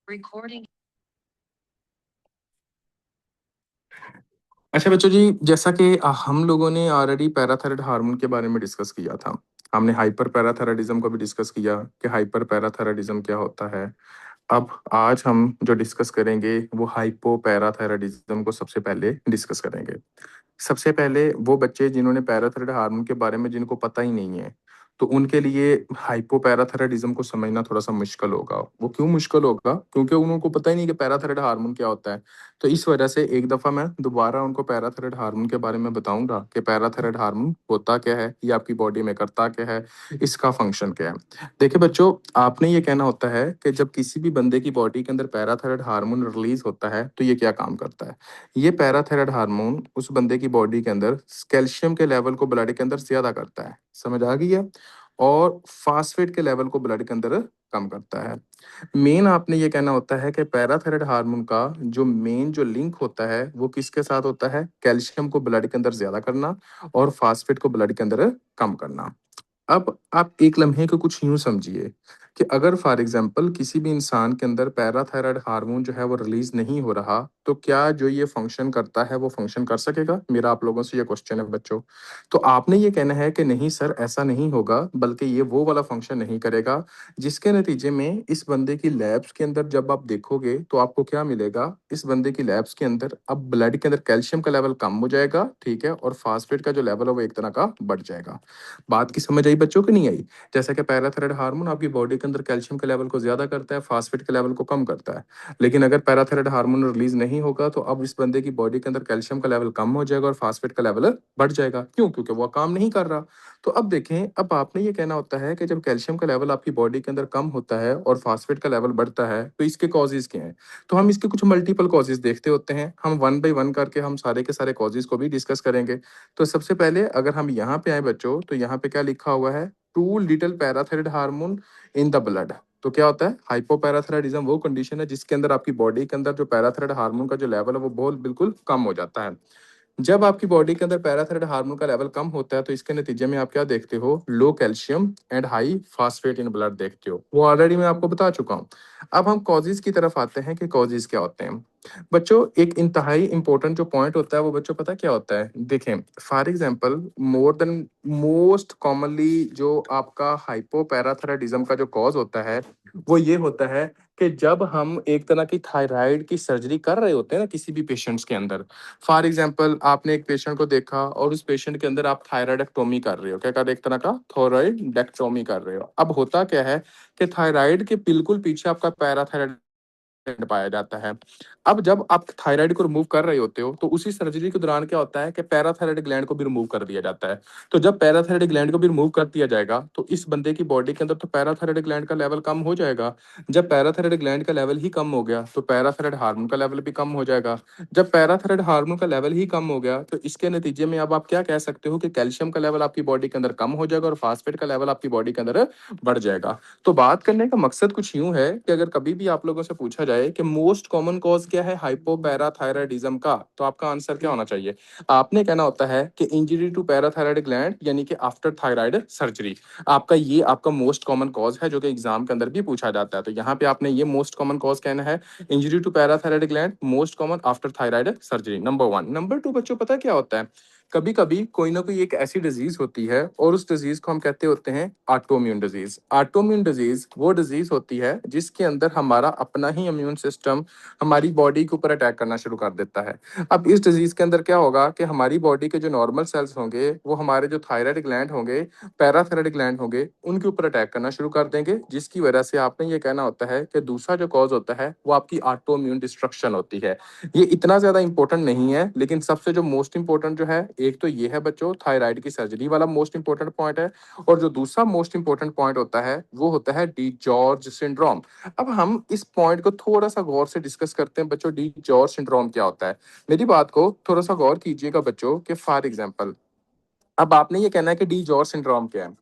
Recording. अच्छा बच्चों जी, जैसा कि हम लोगों ने ऑलरेडी पैराथायराइड हार्मोन के बारे में डिस्कस किया था। हमने हाइपर पैराथायराइडिज्म को भी डिस्कस किया कि हाइपर पैराथायराइडिज्म क्या होता है। अब आज हम जो डिस्कस करेंगे वो हाइपो पैराथायराइडिज्म को सबसे पहले डिस्कस करेंगे। सबसे पहले वो बच्चे जिन्होंने पैराथायराइड हार्मोन के बारे में जिनको पता ही नहीं है, तो उनके लिए हाइपोपैराथायराइडिज्म को समझना थोड़ा-सा मुश्किल होगा। वो क्यों मुश्किल होगा? क्योंकि उनको पता ही नहीं कि पैराथायराइड हार्मोन क्या होता है। तो इस वजह से एक दफ़ा मैं दोबारा उनको पैराथायराइड हार्मोन के बारे में बताऊँगा कि पैराथायराइड हार्मोन होता क्या है, ये आपकी बॉडी में करता क्या है, इसका फंक्शन क्या है। देखिए बच्चों, आपने ये कहना होता है कि जब किसी भी बंदे की बॉडी के अंदर पैराथायराइड हार्मोन रिलीज़ होता है, तो ये क्या काम करता है? ये पैराथायराइड हार्मोन उस बंदे की बॉडी के अंदर कैल्शियम के लेवल को ब्लड के अंदर ज्यादा करता है, समझ आ गई है? और फास्फेट के लेवल को ब्लड के अंदर कम करता है। मेन आपने ये कहना होता है कि पैराथायराइड हार्मोन का जो मेन जो लिंक होता है वो किसके साथ होता है? कैल्शियम को ब्लड के अंदर ज्यादा करना और फास्फेट को ब्लड के अंदर कम करना। अब आप एक लम्हे को कुछ यूं समझिए कि अगर फॉर एग्जांपल किसी भी इंसान के अंदर पैराथायराइड हार्मोन जो है वो रिलीज नहीं हो रहा, तो क्या जो ये फंक्शन करता है वो फंक्शन कर सकेगा? मेरा आप लोगों से ये क्वेश्चन है बच्चों। तो आपने ये कहना है कि नहीं सर, ऐसा नहीं होगा, बल्कि ये वो वाला फंक्शन नहीं करेगा, जिसके नतीजे में इस बंदे की लैब्स के अंदर जब आप देखोगे तो आपको क्या मिलेगा? इस बंदे की लैब्स के अंदर अब ब्लड के अंदर कैल्शियम का लेवल कम हो जाएगा, ठीक है, और फास्फेट का जो लेवल है वो एक तरह का बढ़ जाएगा। बात की समझ आई बच्चों की नहीं आई? जैसा कि पैराथायराइड हार्मोन आपकी बॉडी के अंदर कैल्शियम के लेवल को ज्यादा करता है, फास्फेट के लेवल को कम करता है। लेकिन अगर पैराथायराइड हार्मोन रिलीज नहीं होगा तो अब इस बंदे की बॉडी के अंदर कैल्शियम का लेवल कम हो जाएगा और फास्फेट का लेवल बढ़ जाएगा। क्यों? क्योंकि वो काम नहीं कर रहा। तो अब देखें, अब आपने ये कहना होता है कि जब कैल्शियम का लेवल आपकी बॉडी के अंदर कम होता है और फास्फेट का लेवल बढ़ता है, तो इसके कॉजेज क्या हैं? तो हम इसके कुछ मल्टीपल कॉजेज देखते होते हैं। हम वन बाई वन करके हम सारे के सारे कॉजेज को भी डिस्कस करेंगे। तो सबसे पहले अगर हम यहाँ पे आए बच्चों, तो यहाँ पे क्या लिखा हुआ है? Too little parathyroid hormone in the blood. तो क्या होता है? हाइपोपैराथायराइडिज्म वो कंडीशन है जिसके अंदर आपकी बॉडी के अंदर जो पैराथायराइड हार्मोन का जो लेवल है वो बहुत बिल्कुल कम हो जाता है। जब आपकी बॉडी के अंदर पैराथायराइड हार्मोन का लेवल कम होता है तो इसके नतीजे में आप क्या देखते हो? Low calcium and high phosphate in blood देखते हो। वो ऑलरेडी मैं आपको बता चुका हूँ। अब हम कॉजेज की तरफ आते हैं कि कॉजेज क्या होते हैं। बच्चों, एक इंतहाई इंपॉर्टेंट जो पॉइंट होता है वो बच्चों पता क्या होता है? देखें, for example more than most commonly जो आपका हाइपोपैराथायराइडिज्म का जो कॉज होता है वो ये होता है कि जब हम एक तरह की थायराइड की सर्जरी कर रहे होते हैं ना किसी भी पेशेंट्स के अंदर। फॉर एग्जांपल आपने एक पेशेंट को देखा और उस पेशेंट के अंदर आप थायराइडेक्टोमी कर रहे हो। क्या कर रहे हो? एक तरह का थायराइडेक्टोमी कर रहे हो। अब होता क्या है कि थायराइड के बिल्कुल पीछे आपका पैराथायराइड पाया जाता है। अब जब आप थायराइड को रिमूव कर रहे होते हो तो उसी सर्जरी के दौरान क्या होता है कि पैराथायराइड ग्लैंड को भी रिमूव कर दिया जाता है। तो जब पैराथायराइड ग्लैंड को भी रिमूव कर दिया जाएगा तो इस बंदे की बॉडी के अंदर तो पैराथायराइड ग्लैंड का लेवल कम हो जाएगा। जब पैराथायराइड ग्लैंड का लेवल ही कम हो गया तो पैराथायराइड हार्मोन का लेवल भी कम हो जाएगा। जब पैराथायराइड हार्मोन का लेवल ही कम हो गया तो इसके नतीजे में अब आप क्या कह सकते हो कि कैल्शियम का लेवल आपकी बॉडी के अंदर कम हो जाएगा और फास्फेट का लेवल आपकी बॉडी के अंदर बढ़ जाएगा। तो बात करने का मकसद कुछ यूं है कि अगर कभी भी आप लोगों से पूछा जाए कि मोस्ट कॉमन कॉज क्या है हाइपोपैराथायराइडिज्म का, तो आपका आंसर क्या होना चाहिए? आपने कहना होता है कि इंजरी टू पैराथायराइड ग्लैंड, यानी कि आफ्टर थायराइड सर्जरी। आपका ये आपका मोस्ट कॉमन कॉज है जो कि एग्जाम के अंदर भी पूछा जाता है। तो यहाँ पे आपने ये मोस्ट कॉमन कॉज कहना है, injury to parathyroid gland most common after thyroid surgery, number one. Number two बच्चों पता है क्या होता है? कभी कभी कोई ना कोई एक ऐसी डिजीज होती है और उस डिजीज को हम कहते होते हैं ऑटोइम्यून डिजीज। ऑटोइम्यून डिजीज वो डिजीज होती है जिसके अंदर हमारा अपना ही इम्यून सिस्टम हमारी बॉडी के ऊपर अटैक करना शुरू कर देता है। अब इस डिजीज के अंदर क्या होगा कि हमारी बॉडी के जो नॉर्मल सेल्स होंगे वो हमारे जो थायराइड ग्लैंड होंगे, पैराथायराइड ग्लैंड होंगे, उनके ऊपर अटैक करना शुरू कर देंगे, जिसकी वजह से आपने ये कहना होता है कि दूसरा जो कॉज होता है वो आपकी ऑटोइम्यून डिस्ट्रक्शन होती है। ये इतना ज्यादा इंपॉर्टेंट नहीं है, लेकिन सबसे जो मोस्ट इंपॉर्टेंट जो है एक तो ये है बच्चों, थायराइड की सर्जरी वाला मोस्ट इंपॉर्टेंट पॉइंट है। और जो दूसरा मोस्ट इंपॉर्टेंट पॉइंट होता है वो होता है डी जॉर्ज सिंड्रोम। अब हम इस पॉइंट को थोड़ा सा गौर से डिस्कस करते हैं बच्चों, डी जॉर्ज सिंड्रोम क्या होता है। मेरी बात को थोड़ा सा गौर कीजिएगा बच्चों कि फॉर एग्जाम्पल अब आपने ये कहना है कि डी जॉर्ज सिंड्रोम क्या है।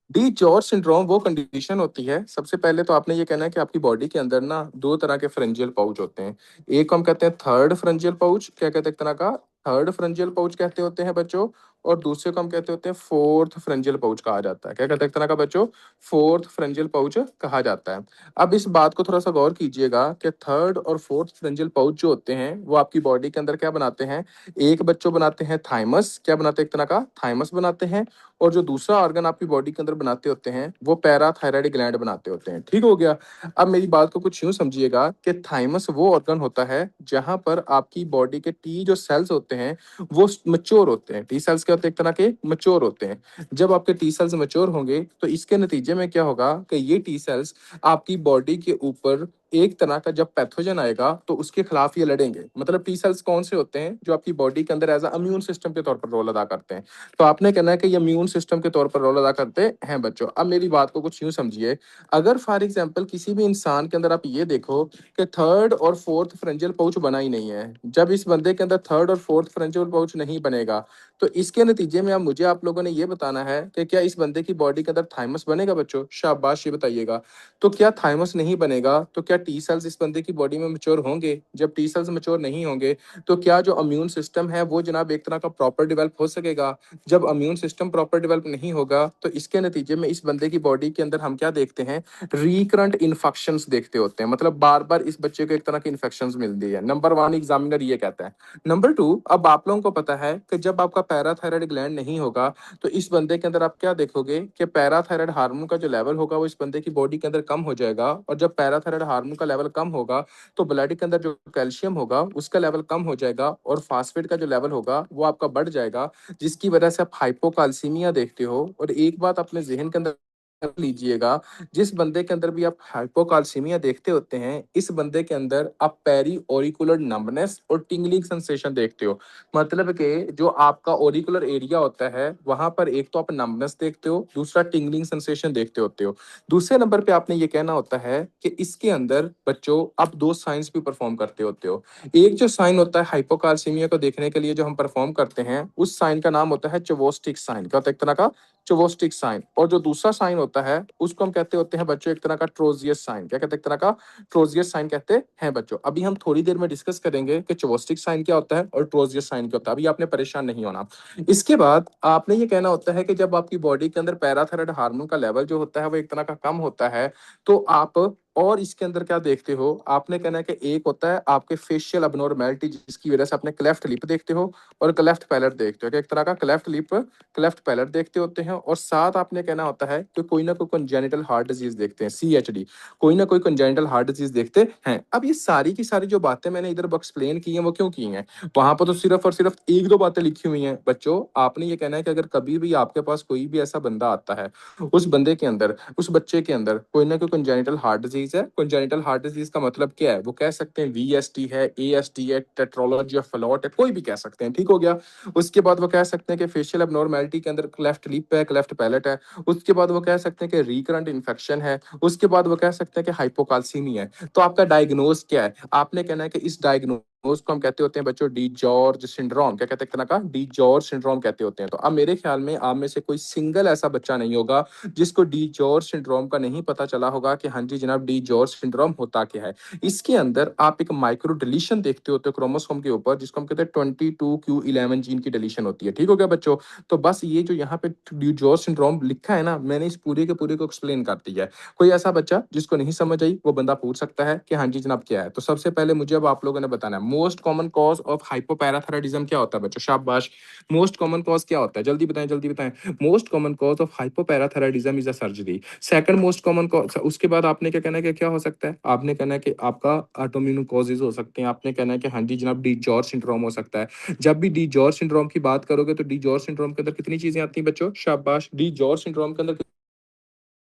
डी जॉर्ज सिंड्रोम वो कंडीशन होती है, सबसे पहले तो आपने ये कहना है कि आपकी बॉडी के अंदर ना दो तरह के फ्रेंजियल पाउच होते हैं। एक को हम कहते हैं थर्ड फ्रेंजियल पाउच, क्या कहते हैं एक तरह का थर्ड फ्रेंजियल पाउच कहते होते हैं बच्चों। और दूसरे को हम कहते होते हैं फोर्थ फ्रेंजियल पाउच कहा जाता है। क्या कहते हैं एक तरह का बच्चों? फोर्थ फ्रेंजियल पाउच कहा जाता है। अब इस बात को थोड़ा सा गौर कीजिएगा कि थर्ड और फोर्थ फ्रेंजियल पाउच जो होते हैं वो आपकी बॉडी के अंदर क्या बनाते हैं? एक बच्चों बनाते हैं थाइमस। क्या बनाते हैं? एक तरह का थाइमस बनाते हैं। और जो दूसरा ऑर्गन आपकी बॉडी के अंदर बनाते होते हैं वो पैराथायराइड ग्लैंड बनाते होते हैं। ठीक हो गया? अब मेरी बात को कुछ यूं समझिएगा कि थाइमस वो ऑर्गन होता है जहां पर आपकी बॉडी के टी जो सेल्स होते हैं वो मच्योर होते हैं। टी सेल्स क्या होते हैं? एक तरह के मच्योर होते हैं। जब आपके टी सेल्स मच्योर होंगे तो इसके नतीजे में क्या होगा कि ये टी सेल्स आपकी बॉडी के ऊपर एक तरह का जब पैथोजन आएगा तो उसके खिलाफ ये लड़ेंगे। मतलब टी सेल्स कौन से होते हैं? जो आपकी बॉडी के अंदर एज इम्यून सिस्टम के तौर पर रोल अदा करते हैं। तो आपने कहना है कि ये इम्यून सिस्टम के तौर पर रोल अदा करते हैं बच्चों। अब मेरी बात को कुछ यूं समझिए, अगर फॉर एग्जाम्पल किसी भी इंसान के अंदर आप ये देखो कि थर्ड और फोर्थ फ्रेंजियल पाउच बना ही नहीं है, जब इस बंदे के अंदर थर्ड और फोर्थ फ्रेंजियल पाउच नहीं बनेगा तो इसके नतीजे में अब मुझे आप लोगों ने ये बताना है कि क्या इस बंदे की बॉडी के अंदर थाइमस बनेगा बच्चों? शाबाश, ये बताइएगा। तो क्या थाइमस नहीं बनेगा तो क्या टी सेल्स इस बंदे की बॉडी में मैच्योर होंगे? जब टी सेल्स मैच्योर नहीं होंगे तो क्या जो इम्यून सिस्टम है वो जनाब एक तरह का प्रॉपर डेवलप हो सकेगा? जब इम्यून सिस्टम प्रॉपर डेवलप नहीं होगा तो इसके नतीजे में इस बंदे की बॉडी के अंदर हम क्या देखते हैं? रिकरेंट इन्फेक्शंस देखते होते हैं। मतलब बार बार इस बच्चे को एक तरह की इन्फेक्शंस मिलती है। नंबर वन एग्जामिनर ये कहता है। नंबर टू, अब आप लोगों को पता है कि जब आपका पैराथायराइड ग्लैंड नहीं होगा तो इस बंदे के अंदर आप क्या देखोगे कि पैराथायराइड हार्मोन का जो लेवल होगा वो इस बंदे की बॉडी के अंदर कम हो जाएगा। और जब पैराथायराइड हार्मोन का लेवल कम होगा तो ब्लड के अंदर जो कैल्शियम होगा उसका लेवल कम हो जाएगा और फास्फेट का जो लेवल होगा वो आपका बढ़ जाएगा, जिसकी वजह से आप हाइपोकाल्सीमिया देखते हो। और एक बात अपने जहन के अंदर रख लीजिएगा, जिस बंदे के अंदर भी आप हाइपोकाल्सीमिया देखते होते हैं इस बंदे के अंदर आप पेरी ओरिकुलर नंबनेस और टिंगलिंग सेंसेशन देखते हो। मतलब कि जो आपका ओरिकुलर एरिया होता है वहां पर एक तो आप नंबनेस देखते हो, दूसरा टिंगलिंग सेंसेशन देखते होते हो। दूसरे नंबर पे आपने ये कहना होता है कि इसके अंदर बच्चों आप दो साइंस भी परफॉर्म करते होते हो। एक जो साइन होता है हाइपोकाल्सीमिया को देखने के लिए जो हम परफॉर्म करते हैं उस साइन का नाम होता है चोवोस्टिक साइन। क्या होता है? एक तरह का चोवोस्टिक साइन। और जो दूसरा साइन होता है उसको हम कहते होते हैं बच्चों एक तरह का ट्रोजियस साइन। क्या कहते हैं? एक तरह का ट्रोजियस साइन कहते हैं बच्चों। अभी हम थोड़ी देर में डिस्कस करेंगे कि चोवोस्टिक साइन क्या होता है और ट्रोजियस साइन क्या होता है। अभी आपने परेशान नहीं होना। इसके बाद आपने ये कहना होता है कि जब आपकी बॉडी के अंदर पैराथायराइड हार्मोन का लेवल जो होता है वो एक तरह का कम होता है तो आप और इसके अंदर क्या देखते हो? आपने कहना है कि एक होता है आपके फेशियल अबनॉर्मेलिटी जिसकी वजह से आपने क्लेफ्ट लिप देखते हो और क्लेफ्ट पैलेट देखते हो। कि एक तरह का क्लेफ्ट लिप क्लेफ्ट पैलेट देखते होते हैं। और साथ आपने कहना होता है कि कोई ना कोई कंजेनिटल हार्ट डिजीज देखते हैं, CHD, कोई ना कोई कंजेनिटल हार्ट डिजीज देखते हैं। अब ये सारी की सारी जो बातें मैंने इधर एक्सप्लेन की हैं वो क्यों की हैं? वहां पर तो सिर्फ और सिर्फ एक दो बातें लिखी हुई हैं बच्चों। आपने ये कहना है कि अगर कभी भी आपके पास कोई भी ऐसा बंदा आता है, उस बंदे के अंदर, उस बच्चे के अंदर कोई ना कोई कंजेनिटल हार्ट डिजीज है। कंजेनिटल हार्ट डिजीज का मतलब क्या है? वो कह सकते हैं VST है, ASD है, टेट्रोलॉजी ऑफ फैलोट है, कोई भी कह सकते हैं। ठीक हो गया? उसके बाद वो कह सकते हैं कि फेशियल एबनॉर्मेलिटी के अंदर क्लेफ्ट लिप है, क्लेफ्ट पैलेट है। उसके बाद वो कह सकते हैं कि रिकरेंट इन्फेक्शन है। उसके बाद वो कह सकते हैं कि हाइपोकाल्सीमिया है। तो आपका डायग्नोज क्या है? आपने कहना है कि इस डायग्नोज को हम कहते होते हैं बच्चों डी जॉर्ज सिंड्रोम। क्या कहते हैं? एक तरह का डी जॉर्ज सिंड्रोम कहते होते हैं। तो अब मेरे ख्याल में आप में से कोई सिंगल ऐसा बच्चा नहीं होगा जिसको डी जॉर्ज सिंड्रोम का नहीं पता चला होगा कि हाँ जी जनाब डी जॉर्ज सिंड्रोम होता क्या है। इसके अंदर आप एक माइक्रो डिलीशन देखते होते हो क्रोमोसोम के ऊपर जिसको हम कहते हैं 22q11 जीन की डिलीशन होती है। ठीक हो गया बच्चों? तो बस ये जो यहाँ पे डी जॉर्ज सिंड्रोम लिखा है ना, मैंने इस पूरे के पूरे को एक्सप्लेन कर दिया है। कोई ऐसा बच्चा जिसको नहीं समझ आई वो बंदा पूछ सकता है कि हाँ जी जनाब क्या है। तो सबसे पहले मुझे अब आप लोगों ने बताना है मोस्ट कॉमन कॉज ऑफ हाइपोपैराथायराइडिज्म क्या होता है बच्चों? शाबाश। मोस्ट कॉमन कॉज क्या होता है? जल्दी बताएं, जल्दी बताएं। Most common cause of hypoparathyroidism is a surgery. Second most common cause, उसके बाद आपने क्या कहना है कि क्या हो सकता है? आपने कहना है कि आपका ऑटोइम्यून कॉजेज हो सकते हैं। आपने कहना है कि हाँ जी जनाब डी जॉर्ज सिंड्रोम हो सकता है। जब भी डी जॉर्ज सिंड्रोम की बात करोगे तो डी जॉर्ज सिंड्रोम के अंदर कितनी चीजें आती हैं बच्चों? शाबाश। डी जॉर्ज सिंड्रोम के अंदर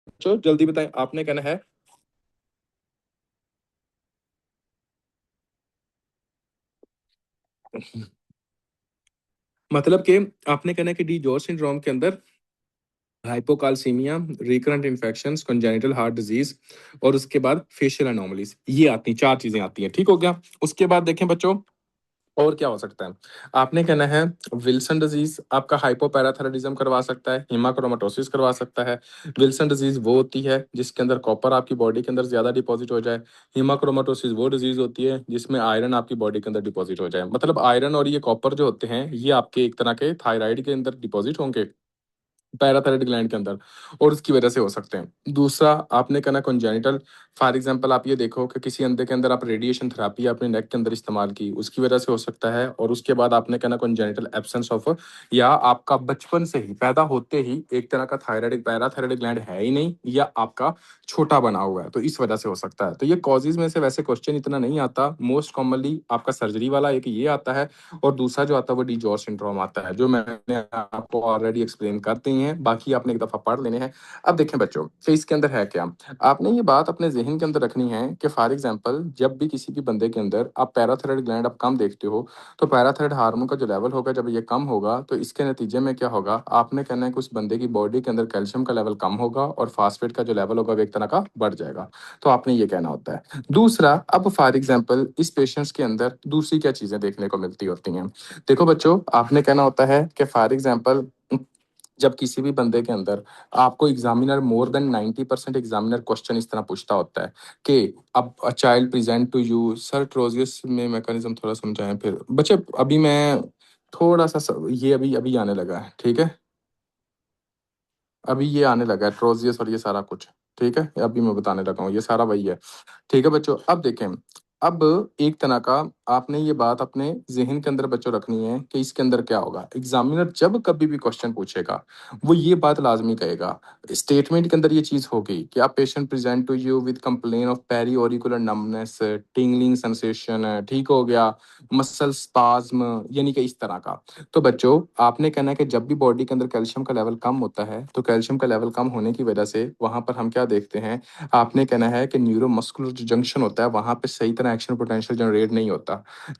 बच्चों जल्दी बताएं, आपने कहना है। मतलब कि आपने कहना है कि डी जॉर्ज सिंड्रोम के अंदर hypocalcaemia, recurrent infections, congenital heart disease और उसके बाद फेशियल एनोमलीज, ये आती हैं, चार चीजें आती हैं। ठीक हो गया? उसके बाद देखें बच्चों, और क्या हो सकता है? आपने कहना है विल्सन डिजीज आपका हाइपोपैराथायराइडिज्म करवा सकता है, हेमाक्रोमेटोसिस करवा सकता है। विल्सन डिजीज वो होती है जिसके अंदर कॉपर आपकी बॉडी के अंदर ज्यादा डिपॉजिट हो जाए। हेमाक्रोमेटोसिस वो डिजीज होती है जिसमें आयरन आपकी बॉडी के अंदर डिपॉजिट हो जाए। मतलब आयरन और ये कॉपर जो होते हैं ये आपके एक तरह के थायराइड के अंदर डिपॉजिट होंगे, पैराथायराइड ग्लैंड के अंदर, और उसकी वजह से हो सकते हैं। दूसरा आपने कहना कॉन्जेनिटल, फॉर एग्जांपल आप ये देखो कि किसी अंधे के अंदर आप रेडिएशन थेरेपी अपने नेक के अंदर इस्तेमाल की, उसकी वजह से हो सकता है। और उसके बाद आपने कहना कॉन्जेनिटल एब्सेंस ऑफ, या आपका बचपन से ही पैदा होते ही एक तरह का थायराइड पैराथायराइड ग्लैंड है ही नहीं, या आपका छोटा बना हुआ है, तो इस वजह से हो सकता है। तो ये कॉजेज में से वैसे क्वेश्चन इतना नहीं आता, मोस्ट कॉमनली आपका सर्जरी वाला एक ये आता है, और दूसरा जो आता है वो डीजॉर्ज सिंड्रोम आता है, जो मैंने आपको ऑलरेडी एक्सप्लेन कर दी है, बाकी आपने एक दफा पढ़ लेने हैं। अब देखें बच्चों कि इसके अंदर है क्या, आपने ये बात अपने जहन के अंदर रखनी है कि फॉर एग्जांपल जब भी किसी भी बंदे के अंदर आप पैराथायराइड ग्लैंड आप कम देखते हो, तो पैराथायराइड हार्मोन का जो लेवल होगा जब ये कम होगा तो इसके नतीजे में क्या होगा, आपने कहना है कि उस बंदे की बॉडी के अंदर कैल्शियम का लेवल कम होगा और फास्फेट का जो लेवल होगा वो एक तरह का बढ़ जाएगा। तो आपने ये कहना होता है। दूसरा, अब फॉर एग्जांपल इस पेशेंट्स के अंदर दूसरी क्या चीजें देखने को मिलती होती हैं। देखो बच्चों, आपने कहना होता है कि फॉर एग्जांपल जब किसी भी बंदे के अंदर आपको examiner more than 90% examiner question इस तरह पूछता होता है कि अब a child present to you sir, Trousseau's में मैकेनिज्म थोड़ा समझाएं फिर बच्चे। अभी मैं थोड़ा सा ये अभी अभी आने लगा है, ठीक है। अभी ये आने लगा है ट्रोजियस और ये सारा कुछ, ठीक है, अभी मैं बताने लगा हूँ, ये सारा वही है। ठीक है बच्चों, अब देखें, अब एक तरह का आपने ये बात अपने जहन के अंदर बच्चों रखनी है कि इसके अंदर क्या होगा। एग्जामिनर जब कभी भी क्वेश्चन पूछेगा वो ये बात लाजमी कहेगा, स्टेटमेंट के अंदर ये चीज होगी कि आप patient present to you with complain of periauricular numbness, tingling sensation, ठीक हो गया, मसल स्पाज्म, यानी कि इस तरह का। तो बच्चों आपने कहना है कि जब भी बॉडी के अंदर कैल्शियम का लेवल कम होता है तो कैल्शियम का लेवल कम होने की वजह से वहां पर हम क्या देखते हैं, आपने कहना है कि न्यूरोमस्कुलर जो जंक्शन होता है वहां पे सही तरह एक्शन पोटेंशियल जनरेट नहीं होता।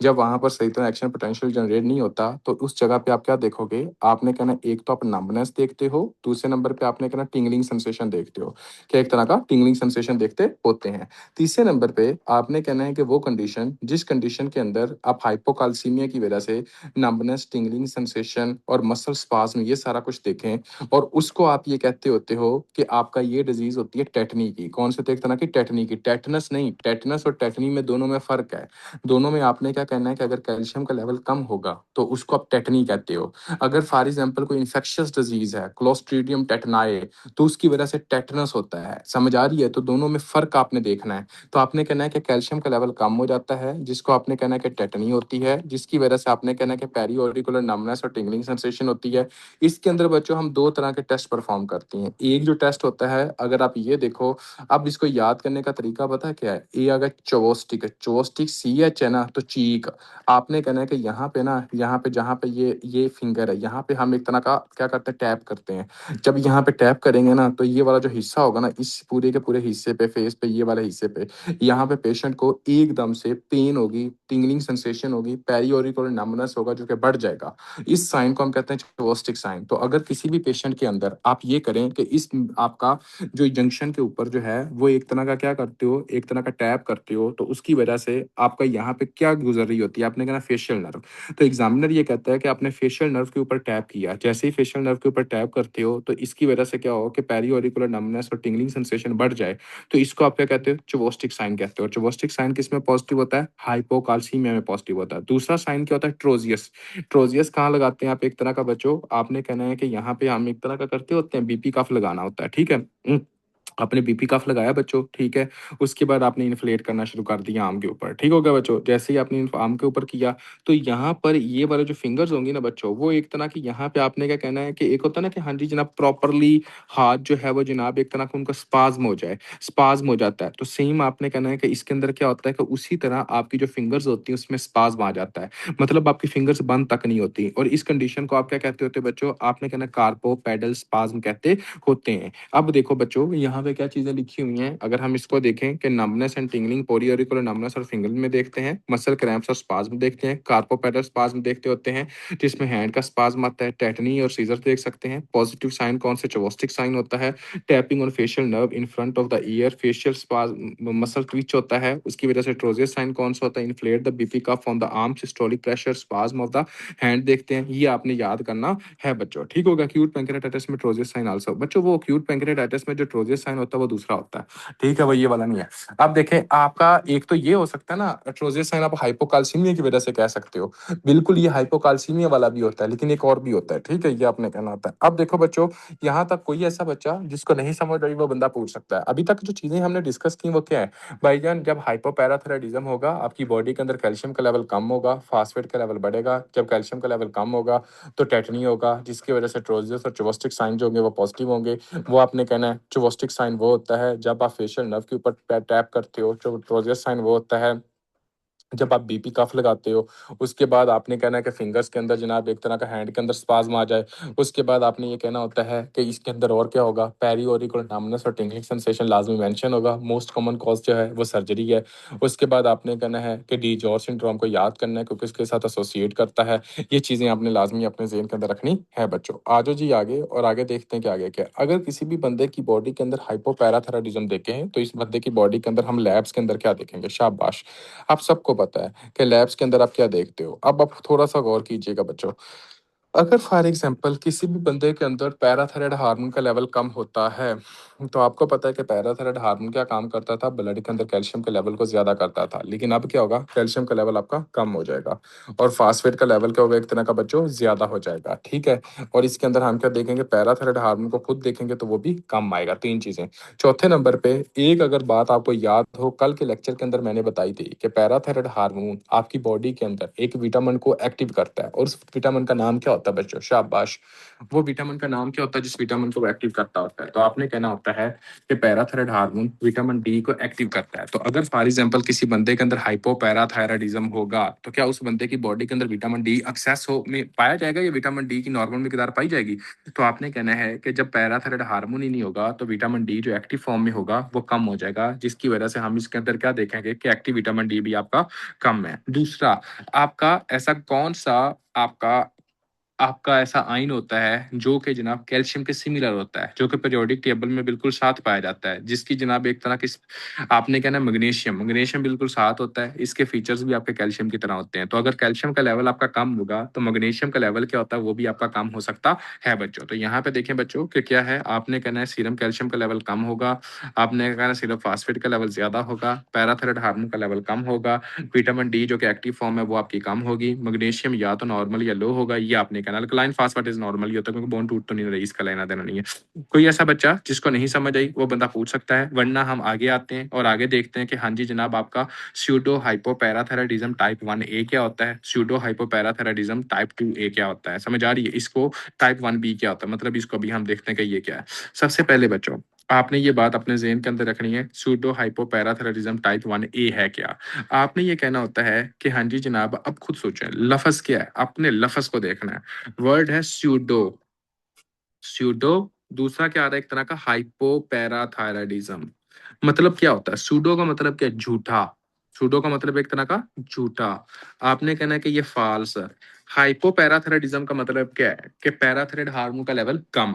जब वहां पर सही तरह एक्शन पोटेंशियल जनरेट नहीं होता तो उस जगह पे आप क्या देखोगे, आपने कहना एक तो आप नंबनेस देखते हो, दूसरे नंबर पे आपने कहना टिंगलिंग सेंसेशन देखते हो, कि एक तरह का टिंगलिंग सेंसेशन देखते होते हैं। तीसरे नंबर पे आपने कहना है कि वो कंडीशन जिस कंडीशन के अंदर आप हाइपोकाल्सीमिया की वजह से नंबनेस, टिंगलिंग सेंसेशन और मसल स्पाज्म ये सारा कुछ देखें, और उसको आप ये कहते होते हो कि आपका ये डिजीज होती है टेटनी की। कौन से, तो एक तरह की टेटनी की, टेटनस नहीं, टेटनस और टेटनी में दोनों में फर्क है। दोनों में आपने क्या कहना है कि अगर कैल्शियम का लेवल कम होगा तो उसको आप टेटनी कहते हो। अगर फॉर एग्जाम्पल कोई इन्फेक्शियस डिजीज है, क्लोस्ट्रीडियम टेटनाए, तो उसकी वजह से टेटनस होता है। समझ आ रही है? तो दोनों में फर्क आपने देखना है। तो आपने कहना है कि कैल्शियम का लेवल कम हो जाता है जिसको आपने कहना है कि टेटनी होती है, जिसकी वजह से आपने कहना है कि पेरी ऑरिकुलर नमनेस और टिंगलिंग सेंसेशन होती है। इसके अंदर बच्चों हम दो तरह के टेस्ट परफॉर्म करती हैं। एक जो टेस्ट होता है, अगर आप ये देखो, अब इसको याद करने का तरीका पता है क्या है, ये अगर चोस्टिक है, चोस्टिक CH है ना, तो चीक, आपने कहना है कि यहाँ पे ना, यहाँ पे जहाँ पे ये फिंगर है, यहाँ पे हम एक तरह का क्या करते हैं, टैप करते हैं। जब यहाँ पे टैप करेंगे ना तो ये वाला जो हिस्सा होगा ना, इस पूरे के पूरे हिस्से पे, फेस पे, ये वाले हिस्से पे, यहाँ पे पेशेंट को एकदम से पेन होगी, टिंगलिंग सेंसेशन होगी, पेरिओरिकुलर नंबनेस होगा जो कि बढ़ जाएगा। इस साइन को हम कहते हैं चोस्टिक साइन। तो अगर किसी भी पेशेंट के अंदर आप ये करें कि इस आपका जो जंक्शन के ऊपर जो है वो एक तरह का क्या करते हो, एक तरह का टैप करते हो, तो उसकी वजह से आपका यहाँ पे क्या गुजर रही होती है, आपने कहना फेशियल नर्व। तो एग्जामिनर ये कहता है कि आपने फेशियल नर्व के ऊपर टैप किया, जैसे ही फेशियल नर्व के ऊपर टैप करते हो तो इसकी वजह से क्या हो कि पेरिओरिकुलर नंबनेस और टिंगलिंग सेंसेशन बढ़ जाए, तो इसको आप क्या कहते हो, चोवोस्टिक साइन कहते हो। और चोवोस्टिक साइन किस में पॉजिटिव होता है, हाइपोकाल्सीमिया में पॉजिटिव होता है। दूसरा साइन क्या होता है, ट्रोजियस। ट्रोजियस कहाँ लगाते हैं आप, एक तरह का बच्चों आपने कहना है कि यहाँ पे हम एक तरह का करते होते हैं, बीपी कफ लगाना होता है, ठीक है। आपने बीपी कफ लगाया बच्चों, ठीक है। उसके बाद आपने इन्फ्लेट करना शुरू कर दिया आर्म के ऊपर, ठीक हो गया बच्चों। जैसे ही आपने आर्म के ऊपर किया तो यहाँ पर ये वाले जो फिंगर्स होंगी ना बच्चों, वो एक तरह की, यहाँ पे आपने क्या कहना है कि एक होता है ना कि हाँ जी जनाब प्रॉपरली हाथ जो है वो जनाब एक तरह का उनका स्पाज्म हो जाए, स्पाज्म हो जाता है। तो सेम आपने कहना है कि इसके अंदर क्या होता है कि उसी तरह आपकी जो फिंगर्स होती हैं उसमें स्पाज्म आ जाता है, मतलब आपकी फिंगर्स बंद तक नहीं होती। और इस कंडीशन को आप क्या कहते होते बच्चों, आपने कहना कार्पो पेडल स्पाज्म कहते होते हैं। अब देखो बच्चों, यहाँ पे क्या चीज़ें लिखी हुई हैं, अगर हम इसको देखें कि नंबनेस एंड टिंगलिंग, पोरियोरिकुलर नंबनेस और फिंगरिंग में देखते हैं, मसल क्रैम्प्स और स्पाज़्म देखते हैं, कार्पोपेडल स्पाज़्म देखते होते हैं, जिसमें हैंड का स्पाज़्म आता है, टेटनी और सीज़र देख सकते हैं। पॉजिटिव साइन कौन से? चोवोस्टिक साइन होता है, टैपिंग और facial nerve in front of the ear, facial spasm muscle twitch होता है, उसकी वजह से ट्रोज़ियस साइन कौन सा होता है? Inflate the BP cuff on the arm, systolic pressure, spasm of the hand देखते हैं। ये आपने याद करना है बच्चों, ठीक होगा। एक्यूट पैंक्रेयाटाइटिस में ट्रोज़ियस साइन आल्सो, बच्चों वो एक्यूट पैंक्रेयाटाइटिस में जो ट्रोज़ियस साइन होता है वो दूसरा होता है, ठीक है, वो ये वाला नहीं है। अब देखें, आपका एक तो ये हो सकता है ना, ट्रोज़ियस साइन आप हाइपोकाल्सीमिया की वजह से कह सकते हो, बिल्कुल ये हाइपोकाल्सीमिया वाला भी होता है, लेकिन एक और भी होता है, ठीक है, ये आपने कहना होता है। अब देखो बच्चों, यहाँ तक कोई ऐसा बच्चा जिसको नहीं समझ आई वो बंदा पूछ सकता है। अभी तक जो चीजें हमने डिस्कस की वो क्या है भाईजान? जब हाइपोपैराथायराइडिज्म होगा, आपकी बॉडी के अंदर कैल्शियम का लेवल कम होगा, फास्फेट का लेवल बढ़ेगा। जब कैल्शियम का लेवल कम होगा तो टेटनी होगा, जिसकी वजह से ट्रोज़ियस और चोवोस्टिक साइन जो होंगे वो पॉजिटिव होंगे। वो आपने कहना है चोवोस्टिक साइन वो होता है जब आप फेशियल नर्व के ऊपर टैप करते हो, जो ट्रोज़ियस साइन वो होता है जब आप बीपी कफ लगाते हो। उसके बाद आपने कहना है कि फिंगर्स के अंदर जनाब एक तरह का हैंड के अंदर स्पाज्म आ जाए। उसके बाद आपने ये कहना होता है कि इसके अंदर और क्या होगा, पेरिओरिकुलर नंबनेस और टिंगलिंग सेंसेशन लाजमी मेंशन होगा। मोस्ट कॉमन कॉज जो है वो सर्जरी है। उसके बाद आपने कहना है कि डी जॉर्ज सिंड्रोम को याद करना है क्योंकि इसके साथ एसोसिएट करता है। ये चीज़ें आपने लाजमी अपने ज़हन के अंदर रखनी है बच्चों। आ जाओ जी आगे, और आगे देखते हैं कि आगे क्या है। अगर किसी भी बंदे की बॉडी के अंदर हाइपोपैराथायराइडिज्म देखें तो इस बंदे की बॉडी के अंदर हम लैब्स के अंदर क्या देखेंगे? शाबाश, आप सबको पता है कि लैब्स के अंदर आप क्या देखते हो। अब आप थोड़ा सा गौर कीजिएगा बच्चों, अगर फॉर एग्जांपल किसी भी बंदे के अंदर पैराथायराइड हार्मोन का लेवल कम होता है, तो आपको पता है कि पैराथायराइड हार्मोन क्या काम करता था? ब्लड के अंदर कैल्शियम के लेवल को ज़्यादा करता था। लेकिन अब क्या होगा? कैल्शियम का लेवल आपका कम हो जाएगा और फास्फेट का लेवल क्या होगा? एक तरह का बच्चों ज़्यादा हो जाएगा, ठीक है। और इसके अंदर हम क्या देखेंगे? पैराथायराइड हार्मोन को खुद देखेंगे तो वो भी कम आएगा। 3 चीज़ें। चौथे नंबर पे एक अगर बात आपको याद हो, कल के लेक्चर के अंदर मैंने बताई थी कि पैराथायराइड हार्मोन आपकी बॉडी के अंदर एक विटामिन को एक्टिव करता है, और उस विटामिन का नाम क्या होता है बच्चों? शाबाश, वो विटामिन का नाम क्या होता है जिस विटामिन को एक्टिव करता होता है? तो आपने कहना होता है कि पैराथायराइड हार्मोन विटामिन डी को एक्टिव करता है। तो अगर फॉर एग्जांपल किसी बंदे के अंदर हाइपोपैराथायराइडिज्म होगा तो क्या उस बंदे की बॉडी के अंदर विटामिन डी एक्सेस हो में पाया जाएगा या विटामिन डी की नॉर्मल मिकदार पाई जाएगी? तो आपने कहना है कि जब पैराथायराइड हार्मोन ही नहीं होगा तो विटामिन डी जो एक्टिव फॉर्म में होगा वो कम हो जाएगा, जिसकी वजह से हम इसके अंदर क्या देखेंगे कि एक्टिव विटामिन डी भी आपका कम है। दूसरा, आपका ऐसा कौन सा आपका आपका ऐसा आयन होता है जो कि जनाब कैल्शियम के सिमिलर होता है, जो कि पीरियोडिक टेबल में बिल्कुल साथ पाया जाता है, जिसकी जनाब एक तरह की आपने कहना है मैग्नीशियम। मैग्नीशियम बिल्कुल साथ होता है, इसके फीचर्स भी आपके कैल्शियम की तरह होते हैं। तो अगर कैल्शियम का लेवल आपका कम होगा तो मैग्नीशियम का लेवल क्या होता है? वो भी आपका कम हो सकता है बच्चों। तो यहाँ पे देखें बच्चों कि क्या है, आपने कहना है सीरम कैल्शियम का लेवल कम होगा, आपने कहना है सीरम फास्फेट का लेवल ज्यादा होगा, पैराथायराइड हार्मोन का लेवल कम होगा, विटामिन डी जो कि एक्टिव फॉर्म है वो आपकी कम होगी, मैग्नीशियम या तो नॉर्मल या लो होगा, ये आपने कहना। अल्कलाइन फास्फेट नॉर्मल ही होता है क्योंकि बॉन्ड टूट तो नहीं रही, इसका लेना देना नहीं है। कोई ऐसा बच्चा जिसको नहीं समझ आई वो बंदा पूछ सकता है, वरना हम आगे आते हैं और आगे देखते हैं कि हाँ जी जनाब आपका स्यूडो हाइपोपैराथायराइडिज्म टाइप 1A क्या होता है, स्यूडो हाइपोपैराथायराइडिज्म टाइप 2A क्या होता है, समझ आ रही है? इसको टाइप 1B क्या होता है, मतलब इसको भी हम देखते हैं कि ये क्या है। सबसे पहले बच्चों आपने ये बात अपने ज़हन के अंदर रखनी है, स्यूडो हाइपोपैराथायराइडिज्म टाइप 1A है क्या? आपने ये कहना होता है कि हाँ जी जनाब, अब खुद सोचें लफ्ज़ क्या है, अपने लफ्ज़ को देखना है। वर्ड है स्यूडो, स्यूडो, दूसरा क्या आ रहा है? एक तरह का हाइपोपैराथायराइडिज्म। मतलब क्या होता है? सूडो का मतलब क्या है? झूठा। सूडो का मतलब एक तरह का झूठा। आपने कहना है कि ये फॉल्स है। हाइपोपैराथायराइडिज्म का मतलब क्या है? कि पैराथायराइड हार्मोन का लेवल कम।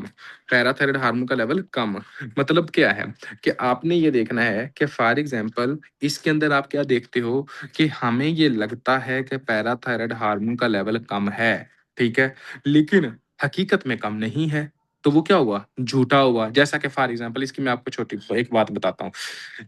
पैराथायराइड हार्मोन का लेवल कम मतलब क्या है? कि आपने ये देखना है कि फॉर एग्जांपल इसके अंदर आप क्या देखते हो कि हमें ये लगता है कि पैराथायराइड हार्मोन का लेवल कम है, ठीक है, लेकिन हकीकत में कम नहीं है। तो वो क्या हुआ? झूठा हुआ। जैसा कि फॉर एग्जांपल इसकी मैं आपको छोटी एक बात बताता हूँ।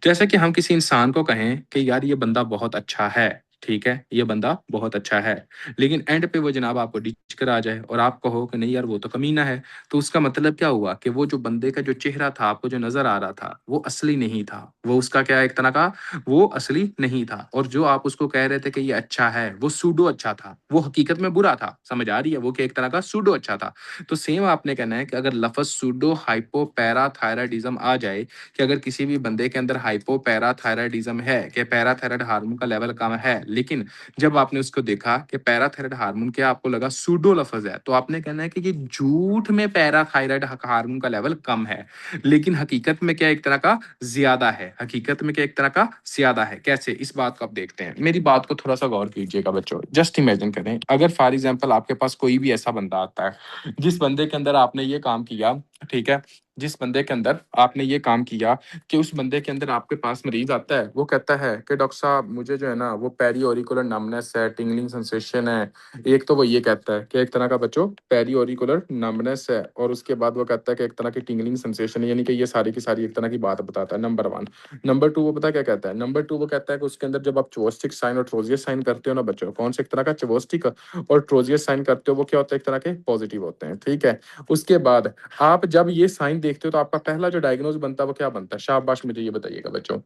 जैसे कि हम किसी इंसान को कहें कि यार ये बंदा बहुत अच्छा है, ठीक है, ये बंदा बहुत अच्छा है, लेकिन एंड पे वो जनाब आपको डिच कर आ जाए और आप कहो कि नहीं यार वो तो कमीना है, तो उसका मतलब क्या हुआ कि वो जो बंदे का जो चेहरा था आपको जो नजर आ रहा था वो असली नहीं था, वो उसका क्या एक तरह का वो असली नहीं था, और जो आप उसको कह रहे थे कि ये अच्छा है वो सूडो अच्छा था, वो हकीकत में बुरा था। समझ आ रही है? वो क्या एक तरह का सूडो अच्छा था। तो सेम आपने कहना है कि अगर लफ्ज सूडो हाइपोपैराथायराइडिज्म आ जाए कि अगर किसी भी बंदे के अंदर हाइपोपैराथायराइडिज्म है कि पैराथायराइड हार्मोन का लेवल कम है लेकिन जब आपने उसको देखा कि पैराथायराइड हार्मोन क्या आपको लगा सूडो लफ्ज है, तो आपने कहना है कि ये झूठ में पैराथायराइड हार्मोन का लेवल कम है, लेकिन हकीकत में क्या एक तरह का ज्यादा है। हकीकत में क्या एक तरह का ज्यादा है। कैसे, इस बात को आप देखते हैं। मेरी बात को थोड़ा सा गौर कीजिएगा बच्चों। जस्ट इमेजिन करें, अगर फॉर एग्जाम्पल आपके पास कोई भी ऐसा बंदा आता है जिस बंदे के अंदर आपने ये काम किया, ठीक है, जिस बंदे के अंदर आपने ये काम किया कि उस बंदे के अंदर आपके पास मरीज आता है, वो कहता है कि डॉक्टर साहब मुझे जो है ना वो पेरी ऑरिकुलर नमनेस है, टिंगलिंग सेंसेशन है। एक तो वो ये कहता है कि एक तरह का बच्चों पेरी ऑरिकुलर नमनेस है, और उसके बाद वो कहता है कि एक तरह की टिंगलिंग सेंसेशन है, यानी कि ये सारी की सारी एक तरह की बात बताता है, नंबर वन। नंबर टू वो पता क्या कहता है? नंबर टू वो कहता है कि उसके अंदर जब आप चोस्टिक साइन और ट्रोजियस साइन करते हो ना बच्चों, कौन से एक तरह का चोस्टिक और ट्रोजियस साइन करते हो, वो क्या होता है एक तरह के पॉजिटिव होते हैं, ठीक है। उसके बाद आप जब ये साइन देखते हो तो आपका पहला जो डायग्नोज बनता है वो क्या बनता है? शाबाश, मुझे ये बताइएगा बच्चों,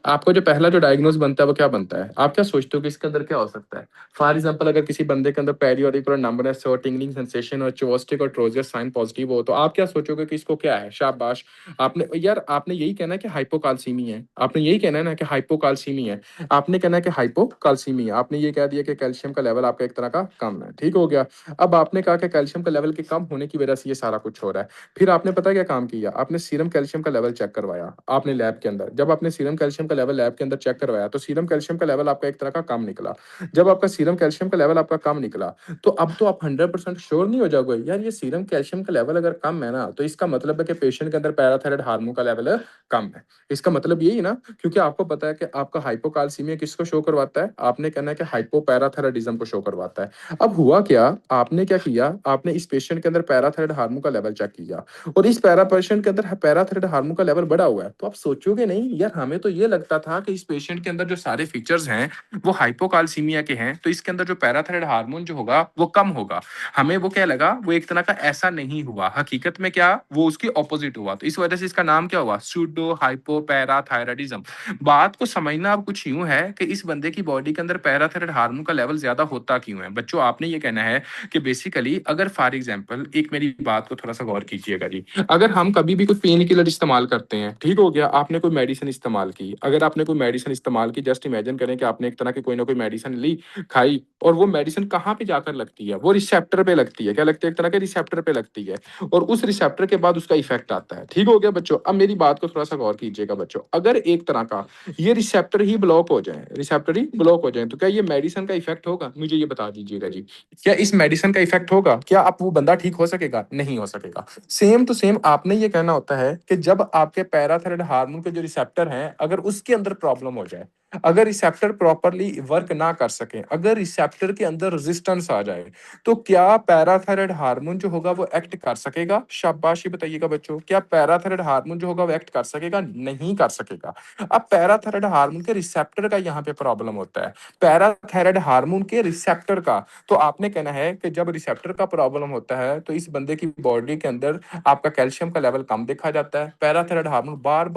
आपको जो पहला जो डायग्नोज बनता है वो क्या बनता है? आप क्या सोचते हो कि इसके अंदर क्या हो सकता है? फॉर एग्जाम्पल अगर किसी बंदे के अंदर पेरियोडिकुलर नंबरनेस और टिंगलिंग सेंसेशन और चोस्टिक और ट्रोजियस साइन पॉजिटिव हो, तो आप क्या सोचोगे कि इसको क्या है? शाबाश, आपने यार आपने यही कहना है कि हाइपोकाल्सीमी है, आपने यही कहना है ना कि हाइपोकाल्सीमी है, आपने कहना है कि हाइपोकाल्सीमी है, आपने ये कह दिया कि कैल्शियम का लेवल आपका एक तरह का कम है, ठीक हो गया। अब आपने कहा कि कैल्शियम का लेवल के कम होने की वजह से ये सारा कुछ हो रहा है। फिर आपने पता क्या काम किया? आपने सीरम कैल्शियम का लेवल चेक करवाया आपने लैब के अंदर। जब आपने सीरम कैल्शियम का लेवल लैब के अंदर चेक करवाया तो सीरम कैल्शियम का लेवल आपका एक तरह का कम निकला। जब आपका सीरम कैल्शियम का लेवल आपका कम निकला, तो अब तो आप 100% श्योर नहीं हो जाओगे यार ये सीरम कैल्शियम का लेवल अगर कम है ना, तो इसका मतलब है कि पेशेंट के अंदर पैराथायराइड हार्मोन का लेवल कम है। इसका मतलब यही ना, क्योंकि आपको पता है कि आपका हाइपोकाल्सीमिया किसको शो करवाता है? आपने कहना है कि हाइपोपैराथायराइडिज्म को शो करवाता है। अब हुआ क्या, आपने क्या किया, आपने इस पेशेंट के अंदर पैराथायराइड हार्मोन का लेवल चेक किया और इस पैरा पेशेंट के अंदर पैराथायराइड हार्मोन का लेवल बढ़ा हुआ है। तो आप सोचोगे नहीं यार हमें तो ये लगता था कि इस पेशेंट के अंदर जो सारे फीचर्स हैं वो हाइपोकाल्सीमिया के हैं, तो इसके अंदर जो पैराथायराइड हार्मोन जो होगा वो कम होगा। हमें वो क्या लगा, वो एक तरह का ऐसा नहीं हुआ। हकीकत में क्या, वो उसकी ऑपोजिट हुआ। तो इस वजह से इसका नाम क्या हुआ? सूडो हाइपोपैराथायराइडिज्म। बात को समझना अब कुछ यूं है कि इस बंदे की बॉडी के अंदर पैराथायराइड हार्मोन का लेवल ज्यादा होता क्यों है। बच्चों आपने ये कहना है कि बेसिकली अगर फॉर एग्जांपल, एक मेरी बात को थोड़ा सा गौर कीजिएगा जी, अगर हम कभी भी कोई पेन किलर इस्तेमाल करते हैं, ठीक हो गया, आपने कोई मेडिसिन इस्तेमाल की, अगर आपने कोई मेडिसिन इस्तेमाल की, जस्ट इमेजिन करें कि आपने एक तरह की कोई ना कोई मेडिसिन ली, खाई, और वो मेडिसिन कहाँ पे जाकर लगती है? वो रिसेप्टर पे लगती है। क्या लगती है? एक तरह के रिसेप्टर पे लगती है, और उस रिसेप्टर के बाद उसका इफेक्ट आता है, ठीक हो गया बच्चों। अब मेरी बात को थोड़ा सा गौर कीजिएगा बच्चों, अगर एक तरह का ये रिसेप्टर ही ब्लॉक हो जाए, रिसेप्टर ही ब्लॉक हो जाए, तो क्या ये मेडिसिन का इफेक्ट होगा? मुझे ये बता दीजिएगा जी, क्या इस मेडिसिन का इफेक्ट होगा? क्या आप वो बंदा ठीक हो सकेगा? नहीं हो सकेगा। सेम टू सेम आपने ये कहना होता है कि जब आपके पैराथायराइड हार्मोन के जो रिसेप्टर हैं, अगर उसके अंदर प्रॉब्लम हो जाए, अगर रिसेप्टर प्रॉपरली वर्क ना कर सके, अगर रिसेप्टर के अंदर रेजिस्टेंस आ जाए, तो क्या पैराथायराइड हार्मोन जो होगा वो एक्ट कर सकेगा? शाबाशी बताइएगा बच्चों, क्या पैराथायराइड हार्मोन जो होगा वो एक्ट कर सकेगा? नहीं कर सकेगा। अब पैराथायराइड हार्मोन के रिसेप्टर का यहाँ पे प्रॉब्लम होता है, पैराथायराइड हार्मोन के रिसेप्टर का। तो आपने कहना है कि जब रिसेप्टर का प्रॉब्लम होता है तो इस बंदे की बॉडी के अंदर आपका कैल्शियम का लेवल कम देखा जाता है। पैराथायराइड हार्मोन बार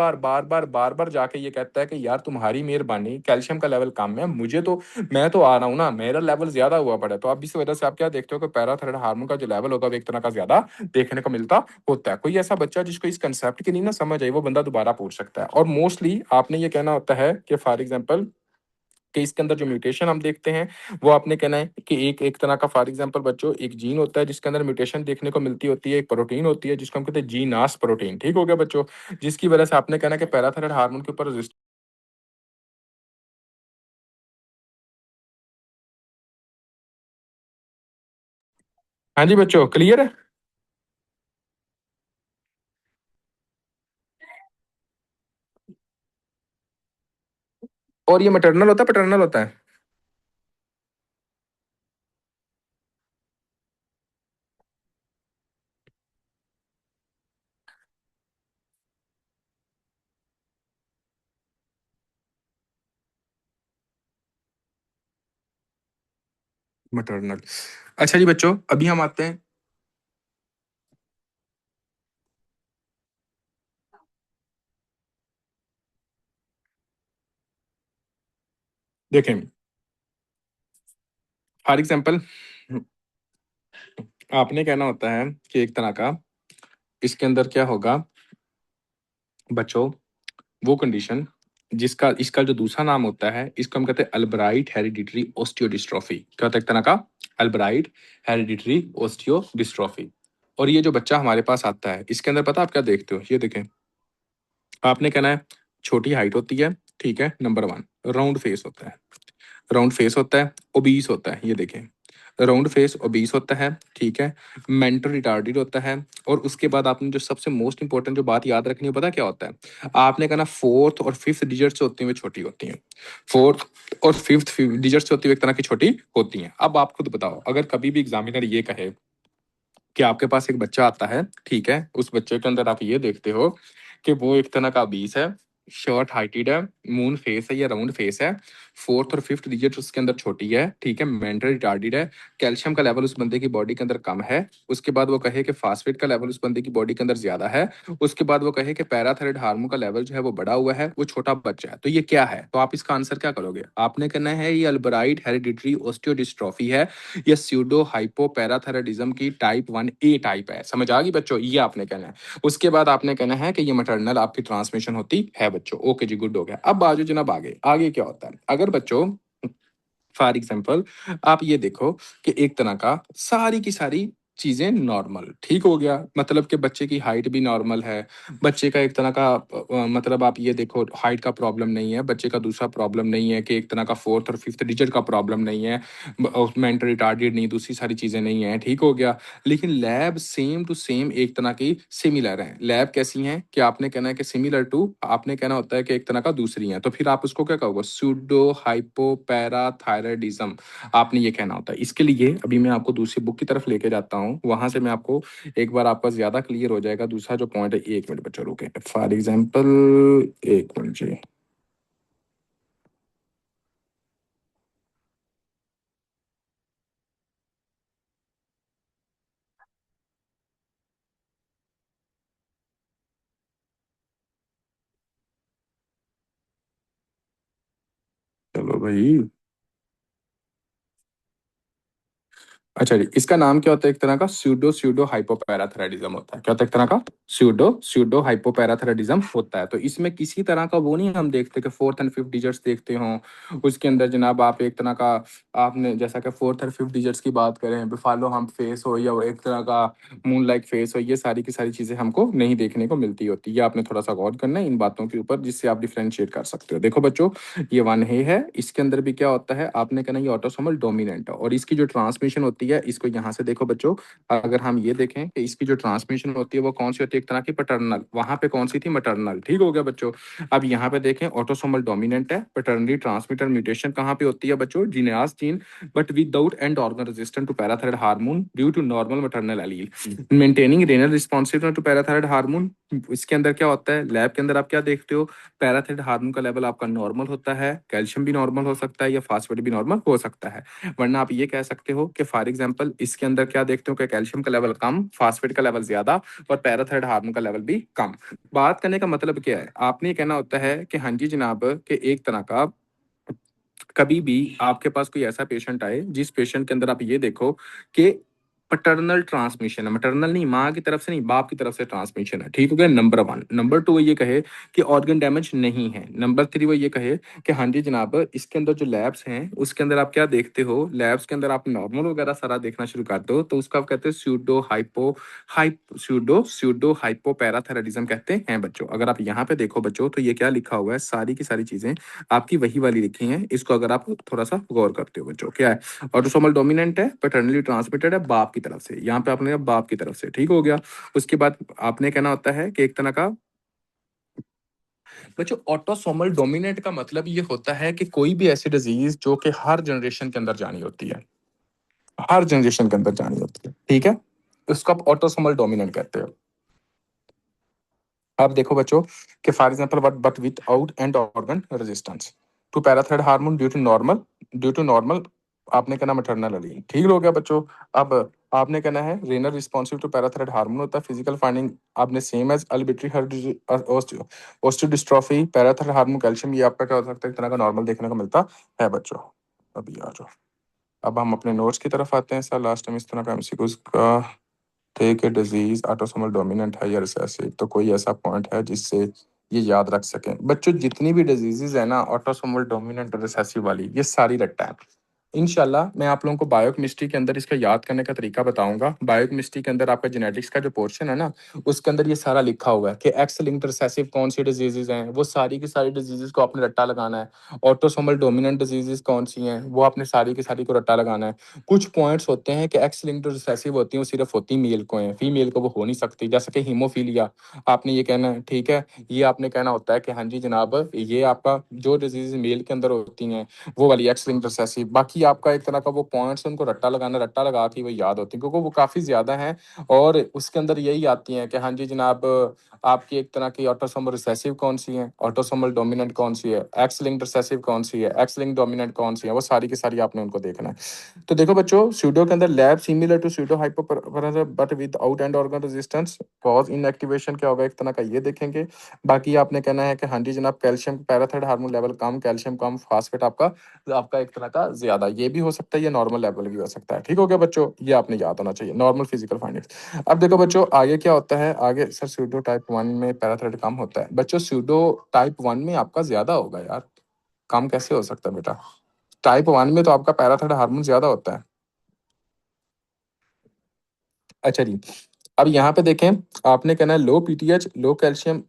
बार जाके ये कहता है कि यार तुम्हारी मेहरबानी, कैल्शियम का लेवल कम है, मुझे तो, मैं तो आ रहा हूँ ना, मेरा लेवल ज्यादा हुआ पड़ा है। तो अब इस वजह से आप क्या देखते हो कि पैराथायराइड हार्मोन का जो लेवल होगा वो एक तरह का ज्यादा देखने को मिलता होता है। कोई ऐसा बच्चा जिसको इस कंसेप्ट की नहीं ना समझ आई, वो बंदा दोबारा पूछ सकता है। और मोस्टली आपने ये कहना होता है कि फॉर एग्जाम्पल कि इसके अंदर जो म्यूटेशन हम देखते हैं, वो आपने कहना है कि एक एक तरह का फॉर एग्जांपल बच्चों एक जीन होता है जिसके अंदर म्यूटेशन देखने को मिलती होती है, एक प्रोटीन होती है जिसको हम कहते हैं जीनास प्रोटीन, ठीक हो गया बच्चों, जिसकी वजह से आपने कहना है कि पैराथायराइड हार्मोन के ऊपर रेजिस्ट। हाँ जी बच्चों, क्लियर है। और ये मैटरनल होता है पैटर्नल होता है? मैटरनल। अच्छा जी बच्चों, अभी हम आते हैं। देखें, फॉर एग्जांपल आपने कहना होता है कि एक तरह का इसके अंदर क्या होगा बच्चों, वो कंडीशन जिसका इसका जो दूसरा नाम होता है, इसको हम कहते हैं अल्ब्राइट हेरिडिटरी ऑस्टियोडिस्ट्रोफी। क्या होता है एक तरह का? Albright hereditary osteodystrophy. और ये जो बच्चा हमारे पास आता है, इसके अंदर पता है आप क्या देखते हो? ये देखें, आपने कहना है छोटी हाइट होती है, ठीक है, नंबर वन। राउंड फेस होता है, राउंड फेस होता है, ओबीस होता है, ये देखें, राउंड फेस ओबीस होता है, ठीक है, मेंटल रिटार्डेड होता है। और उसके बाद आपने जो सबसे मोस्ट इंपॉर्टेंट जो बात याद रखनी है, पता क्या होता है? आपने कहना फोर्थ और फिफ्थ डिजिट्स होती हैं, वे छोटी होती हैं। फोर्थ और फिफ्थ डिजिट्स होती है, एक तरह की छोटी होती हैं। अब आप खुद बताओ, अगर कभी भी एग्जामिनर ये कहे कि आपके पास एक बच्चा आता है, ठीक है, उस बच्चे के अंदर आप ये देखते हो कि वो एक तरह का बीस है, शॉर्ट हाइटेड है, मून फेस है या राउंड फेस है, फोर्थ और फिफ्थ डिजिट उसके अंदर छोटी है, ठीक है, मेंटल रिटार्डेड है, कैल्शियम का लेवल उस बंदे की बॉडी के अंदर कम है, उसके बाद वो कहे कि फास्फेट का लेवल उस बंदे की बॉडी के अंदर ज्यादा है, उसके बाद वो कहे कि पैराथायराइड हार्मोन का लेवल जो है वो बढ़ा हुआ है, वो छोटा बच्चा है, तो ये क्या है? तो आप इसका आंसर क्या करोगे? आपने कहना है ये अल्ब्राइट हेरिडिटरी ऑस्टियोडिस्ट्रोफी है, ये स्यूडो हाइपोपैराथायराइडिज्म की टाइप 1A टाइप है। समझ आ गई बच्चों? ये आपने कहना है। उसके बाद आपने कहना है कि ये मैटरनल आपकी ट्रांसमिशन होती है बच्चों। ओके जी, गुड हो गया। अब बाजू जनाब आगे आगे क्या होता है? अगर बच्चों फॉर एग्जाम्पल आप ये देखो कि एक तरह का सारी की सारी चीजें नॉर्मल ठीक हो गया, मतलब कि बच्चे की हाइट भी नॉर्मल है, बच्चे का एक तरह का मतलब आप ये देखो हाइट का प्रॉब्लम नहीं है, बच्चे का दूसरा प्रॉब्लम नहीं है कि एक तरह का फोर्थ और फिफ्थ डिजिट का प्रॉब्लम नहीं है, मेंटल रिटार्डेड नहीं, दूसरी सारी चीजें नहीं है, ठीक हो गया। लेकिन लैब सेम टू सेम एक तरह की सिमिलर है। लैब कैसी हैं कि आपने कहना है कि सिमिलर टू, आपने कहना होता है कि एक तरह का दूसरी है, तो फिर आप उसको क्या कहोगे? सूडो हाइपोपैराथायराइडिज्म आपने ये कहना होता है। इसके लिए अभी मैं आपको दूसरी बुक की तरफ लेके जाता हूँ, वहां से मैं आपको एक बार आपका ज्यादा क्लियर हो जाएगा। दूसरा जो पॉइंट है, एक मिनट बच्चों रुके, फॉर एग्जाम्पल एक मिनट जी। चलो भाई, अच्छा जी, इसका नाम क्या होता है? एक तरह का स्यूडो स्यूडो हाइपोपैराथायराइडिज्म होता है। क्या होता है? एक तरह का स्यूडो स्यूडो हाइपोपैराथायराइडिज्म होता है। तो इसमें किसी तरह का वो नहीं हम देखते कि फोर्थ एंड फिफ्थ डिजिट्स देखते हो उसके अंदर जनाब, आप एक तरह का आपने जैसा कि फोर्थ और फिफ्थ डिजिट्स की बात करें, बिफालो हम फेस हो या एक तरह का मून लाइक फेस हो, ये सारी की सारी चीजें हमको नहीं देखने को मिलती होती। ये आपने थोड़ा सा गौर करना है इन बातों के ऊपर, जिससे आप डिफ्रेंशिएट कर सकते हो। देखो बच्चों, ये वन है, इसके अंदर भी क्या होता है? आपने कहना ये ऑटोसोमल डोमिनेंट है, और इसकी जो ट्रांसमिशन होती है, इसको यहाँ से देखो बच्चों, अगर हम ये देखें कि इसकी जो ट्रांसमिशन होती है वो कौन सी होती है? एक तरह की पैटर्नल। वहां पे कौन सी थी? मैटरनल। ठीक हो गया बच्चों। अब यहाँ पे देखें, ऑटोसोमल डोमिनेंट है, पैटर्नली ट्रांसमिटर म्यूटेशन कहाँ पे होती है बच्चों? GNAS gene, but without end organ resistant to parathyroid hormone due to normal maternal allele, maintaining renal responsive to parathyroid hormone. इसके अंदर क्या होता है? लैब के अंदर आप क्या देखते हो? पैराथायराइड हार्मोन का लेवल आपका नॉर्मल होता है, कैल्शियम भी नॉर्मल हो सकता है या फास्फेट भी नॉर्मल हो सकता है। वरना आप ये कह सकते हो कि फॉर एग्जांपल इसके अंदर क्या देखते हो कि कैल्शियम का लेवल कम, फास्फेट का लेवल ज्यादा, और पैराथायराइड हार्मोन का लेवल भी कम। बात करने का मतलब क्या है? आपने ये कहना होता है कि हाँ जी जनाब, कि एक तरह का कभी भी आपके पास कोई ऐसा पेशेंट आए जिस पेशेंट के अंदर आप ये देखो कि पैटर्नल ट्रांसमिशन है, मैटरनल नहीं, माँ की तरफ से नहीं, बाप की तरफ से ट्रांसमिशन है। ठीक हो गया, नंबर वन। नंबर टू, वो ये कहे कि ऑर्गन डैमेज नहीं है। नंबर थ्री, वो ये कहे कि हाँ जी जनाब, इसके अंदर जो लैब्स हैं उसके अंदर आप क्या देखते हो? लैब्स के अंदर आप नॉर्मल वगैरह सारा देखना शुरू कर दो, तो उसको आप कहते हैं स्यूडो हाइपो पैराथायराइडिज्म कहते हैं बच्चों। अगर आप यहाँ पे देखो बच्चों, तो ये क्या लिखा हुआ है? सारी की सारी चीजें आपकी वही वाली लिखी हैं। इसको अगर आप थोड़ा सा गौर करते हो बच्चों, क्या है? ऑटोसोमल डोमिनेंट है, पैटर्नली ट्रांसमिटेड है बाप की तरफ से, यहाँ पे आपने कहा बाप की तरफ से। ठीक हो गया। उसके बाद आपने कहना होता है कि एक तरह का बच्चों, ऑटोसोमल डोमिनेंट का मतलब ये होता है कि कोई भी ऐसी डिजीज जो कि हर जनरेशन के अंदर जानी होती है, हर जनरेशन के अंदर जानी होती है, ठीक है, उसको आप ऑटोसोमल डोमिनेंट कहते हो। अब देखो बच्चों कि for example but without end organ resistance to parathyroid hormone due to normal आपने कहना मैटरनल एलील। ठीक हो गया बच्चों। अब आपने कहना है renal responsive to parathyroid hormone होता है, फिजिकल फाइंडिंग आपने same as Albright osteodystrophy, parathyroid hormone, calcium, ये आपका क्या हो सकता है? एक तरह का नॉर्मल देखने को मिलता है बच्चों। अभी आ जाओ, अब हम अपने नोट्स की तरफ आते हैं। सर लास्ट टाइम इस तरह का एमसीक्यूज का थे कि डिजीज ऑटोसोमल डोमिनेंट है या रिसेसिव, तो कोई ऐसा पॉइंट है जिससे ये याद रख सकें बच्चों। जितनी भी डिजीजेज है ना ऑटोसोमल डोमिनेंट और रिसेसिव वाली, ये सारी रट्टा है। इंशाल्लाह मैं आप लोगों को बायोकेमिस्ट्री के अंदर इसका याद करने का तरीका बताऊंगा। बायोकेमिस्ट्री के अंदर आपका जेनेटिक्स का जो पोर्शन है ना, उसके अंदर ये सारा लिखा हुआ है कि एक्स लिंक्ड रिसेसिव कौन सी डिजीजेज हैं, वो सारी की सारी डिजीजेज को आपने रट्टा लगाना है। ऑटोसोमल डोमिनेंट डिजीजेज कौन सी हैं, वो आपने सारी की सारी को रट्टा लगाना है। कुछ पॉइंट्स होते हैं कि एक्स लिंक्ड रिसेसिव होती हैं, वो सिर्फ होती मेल को हैं, फीमेल को वो हो नहीं सकती। जैसे कि हीमोफीलिया, आपने ये कहना है, ठीक है, ये आपने कहना होता है कि हाँ जी जनाब, ये आपका जो डिजीज मेल के अंदर होती हैं वो वाली एक्स लिंक्ड रिसेसिव। बाकी आपका एक तरह का वो पॉइंट्स उनको रट्टा लगाना, रट्टा लगा के वो याद होती है क्योंकि वो काफ़ी ज़्यादा हैं। और उसके अंदर यही आती हैं कि हाँ जी जनाब, आपकी एक तरह की ऑटोसोमल रिसेसिव कौन सी है, ऑटोसोमल डोमिनेंट कौन सी है, एक्स लिंक्ड रिसेसिव कौन सी है, एक्स लिंक्ड डोमिनेंट कौन सी है, वो सारी की सारी आपने उनको देखना है। तो देखो बच्चों, सूडो के अंदर lab similar to pseudo hypoparathyroidism but without end organ resistance. Cause inactivation क्या होगा एक तरह का, ये देखेंगे। बाकी आपने कहना है कि हाँ जी जनाब, कैल्शियम पैराथाइरोड हार्मोन लेवल कम, कैल्शियम कम, फास्फेट आपका एक तरह का ज्यादा, ये भी हो सकता है, ये नॉर्मल लेवल भी हो सकता है। ठीक हो गया बच्चों, ये आपने याद होना चाहिए, नॉर्मल फिजिकल फाइंडिंग्स। अब देखो बच्चों आगे क्या होता है, आगे सर सूडो टाइप 1 में पैराथाइरोड कम होता है। बच्चों सूडो टाइप 1 में आपका ज्यादा होगा यार, कम कैसे हो सकता है बेटा? टाइप 1 में तो आपका पैराथाइरोड हार्मोन ज्यादा होता है। अच्छा जी, अब यहाँ पे देखें, आपने कहना है लो पीटीएच, लो कैल्शियम,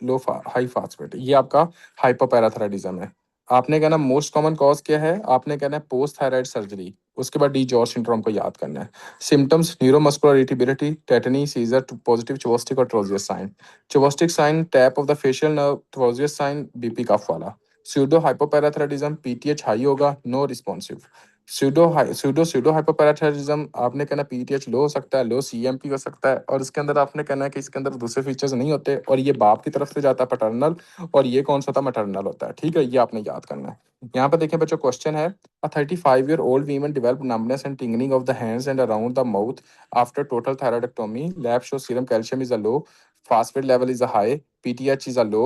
हाई फास्फेट, ये आपका हाइपोपैराथायराइडिज्म है। आपने कहना मोस्ट कॉमन कॉज क्या है, आपने कहना है पोस्ट थायराइड सर्जरी। उसके बाद डी जॉर्ज सिंड्रोम को याद करना है। Symptoms neuromuscular irritability, tetany, seizure, positive Chvostek और Trousseau sign. Chvostek sign tap of the facial nerve, Trousseau sign BP cuff वाला। स्यूडो हाइपोपैराथायराइडिज्म पीटीएच हाई होगा, नो रिस्पॉन्सिव। स्यूडो हाइपोपैराथायराइडिज्म आपने कहना PTH लो हो सकता है, लो सीएमपी हो सकता है। और इसके अंदर आपने कहना है कि इसके अंदर दूसरे फीचर्स नहीं होते, और ये बाप की तरफ से जाता है पैटर्नल, और ये कौन सा था, मैटरनल होता है। ठीक है, ये आपने याद करना है। यहाँ पे देखें बच्चों, क्वेश्चन है, अ 35-year-old woman developed numbness and tingling of the hands and around the mouth after total thyroidectomy. Lab shows serum calcium is a low, phosphate level is a high, PTH is a low.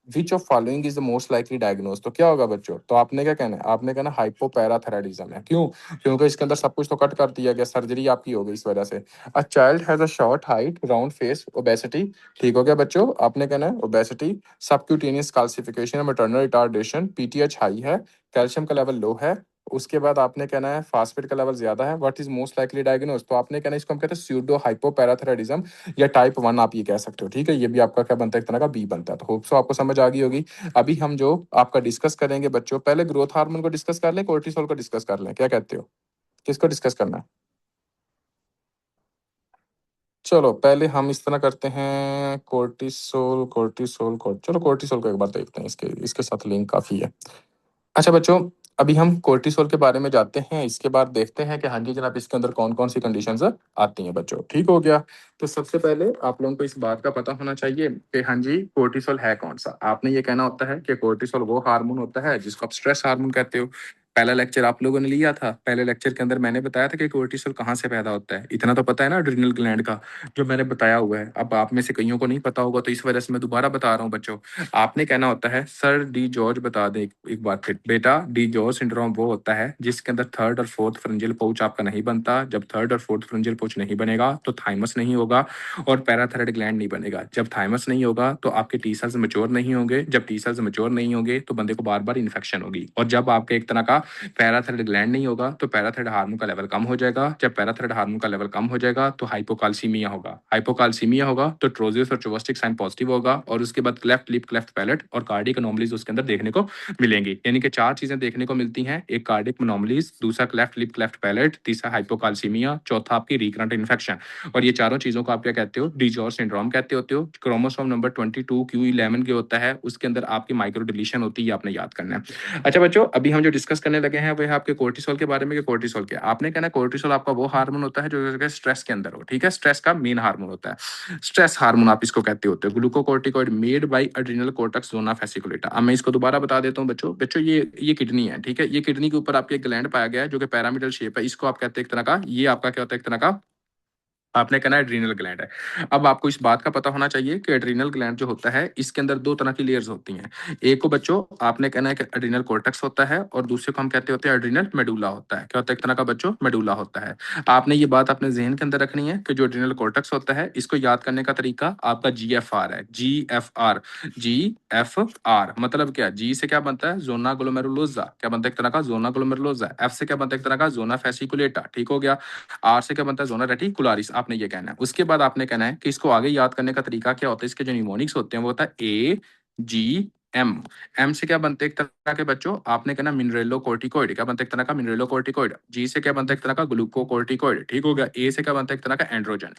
Which of following is the most likely diagnose? तो क्या होगा बच्चों, तो आपने क्या कहना है, आपने कहना हाइपोपैराथायराइडिज्म है। क्यों? क्योंकि इसके अंदर सब कुछ तो कट कर दिया गया, सर्जरी आपकी हो गई इस वजह से। A child has a short height, round face, obesity. ठीक हो गया बच्चों, आपने कहना है obesity, subcutaneous calcification, maternal retardation, PTH high है, कैल्शियम का लेवल लो है। उसके बाद आपने कहना है फास्फेट का लेवल ज्यादा है, what is most likely diagnose? तो आपने कहना है इसको हम कहते हैं स्यूडो हाइपोपैराथायराइडिज्म या टाइप 1 आप ये कह सकते हो। ठीक है, ये भी आपका क्या बनता है, एक तरह का बी बनता है। तो होप सो आपको समझ आ गई होगी। अभी हम जो आपका डिस्कस करेंगे बच्चों, पहले ग्रोथ हार्मोन को डिस्कस कर लें, कोर्टिसोल को डिस्कस कर लें, क्या कहते हो? किसको डिस्कस करना है? चलो पहले हम इस तरह करते हैं, चलो कोर्टिसोल को एक बार देखते हैं, इसके इसके साथ लिंक काफी है। अच्छा बच्चों, अभी हम कोर्टिसोल के बारे में जानते हैं, इसके बाद देखते हैं कि हाँ जी जनाब इसके अंदर कौन कौन सी कंडीशंस आती हैं बच्चों। ठीक हो गया। तो सबसे पहले आप लोगों को इस बात का पता होना चाहिए कि हाँ जी कोर्टिसोल है कौन सा। आपने ये कहना होता है कि कोर्टिसोल वो हार्मोन होता है जिसको आप स्ट्रेस हार्मोन कहते हो। पहला लेक्चर आप लोगों ने लिया था, पहले लेक्चर के अंदर मैंने बताया था कि कोर्टिसोल कहाँ से पैदा होता है, इतना तो पता है ना, एड्रिनल ग्लैंड का, जो मैंने बताया हुआ है। अब आप में से कईयों को नहीं पता होगा, तो इस वजह से मैं दोबारा बता रहा हूँ बच्चों। आपने कहना होता है, सर डी जॉर्ज बता दे एक बार फिर बेटा, डी जॉर्ज सिंड्रोम वो होता है जिसके अंदर थर्ड और फोर्थ फ्रिंजियल पाउच आपका नहीं बनता। जब थर्ड और फोर्थ फ्रिंजियल पाउच नहीं बनेगा तो थाइमस नहीं होगा और पैराथायराइड ग्लैंड नहीं बनेगा। जब थाइमस नहीं होगा तो आपके टी सेल्स मैच्योर नहीं होंगे। जब टी सेल्स मैच्योर नहीं होंगे तो बंदे को बार बार इन्फेक्शन होगी। और जब आपके एक तरह का पैराथायराइड ग्लैंड नहीं होगा तो पैराथायराइड हार्मोन का लेवल कम हो जाएगा। जब पैराथायराइड हार्मोन का लेवल कम हो जाएगा तो हाइपोकाल्सीमिया होगा। हाइपोकाल्सीमिया होगा तो ट्रोजियस और चोवस्टिक साइन पॉजिटिव होगा, और उसके बाद क्लेफ्ट लिप, क्लेफ्ट पैलेट और कार्डियक अनोमलीज उसके अंदर देखने को मिलेंगी। यानी कि चार चीजें देखने को मिलती हैं, एक कार्डियक अनोमलीज, दूसरा क्लेफ्ट लिप, क्लेफ्ट पैलेट, तीसरा हाइपोकाल्सीमिया, चौथा आपकी रिकरेंट इन्फेक्शन। और ये चारों चीजों को आप क्या कहते हो, डिजॉर्ज सिंड्रोम कहते होते हो। क्रोमोसोम नंबर 22q11 के होता है, उसके अंदर आपकी माइक्रो डिलीशन होती है, ये आपने याद करना है। अच्छा बच्चों, अभी हम जो डिस्कस करने लगे हैं वो है आपके कोर्टिसोल के बारे में। कि कोर्टिसोल क्या, आपने कहना कोर्टिसोल आपका वो हार्मोन होता है जो स्ट्रेस के अंदर हो। ठीक है, स्ट्रेस का मेन हार्मोन होता है, स्ट्रेस हार्मोन आप इसको कहते होते हो। Glucocorticoid made by adrenal cortex zona fasciculata. अब मैं इसको दोबारा बता देता हूँ बच्चों। बच्चों ये किडनी है, ठीक है, ये किडनी के ऊपर आपके ग्लैंड पाया गया है जो कि पैरामिडल शेप है, इसको आप कहते हैं एक तरह का, ये आपका क्या होता है, एक तरह का आपने कहना है एड्रीनल ग्लैंड है। अब आपको इस बात का पता होना चाहिए कि एड्रीनल ग्लैंड जो होता है इसके अंदर दो तरह की लेयर्स होती हैं। एक को बच्चों आपने कहना है कि एड्रीनल कॉर्टेक्स होता है और दूसरे को हम कहते होते हैं एड्रीनल मेडुला होता है। क्या होता है? एक तरह का बच्चों मेडुला होता है। आपने ये बात अपने जहन के अंदर रखनी है कि जो एड्रीनल कॉर्टेक्स होता है इसको याद करने का तरीका आपका GFR है। GFR, GFR मतलब क्या? जी से क्या बनता है? Zona glomerulosa. क्या बनता है? एक तरह का जोना ग्लोमेरुलोसा। एफ से क्या बनता है? एक तरह का जोना फेसिकुलेटा। ठीक हो गया। आर से क्या बनता है? जोना रेटिकुलारिस। आपने ये कहना है। उसके बाद आपने कहना है कि इसको आगे याद करने का तरीका क्या होता है। इसके जो निमोनिक्स होते हैं वो होता है AGM। एम से क्या बनते हैं? एक तरह के बच्चों आपने कहना मिनरेलो कोर्टिकोइड। क्या बनता है? एक तरह का मिनरेलो कोर्टिकोइड। जी से क्या बनता है? एक तरह का ग्लूकोकोर्टिकोइड। ठीक हो गया। ए से क्या बनता है? एक तरह का एंड्रोजन।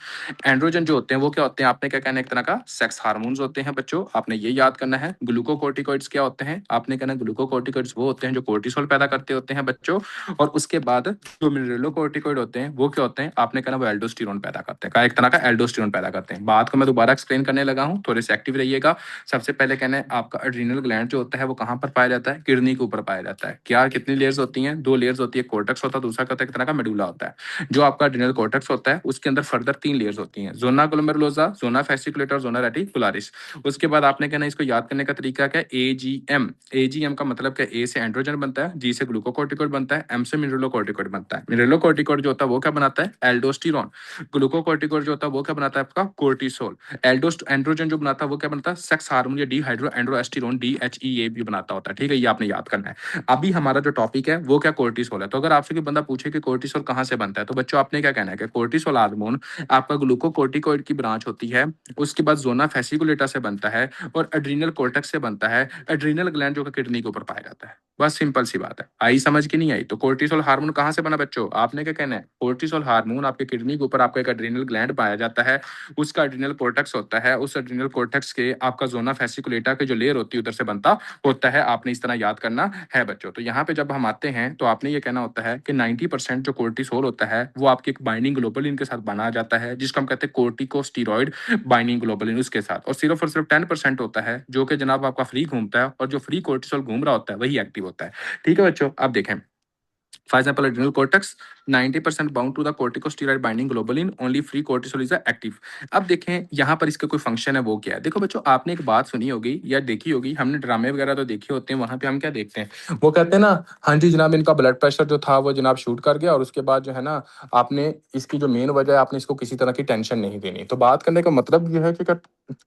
एंड्रोजन जो होते हैं वो क्या होते हैं? आपने क्या कहना है? एक तरह का सेक्स हार्मोन्स होते हैं बच्चों। आपने ये याद करना है। ग्लूकोकोर्टिकोइड्स क्या होते हैं? आपने कहना ग्लूकोकोर्टिकोइड्स वो होते हैं जो कोर्टिसोल पैदा करते होते हैं बच्चों। और उसके बाद जो मिनरेलोकोर्टिकोइड होते हैं वो क्या होते हैं? आपने कहना वो एल्डोस्टेरोन पैदा करते हैं। का एक तरह का एल्डोस्टेरोन पैदा करते हैं। बात को मैं दोबारा एक्सप्लेन करने लगा हूं, थोड़े से एक्टिव रहिएगा। सबसे पहले कहना है आपका एड्रीनल ग्लैंड जो होता है वो कहां पर पाया जाता है? किडनी के ऊपर पाया जाता है। क्या कितनी लेयर्स होती हैं? दो लेयर्स होती है। कोर्टेक्स होता है, दूसरा कहता है एक तरह का मेडुला होता है। जो आपका एड्रीनल कोर्टेक्स होता है उसके अंदर फर्दर तीन लेयर्स होती हैं। जोना ग्लोमेरुलोसा, जोना फेसिकुलेटर, जोना रेटिकुलारिस। उसके बाद आपने कहना इसको याद करने का तरीका क्या है? AGM। AGM का मतलब क्या? ए से एंड्रोजन बनता है, जी से ग्लूकोकोर्टिकोइड बनता है, एम से मिनरेलोकोर्टिकोइड बनता है। मिनरेलोकोर्टिकोइड जो होता है वो क्या बनाता है? एल्डोस्टेरोन। ग्लूकोकोर्टिकोइड जो होता है वो क्या बनाता है? आपका कोर्टिसोल। एल्डोस्ट एंड्रोजन जो बनाता है वो क्या बनता है? सेक्स हार्मोन या डिहाइड्रो एंड्रोस्टेरोन, DHEA भी बनाता होता है। ठीक है, ये आपने याद करना है। अभी हमारा जो टॉपिक है वो क्या? कोर्टिसोल है। तो अगर आपसे कोई बंदा पूछे कि कोर्टिसोल कहाँ से बनता है तो बच्चों आपने क्या कहना है कि कोर्टिसोल हार्मोन आपका ग्लूकोकोर्टिकोइड की ब्रांच होती है। उसके बाद जोना फेसिकुलेटा से बनता है और एड्रीनल कोर्टेक्स से बनता है। एड्रीनल ग्लैंड जो कि किडनी के ऊपर पाया जाता है। बस सिंपल सी बात है। आई समझ की नहीं आई? तो कोर्टिसोल हार्मोन कहाँ से बना बच्चों? आपने क्या कहना है? कोर्टिसोल हार्मोन आपके किडनी के ऊपर आपका एक एड्रीनल ग्लैंड पाया जाता है। उसका एड्रीनल कोर्टेक्स होता है। उस एड्रीनल कोर्टेक्स के आपका जोना फेसिकुलेटा के जो लेयर होती है उधर से बनता होता है। आपने इस तरह याद करना है बच्चों। तो यहाँ पे जब हम आते हैं तो आपने ये कहना होता है कि 90% जो कोर्टिसोल होता है वो आपकी एक बाइंडिंग ग्लोबुलिन के साथ बना जाता है जिसको हम कहते हैं कोर्टिकोस्टेरॉइड बाइंडिंग ग्लोबुलिन उसके साथ। और सिर्फ 10% होता है जो कि जनाब आपका फ्री घूमता है और जो फ्री कोर्टिसोल घूम रहा होता है वही एक्टिव होता है। ठीक है बच्चों, अब देखें। For example, adrenal cortex 90% bound to the corticosteroid binding globulin, only free cortisol is active। अब देखें यहाँ पर इसका कोई फंक्शन है वो क्या है। देखो बच्चों आपने एक बात सुनी होगी या देखी होगी, हमने ड्रामे वगैरह तो देखे होते हैं, वहां पे हम क्या देखते हैं वो कहते हैं ना, हाँ जी जनाब इनका ब्लड प्रेशर जो था वो जनाब शूट कर गया और उसके बाद जो है ना आपने इसकी जो मेन वजह है आपने इसको किसी तरह की टेंशन नहीं देनी। तो बात करने का मतलब ये है कि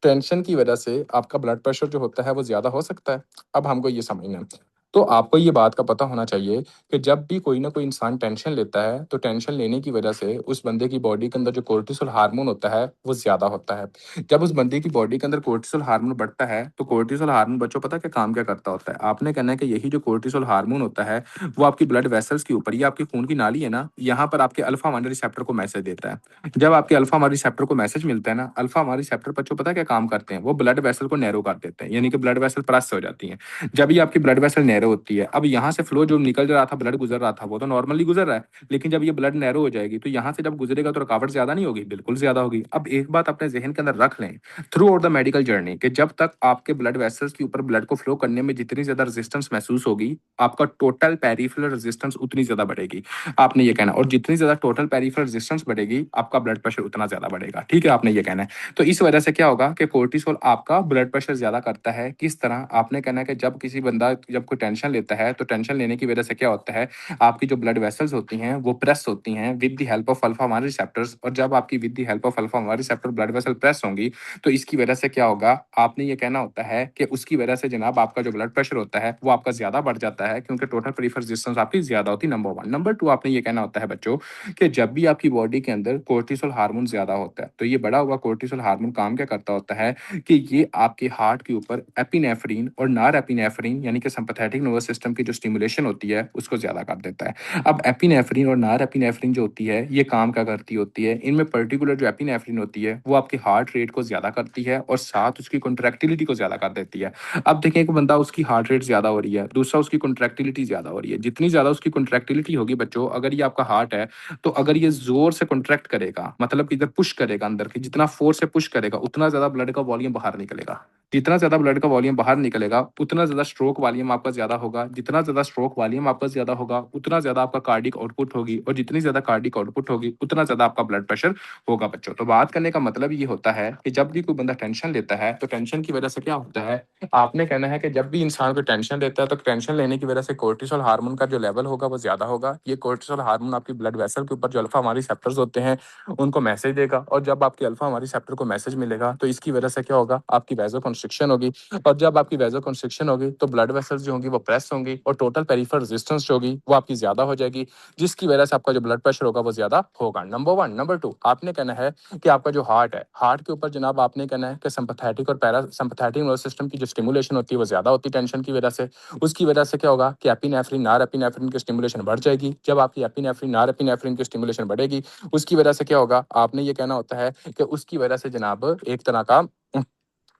टेंशन की वजह से आपका ब्लड प्रेशर जो होता है वो ज्यादा हो सकता है। अब हमको ये समझना है। तो आपको ये बात का पता होना चाहिए कि जब भी कोई ना कोई इंसान टेंशन लेता है तो टेंशन लेने की वजह से उस बंदे की बॉडी के अंदर जो कोर्टिसोल हार्मोन होता है वो ज्यादा होता है। जब उस बंदे की बॉडी के अंदर कोर्टिसोल हार्मोन बढ़ता है तो कोर्टिसोल हार्मोन बच्चों पता क्या काम क्या करता होता है? आपने कहना है कि यही जो कोर्टिसोल हार्मोन होता है वो आपकी ब्लड वेसल्स के ऊपर, ये आपकी खून की नाली है ना, यहाँ पर आपके अल्फा वन रिसेप्टर को मैसेज देता है। जब आपके अल्फा वन रिसेप्टर को मैसेज मिलता है ना, अल्फा वन रिसेप्टर बच्चों पता क्या काम करते हैं? वो ब्लड वेसल को नैरो कर देते हैं, यानी कि ब्लड वेसल प्रस हो जाती है। जब ये आपकी ब्लड वेसल नैरो होती है, अब यहाँ से फ्लो जो निकल रहा था, ब्लड गुजर रहा था वो तो नॉर्मली गुजर रहा है, लेकिन जब ये ब्लड नैरो हो जाएगी तो यहाँ से जब गुजरेगा तो रुकावट ज्यादा नहीं होगी? बिल्कुल ज्यादा होगी। अब एक बात अपने जहन के अंदर रख लें through out the medical journey कि जब तक आपके ब्लड वेसल्स के ऊपर ब्लड को फ्लो करने में जितनी ज्यादा रेजिस्टेंस महसूस होगी आपका टोटल पेरिफेरल रेजिस्टेंस उतनी ज्यादा बढ़ेगी। आपने ये कहना, और जितनी ज्यादा टोटल पेरिफेरल रेजिस्टेंस बढ़ेगी आपका ब्लड प्रेशर उतना ज्यादा बढ़ेगा। ठीक है, आपने ये कहना है। तो इस वजह से क्या होगा कि कोर्टिसोल आपका ब्लड प्रेशर ज्यादा करता है। किस तरह? आपने कहना है कि जब किसी बंदा जब कोई टेंशन लेता है तो टेंशन लेने की वजह से क्या होता है, आपकी जो ब्लड वेसल्स होती हैं वो प्रेस होती हैं with the help of alpha one receptors. और जब आपकी with the help of alpha one receptor blood vessel press होंगी तो इसकी वजह से क्या होगा, आपने ये कहना होता है कि उसकी वजह से जनाब आपका जो ब्लड प्रेशर होता है वो आपका ज्यादा बढ़ जाता है क्योंकि टोटल प्रीफर रेजिस्टेंस आपकी ज्यादा होती है। Number one. नंबर टू, आपने ये कहना होता है बच्चों कि जब भी आपकी बॉडी के अंदर कोर्टिसोल हार्मोन ज्यादा होता है तो ये बड़ा हुआ कोर्टिसोल हार्मोन काम क्या करता होता है कि ये आपके हार्ट के ऊपर एपिनेफ्रिन और नार एपिनेफ्रिन यानी कि सिंपैथेटिक नर्वस सिस्टम की जो स्टिमुलेशन होती है उसको ज्यादा कर देता है। अब एपिनेफ्रिन और नार एपिनेफ्रिन जो होती है ये काम क्या करती होती है? इनमें पर्टिकुलर जो एपिनेफ्रिन होती है वो आपकी हार्ट रेट को ज्यादा करती है और साथ उसकी कॉन्ट्रैक्टिलिटी को ज्यादा कर देती है। अब देखें एक बंदा उसकी हार्ट रेट ज्यादा हो रही है, दूसरा उसकी कॉन्ट्रैक्टिलिटी ज्यादा हो रही है। जितनी ज्यादा उसकी कॉन्ट्रैक्टिलिटी होगी बच्चों, अगर ये आपका हार्ट है तो अगर ये जोर से कॉन्ट्रैक्ट करेगा मतलब कि इधर पुश करेगा अंदर की, जितना फोर्स से पुश करेगा उतना ज्यादा ब्लड का वॉल्यूम बाहर निकलेगा। जितना ज़्यादा ब्लड का वॉल्यूम बाहर निकलेगा, उतना ज़्यादा स्ट्रोक वॉल्यूम आपका ज़्यादा होगा। जितना ज़्यादा स्ट्रोक वॉल्यूम आपका ज़्यादा होगा, उतना ज़्यादा आपका कार्डिक आउटपुट होगी और जितनी ज़्यादा कार्डिक आउटपुट होगी, उतना ज़्यादा आपका ब्लड प्रेशर होगा बच्चों। तो बात करने का मतलब ये होता है कि जब भी कोई बंदा टेंशन लेता है, तो टेंशन की वजह से क्या होता है, आपने कहना है कि जब भी इंसान को टेंशन लेता है, तो टेंशन लेने की वजह से कोर्टिसोल हार्मोन का जो लेवल होगा, वो ज़्यादा होगा। ये कोर्टिसोल हार्मोन आपकी ब्लड वेसल के ऊपर जो अल्फा हमारी रिसेप्टर्स होते हैं, उनको मैसेज देगा और जब आपकी अल्फा हमारी रिसेप्टर को मैसेज मिलेगा, तो इसकी वजह से क्या होगा, आपकी वैसोकंस्ट्रिक्शन होगी और जब आपकी वैसोकंस्ट्रिक्शन होगी तो ब्लड वेसल्स जो होंगी वो प्रेस होंगी और टोटल पेरिफेरल रेजिस्टेंस जो होगी वो आपकी ज्यादा हो जाएगी, जिसकी वजह से आपका जो ब्लड प्रेशर होगा वो ज्यादा होगा। Number one. नंबर टू, आपने कहना है कि आपका जो हार्ट है, हार्ट के ऊपर जनाब आपने कहना है कि सिंपैथेटिक और पैरा सिंपैथेटिक नर्वस सिस्टम की जो स्टिमुलेशन होती है वो ज्यादा होती है टेंशन की वजह से। उसकी वजह से क्या होगा कि एपिनेफ्रिन नार एपिनेफ्रिन की स्टिमुलेशन बढ़ जाएगी। जब आपकी एपिनेफ्रिन नार एपिनेफ्रिन की स्टिमुलेशन बढ़ेगी, उसकी वजह से क्या होगा, आपने ये कहना होता है कि उसकी वजह से जनाब एक तरह का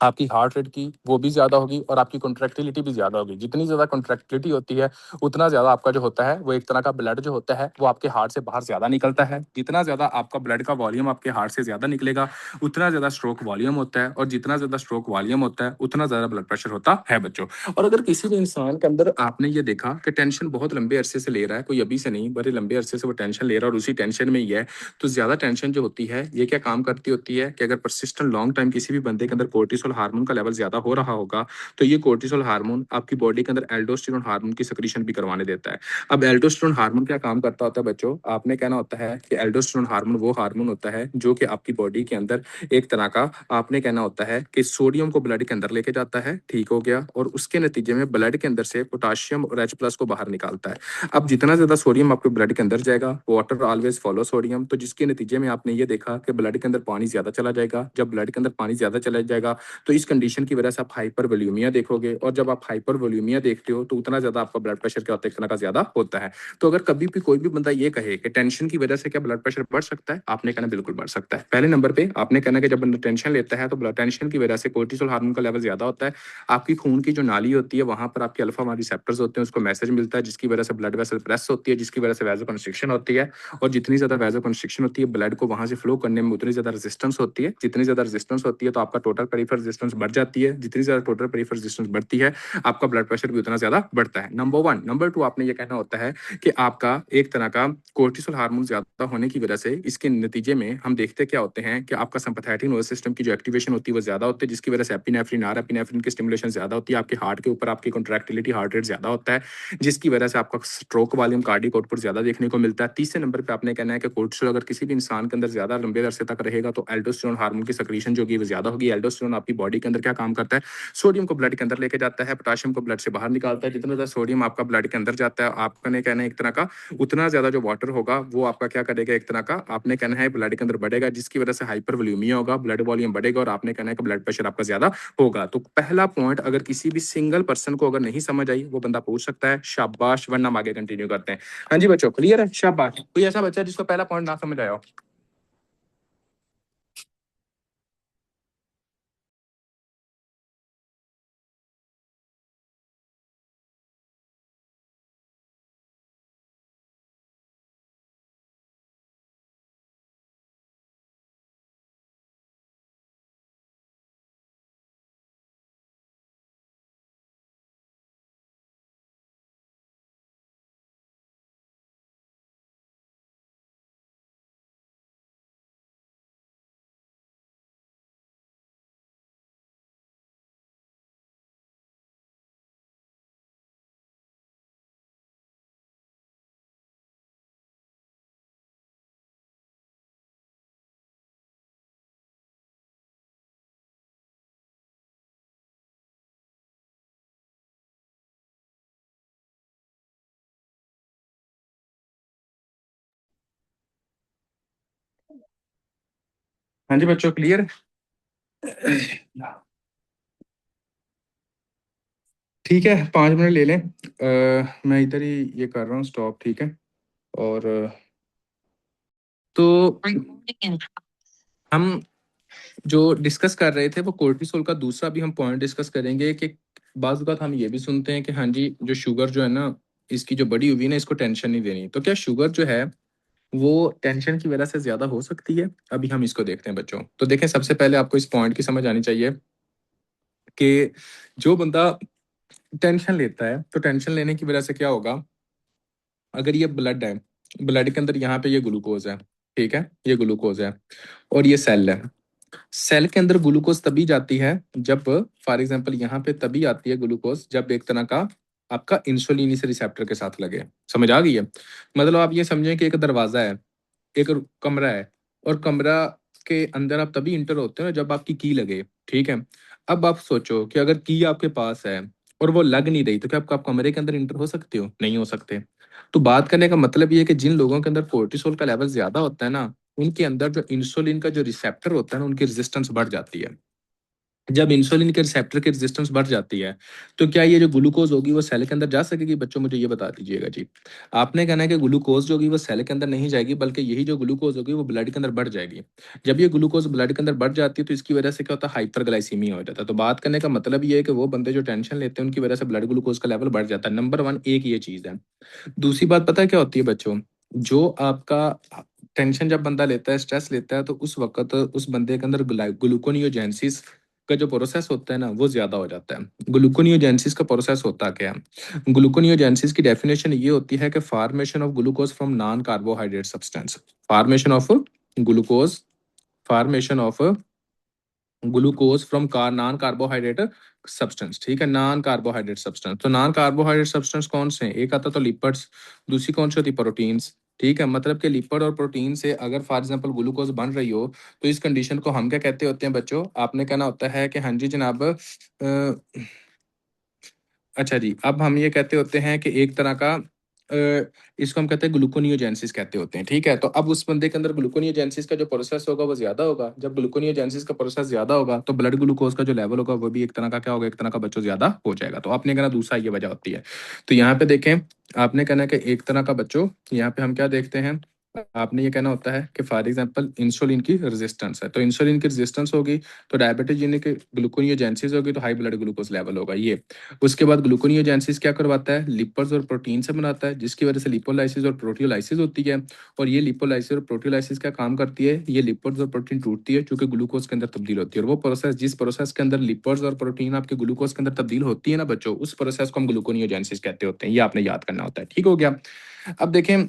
आपकी हार्ट रेट की वो भी ज़्यादा होगी और आपकी कॉन्ट्रैक्टिलिटी भी ज़्यादा होगी। जितनी ज़्यादा कॉन्ट्रैक्टिलिटी होती है, उतना ज़्यादा आपका जो होता है वो एक तरह का ब्लड जो होता है वो आपके हार्ट से बाहर ज़्यादा निकलता है। जितना ज़्यादा आपका ब्लड का वॉल्यूम आपके हार्ट से ज़्यादा निकलेगा, उतना ज़्यादा स्ट्रोक वॉल्यूम होता है और जितना ज़्यादा स्ट्रोक वॉल्यूम होता है, उतना ज़्यादा ब्लड प्रेशर होता है बच्चों। और अगर किसी भी इंसान के अंदर आपने ये देखा कि टेंशन बहुत लंबे अरसे से ले रहा है, कोई अभी से नहीं, बड़े लंबे अरसे से वो टेंशन ले रहा है और उसी टेंशन में ही है, तो ज़्यादा टेंशन जो होती है, ये क्या काम करती होती है कि अगर परसिस्टेंट लॉन्ग टाइम किसी भी बंदे के अंदर कोर्टिसोल हार्मोन का लेवल ज़्यादा हो रहा होगा, तो ये कोर्टिसोल हार्मोन आपकी बॉडी के अंदर एल्डोस्टेरोन हार्मोन की सिक्रीशन भी करवाने देता है। अब एल्डोस्टेरोन हार्मोन क्या काम करता होता है बच्चों, आपने कहना होता है कि एल्डोस्टेरोन हार्मोन वो हार्मोन होता है जो कि आपकी बॉडी के अंदर एक तरह का, आपने कहना होता है कि सोडियम को ब्लड के अंदर लेके जाता है, ठीक हो गया, और उसके नतीजे में ब्लड के अंदर से पोटाशियम और H प्लस को बाहर निकालता है। अब जितना ज्यादा सोडियम आपके ब्लड के अंदर जाएगा, वाटर ऑलवेज फॉलो सोडियम, तो जिसके नतीजे में आपने ये देखा कि ब्लड के अंदर पानी ज्यादा चला जाएगा। जब ब्लड के अंदर पानी ज्यादा चला जाएगा, तो इस कंडीशन की वजह से आप हाइपर वोल्यूमिया देखोगे और जब आप हाइपर वोल्यूमिया देखते हो, तो उतना ज्यादा आपका ब्लड प्रेशर क्या होता है, एक तरह का ज्यादा होता है। तो अगर कभी भी कोई भी बंदा ये कहे कि टेंशन की वजह से क्या ब्लड प्रेशर बढ़ सकता है, आपने कहना बिल्कुल बढ़ सकता है। पहले नंबर पे आपने कहना कि जब बंदा टेंशन लेता है, तो ब्लड टेंशन की वजह से कोर्टिसोल हार्मोन का लेवल ज्यादा होता है। आपकी खून की जो नाली होती है, वहां पर आपके अल्फा हमारी रिसेप्टर्स होते हैं, उसको मैसेज मिलता है, जिसकी वजह से ब्लड वेसल प्रेस होती है, जिसकी वजह से वैसो कंस्ट्रिक्शन होती है। और जितनी ज्यादा वैसो कंस्ट्रिक्शन होती है, ब्लड को वहां से फ्लो करने में उतनी ज्यादा रेजिस्टेंस होती है। जितनी ज्यादा रेजिस्टेंस होती है, तो आपका टोटल पेरिफेरल रेजिस्टेंस बढ़ जाती है। जितनी ज्यादा टोटल पेरिफेरल रेजिस्टेंस बढ़ती है, आपका ब्लड प्रेशर भी उतना ज्यादा बढ़ता है। Number one. नंबर टू, आपने ये कहना होता है कि आपका एक तरह का कोर्टिसोल हार्मोन ज्यादा होने की वजह से, इसके नतीजे में हम देखते क्या होते हैं कि आपका सिंपैथेटिक नर्वस सिस्टम की जो एक्टिवेशन होती है वो ज्यादा होती है, जिसकी वजह से एपिनेफ्रिन आर एपिनेफ्रिन की स्टिमुलेशन ज्यादा होती है। आपके हार्ट के ऊपर आपकी कॉन्ट्रैक्टिलिटी हार्ट रेट ज्यादा होता है, जिसकी वजह से आपका स्ट्रोक वॉल्यूम कार्डिक आउटपुट ज्यादा देखने को मिलता है। तीसरे नंबर पे आपने कहना है कि कोर्टिसोल अगर किसी भी इंसान के अंदर ज्यादा लंबे अरसे तक रहेगा, तो एल्डोस्टेरोन हार्मोन की सक्रीशन जो होगी वो ज्यादा होगी। एल्डोस्टेरोन आपकी बॉडी के अंदर क्या काम करता है, सोडियम को ब्लड के अंदर लेके जाता है, पोटाशियम को ब्लड से बाहर निकालता है। जितना ज्यादा सोडियम आपका ब्लड के अंदर जाता है, आपका ने कहना है एक तरह का, उतना ज्यादा जो वाटर होगा वो आपका क्या करेगा, एक तरह का आपने कहना है ब्लड के अंदर बढ़ेगा, जिसकी वजह से हाइपर वोल्यूमिया होगा, ब्लड वॉल्यूम बढ़ेगा और आपने कहना है कि ब्लड प्रेशर आपका ज्यादा होगा। तो पहला पॉइंट अगर किसी भी सिंगल पर्सन को अगर नहीं समझ आई, वो बंदा पूछ सकता है, शाबाश, वरना हम आगे कंटिन्यू करते हैं। हाँ जी बच्चों, क्लियर है? शाबाश। कोई ऐसा बच्चा जिसको पहला पॉइंट ना समझ आया हो? हाँ जी बच्चों, क्लियर? ठीक है, 5 मिनट ले लें। मैं इधर ही ये कर रहा हूँ स्टॉप, ठीक है। और तो हम जो डिस्कस कर रहे थे वो कोर्टिसोल का दूसरा भी हम पॉइंट डिस्कस करेंगे कि बाज़ बात हम ये भी सुनते हैं कि हाँ जी, जो शुगर जो है ना, इसकी जो बड़ी हुई है ना, इसको टेंशन नहीं देनी। तो क्या शुगर जो है वो टेंशन की वजह से ज्यादा हो सकती है? अभी हम इसको देखते हैं बच्चों। तो देखें, सबसे पहले आपको इस पॉइंट की समझ आनी चाहिए कि जो बंदा टेंशन लेता है तो टेंशन लेने की वजह से क्या होगा, अगर ये ब्लड है, ब्लड के अंदर यहाँ पे ये ग्लूकोज है, ठीक है, ये ग्लूकोज है और ये सेल है। सेल के अंदर ग्लूकोज तभी जाती है जब, फॉर एग्जांपल यहाँ पे तभी आती है ग्लूकोज जब एक तरह का आपका इंसुलिन इस रिसेप्टर के साथ लगे। समझ आ गई है? मतलब आप ये समझें कि एक दरवाजा है, एक कमरा है, और कमरा के अंदर आप तभी इंटर होते हो ना जब आपकी की लगे, ठीक है। अब आप सोचो कि अगर की आपके पास है और वो लग नहीं रही तो क्या आप कमरे के अंदर इंटर हो सकते हो? नहीं हो सकते। तो बात करने का मतलब ये है कि जिन लोगों के अंदर कोर्टिसोल का लेवल ज्यादा होता है ना, उनके अंदर जो इंसुलिन का जो रिसेप्टर होता है ना, उनकी रेजिस्टेंस बढ़ जाती है। जब इंसुलिन के रिसेप्टर की रेजिस्टेंस बढ़ जाती है तो क्या ये जो ग्लूकोज होगी वो सेल के अंदर जा सकेगी? बच्चों मुझे ये बता दीजिएगा जी। आपने कहना है कि ग्लूकोज जो होगी वो सेल के अंदर नहीं जाएगी, बल्कि यही जो ग्लूकोज होगी वो ब्लड के अंदर बढ़ जाएगी। जब ये ग्लूकोज ब्लड के अंदर बढ़ जाती है तो इसकी वजह से क्या होता है, हाइपरग्लाइसीमिया हो जाता है। तो बात करने का मतलब ये है कि वो बंदे जो टेंशन लेते हैं उनकी वजह से ब्लड ग्लूकोज का लेवल बढ़ जाता है। नंबर वन एक ये चीज है। दूसरी बात पता है क्या होती है बच्चों, जो आपका टेंशन जब बंदा लेता है, स्ट्रेस लेता है, तो उस वक्त उस बंदे के अंदर ग्लूकोनियोजेंसिस का जो प्रोसेस होता है ना वो ज्यादा हो जाता है। ग्लूकोनियोजेंसिस का प्रोसेस होता क्या है? ग्लूकोनियोजेंसिस की डेफिनेशन ये होती है कि formation of glucose from non carbohydrate substance. Formation of glucose, formation of glucose from non carbohydrate substance, ठीक है, नॉन कार्बोहाइड्रेट सब्सटेंस। तो नॉन कार्बोहाइड्रेट सब्सटेंस कौन से हैं? एक आता तो लिपिड्स, दूसरी कौन सी होती है? प्रोटीन्स। ठीक है, मतलब कि लिपिड और प्रोटीन से अगर फॉर एग्जांपल ग्लूकोज बन रही हो तो इस कंडीशन को हम क्या कहते होते हैं बच्चों? आपने कहना होता है कि हाँ जी जनाब, अच्छा जी, अब हम ये कहते होते हैं कि एक तरह का इसको हम कहते हैं ग्लूकोनियोजेंसिस कहते होते हैं, ठीक है। तो अब उस बंदे के अंदर ग्लूकोनियोजेंसिस का जो प्रोसेस होगा वो ज्यादा होगा। जब ग्लूकोनियोजेंसिस का प्रोसेस ज्यादा होगा तो ब्लड ग्लूकोज का जो लेवल होगा वो भी एक तरह का क्या होगा, एक तरह का बच्चों ज्यादा हो जाएगा। तो आपने कहना दूसरा ये वजह होती है। तो यहाँ पे देखें, आपने कहना कि एक तरह का बच्चों, यहाँ पे हम क्या देखते हैं, आपने ये कहना होता है कि फॉर एग्जांपल इंसुलिन की रेजिस्टेंस है, तो इंसुलिन की रेजिस्टेंस होगी तो डायबिटीज यानी कि ग्लूकोनियोजेंसिस होगी तो हाई ब्लड ग्लूकोज लेवल होगा ये। उसके बाद ग्लूकोनियोजेंसिस क्या करवाता है? लिपर्स और प्रोटीन से बनाता है, जिसकी वजह से लिपोलाइसिस और प्रोटियोलाइसिस होती है। और ये लिपोलाइसिस और प्रोटियोलाइसिस का काम करती है, ये लिपर्स और प्रोटीन टूटती है जो कि ग्लूकोज के अंदर तब्दील होती है। और वो प्रोसेस, जिस प्रोसेस के अंदर लिपर्स और प्रोटीन आपके ग्लूकोज के अंदर तब्दील होती है ना बच्चों, उस प्रोसेस को हम ग्लूकोनियोजेंसिस कहते होते हैं। ये आपने याद करना होता है, ठीक हो गया। अब देखें,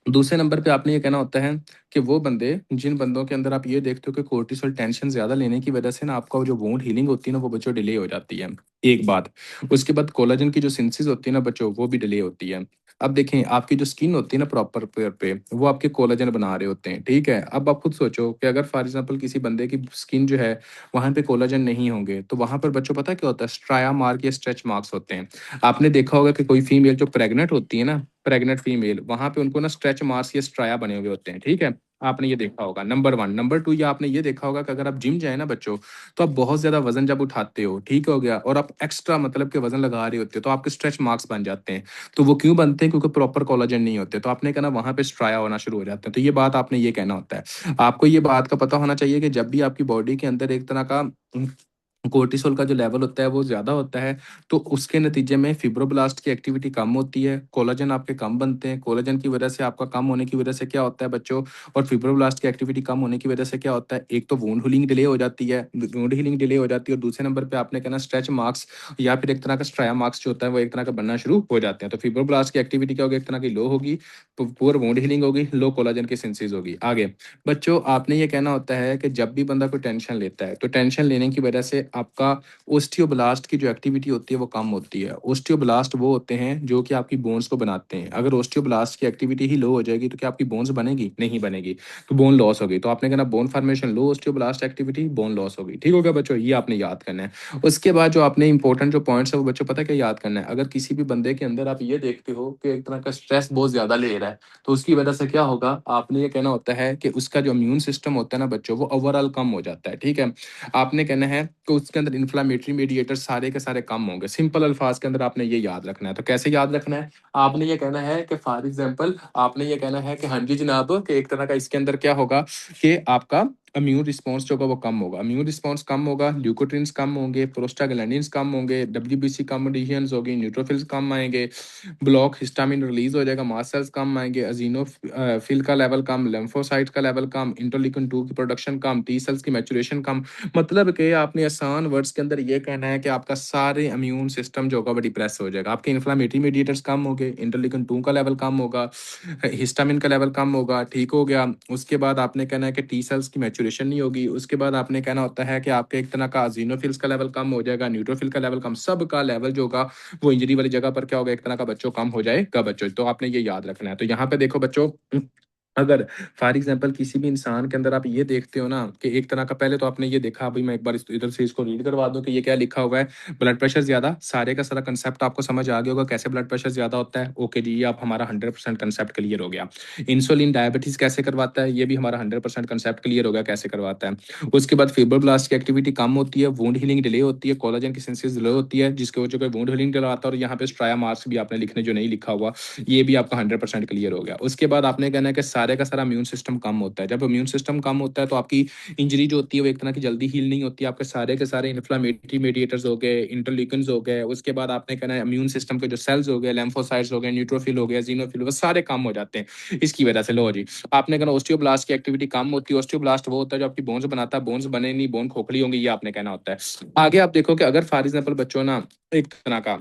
दूसरे नंबर पे आपने ये कहना होता है कि वो बंदे, जिन बंदों के अंदर आप ये देखते हो कि कोर्टिसोल टेंशन ज्यादा लेने की वजह से ना आपका वो जो वोंड हीलिंग होती है ना वो बच्चों डिले हो जाती है। एक बात, उसके बाद कोलाजन की जो सिंथेसिस होती है ना बच्चों वो भी डिले होती है। अब देखें, आपकी जो स्किन होती है ना प्रॉपर पे वो आपके कोलाजन बना रहे होते हैं, ठीक है। अब आप खुद सोचो कि अगर फॉर एग्जांपल किसी बंदे की स्किन जो है वहां पे कोलाजन नहीं होंगे तो वहां पर बच्चों पता है क्या होता है? स्ट्राया मार्क या स्ट्रेच मार्क्स होते हैं। आपने देखा होगा कि कोई फीमेल जो प्रेग्नेंट होती है ना, प्रेग्नेंट फीमेल, वहां पे उनको ना स्ट्रेच मार्क्स या स्ट्राया बने हुए होते हैं, ठीक है। आपने ये देखा होगा, नंबर वन। नंबर टू, ये आपने ये देखा होगा कि अगर आप जिम जाए ना बच्चों, तो आप बहुत ज्यादा वजन जब उठाते हो, ठीक हो गया, और आप एक्स्ट्रा मतलब के वजन लगा रहे होते हो तो आपके स्ट्रेच मार्क्स बन जाते हैं। तो वो क्यों बनते हैं? क्योंकि प्रॉपर कोलाजन नहीं होते। तो आपने कहना वहां पे स्ट्राया होना शुरू हो जाते हैं। तो ये बात आपने ये कहना होता है। आपको ये बात का पता होना चाहिए कि जब भी आपकी बॉडी के अंदर एक तरह का कोर्टिसोल का जो लेवल होता है वो ज्यादा होता है तो उसके नतीजे में फिब्रोब्लास्ट की एक्टिविटी कम होती है, कोलाजन आपके कम बनते हैं। कोलाजन की वजह से आपका कम होने की वजह से क्या होता है बच्चों, और फिब्रोब्लास्ट की एक्टिविटी कम होने की वजह से क्या होता है, एक तो वुंड हीलिंग डिले हो जाती है, वुंड हीलिंग डिले हो जाती है, और दूसरे नंबर पे आपने कहना स्ट्रेच मार्क्स या फिर एक तरह का स्ट्राया मार्क्स जो होता है वो एक तरह का बनना शुरू हो जाते हैं। तो फिब्रोब्लास्ट की एक्टिविटी क्या होगी, एक तरह की लो होगी, पुअर वुंड हीलिंग होगी, लो कोलाजन की सिंथेसिस होगी। आगे बच्चों, आपने ये कहना होता है कि जब भी बंदा कोई टेंशन लेता है तो टेंशन लेने की वजह से आपका ओस्टियोब्लास्ट की जो एक्टिविटी होती है वो कम होती है। ओस्टियोब्लास्ट वो होते हैं जो कि आपकी बोन्स को बनाते हैं। अगर ओस्टियोब्लास्ट की एक्टिविटी ही लो हो जाएगी तो क्या आपकी बोन्स बनेगी? नहीं बनेगी, तो बोन लॉस होगी। तो आपने कहना बोन फॉर्मेशन लो, ओस्टियोब्लास्ट एक्टिविटी, बोन लॉस होगी, ठीक हो गया बच्चों। ये आपने याद करना है। उसके बाद जो आपने इंपॉर्टेंट जो पॉइंट्स है वो बच्चों पता है क्या याद करना है? अगर किसी भी बंदे के अंदर आप ये देखते हो कि एक तरह का स्ट्रेस बहुत ज्यादा ले रहा है तो उसकी वजह से क्या होगा, आपने ये कहना होता है कि उसका जो इम्यून सिस्टम होता है ना बच्चों वो ओवरऑल कम हो जाता है, ठीक है। आपने कहना है कि उसके अंदर इन्फ्लामेटरी मेडिएटर सारे के सारे कम होंगे। सिंपल अल्फाज के अंदर आपने ये याद रखना है। तो कैसे याद रखना है? आपने ये कहना है कि फॉर एग्जांपल आपने ये कहना है कि हाँ जी जनाब, कि एक तरह का इसके अंदर क्या होगा कि आपका इम्यून रिस्पॉन्स जो होगा वो कम होगा। इम्यून रिस्पॉन्स कम होगा, ल्यूकोट्रिन्स कम होंगे, प्रोस्टाग्लैंडिन्स कम होंगे, डब्ल्यूबीसी कम एडिशंस होगी, न्यूट्रोफिल्स कम आएंगे, ब्लॉक हिस्टामिन रिलीज हो जाएगा, मास्ट सेल्स कम आएंगे, फिल का लेवल कम, लिम्फोसाइट का लेवल कम, इंटरल्यूकिन 2 की प्रोडक्शन कम, टी सेल्स की मैचुरेशन कम। मतलब कि आपने आसान वर्ड्स के अंदर ये कहना है कि आपका सारे इम्यून सिस्टम जो होगा वो डिप्रेस हो जाएगा। आपके इन्फ्लामेटरी मीडिएटर्स कम होंगे, इंटरल्यूकिन 2 का लेवल कम होगा, हिस्टामिन का लेवल कम होगा। ठीक हो गया। उसके बाद आपने कहना है कि टी सेल्स की मैचुरेशन नहीं होगी। उसके बाद आपने कहना होता है कि आपके एक तरह का अजीनोफिल्स का लेवल कम हो जाएगा, न्यूट्रोफिल का लेवल कम, सब का लेवल जो होगा वो इंजरी वाली जगह पर क्या होगा, एक तरह का बच्चों कम हो जाएगा बच्चों। तो आपने ये याद रखना है। तो यहाँ पे देखो बच्चों, अगर फॉर एग्जाम्पल किसी भी इंसान के अंदर आप ये देखते हो ना कि एक तरह का, पहले तो आपने ये देखा, अभी मैं एक बार इधर से इसको रीड करवा दूं कि ये क्या लिखा हुआ है। ब्लड प्रेशर ज्यादा, सारे का सारा कंसेप्ट आपको समझ आ गया होगा कैसे ब्लड प्रेशर ज्यादा होता है। ओके जी, ये आप हमारा 100% कंसेप्ट क्लियर हो गया। इंसुलिन डायबिटीज कैसे करवाता है, ये भी हमारा 100% कंसेप्ट क्लियर हो गया कैसे करवाता है। उसके बाद फिब्रोब्लास्ट की एक्टिविटी कम होती है, वुंड हीलिंग डिले होती है, कोलाजन की सिंथेसिस डिले होती है, जिसकी वजह से वुंड हीलिंग डिले आता है। और यहाँ पे स्ट्राया मार्क्स भी आपने लिखने जो नहीं लिखा हुआ, ये भी आपका 100% क्लियर हो गया। उसके बाद आपने कहना है कि सारे का सारा इम्यून सिस्टम कम होता है। जब इम्यून सिस्टम कम होता है तो आपकी इंजरी जो होती है वो एक तरह की जल्दी हील नहीं होती है। आपके सारे के सारे इन्फ्लामेटरी मीडिएटर्स हो गए, इंटरल्यूकिन्स हो गए, उसके बाद आपने कहना है इम्यून सिस्टम के जो सेल्स हो गए, लिम्फोसाइट्स हो गए, न्यूट्रोफिल हो गया, जीनोफिल, वो सारे कम हो जाते हैं इसकी वजह से। लो जी, आपने कहना ऑस्टियोब्लास्ट की एक्टिविटी कम होती है। ऑस्टियोब्लास्ट वो होता है जो आपकी बोन्स बनाता है, बोन्स बने नहीं, बोन खोखली होंगी, ये आपने कहना होता है। आगे आप देखो कि अगर फॉर एग्जाम्पल बच्चों ना एक तरह का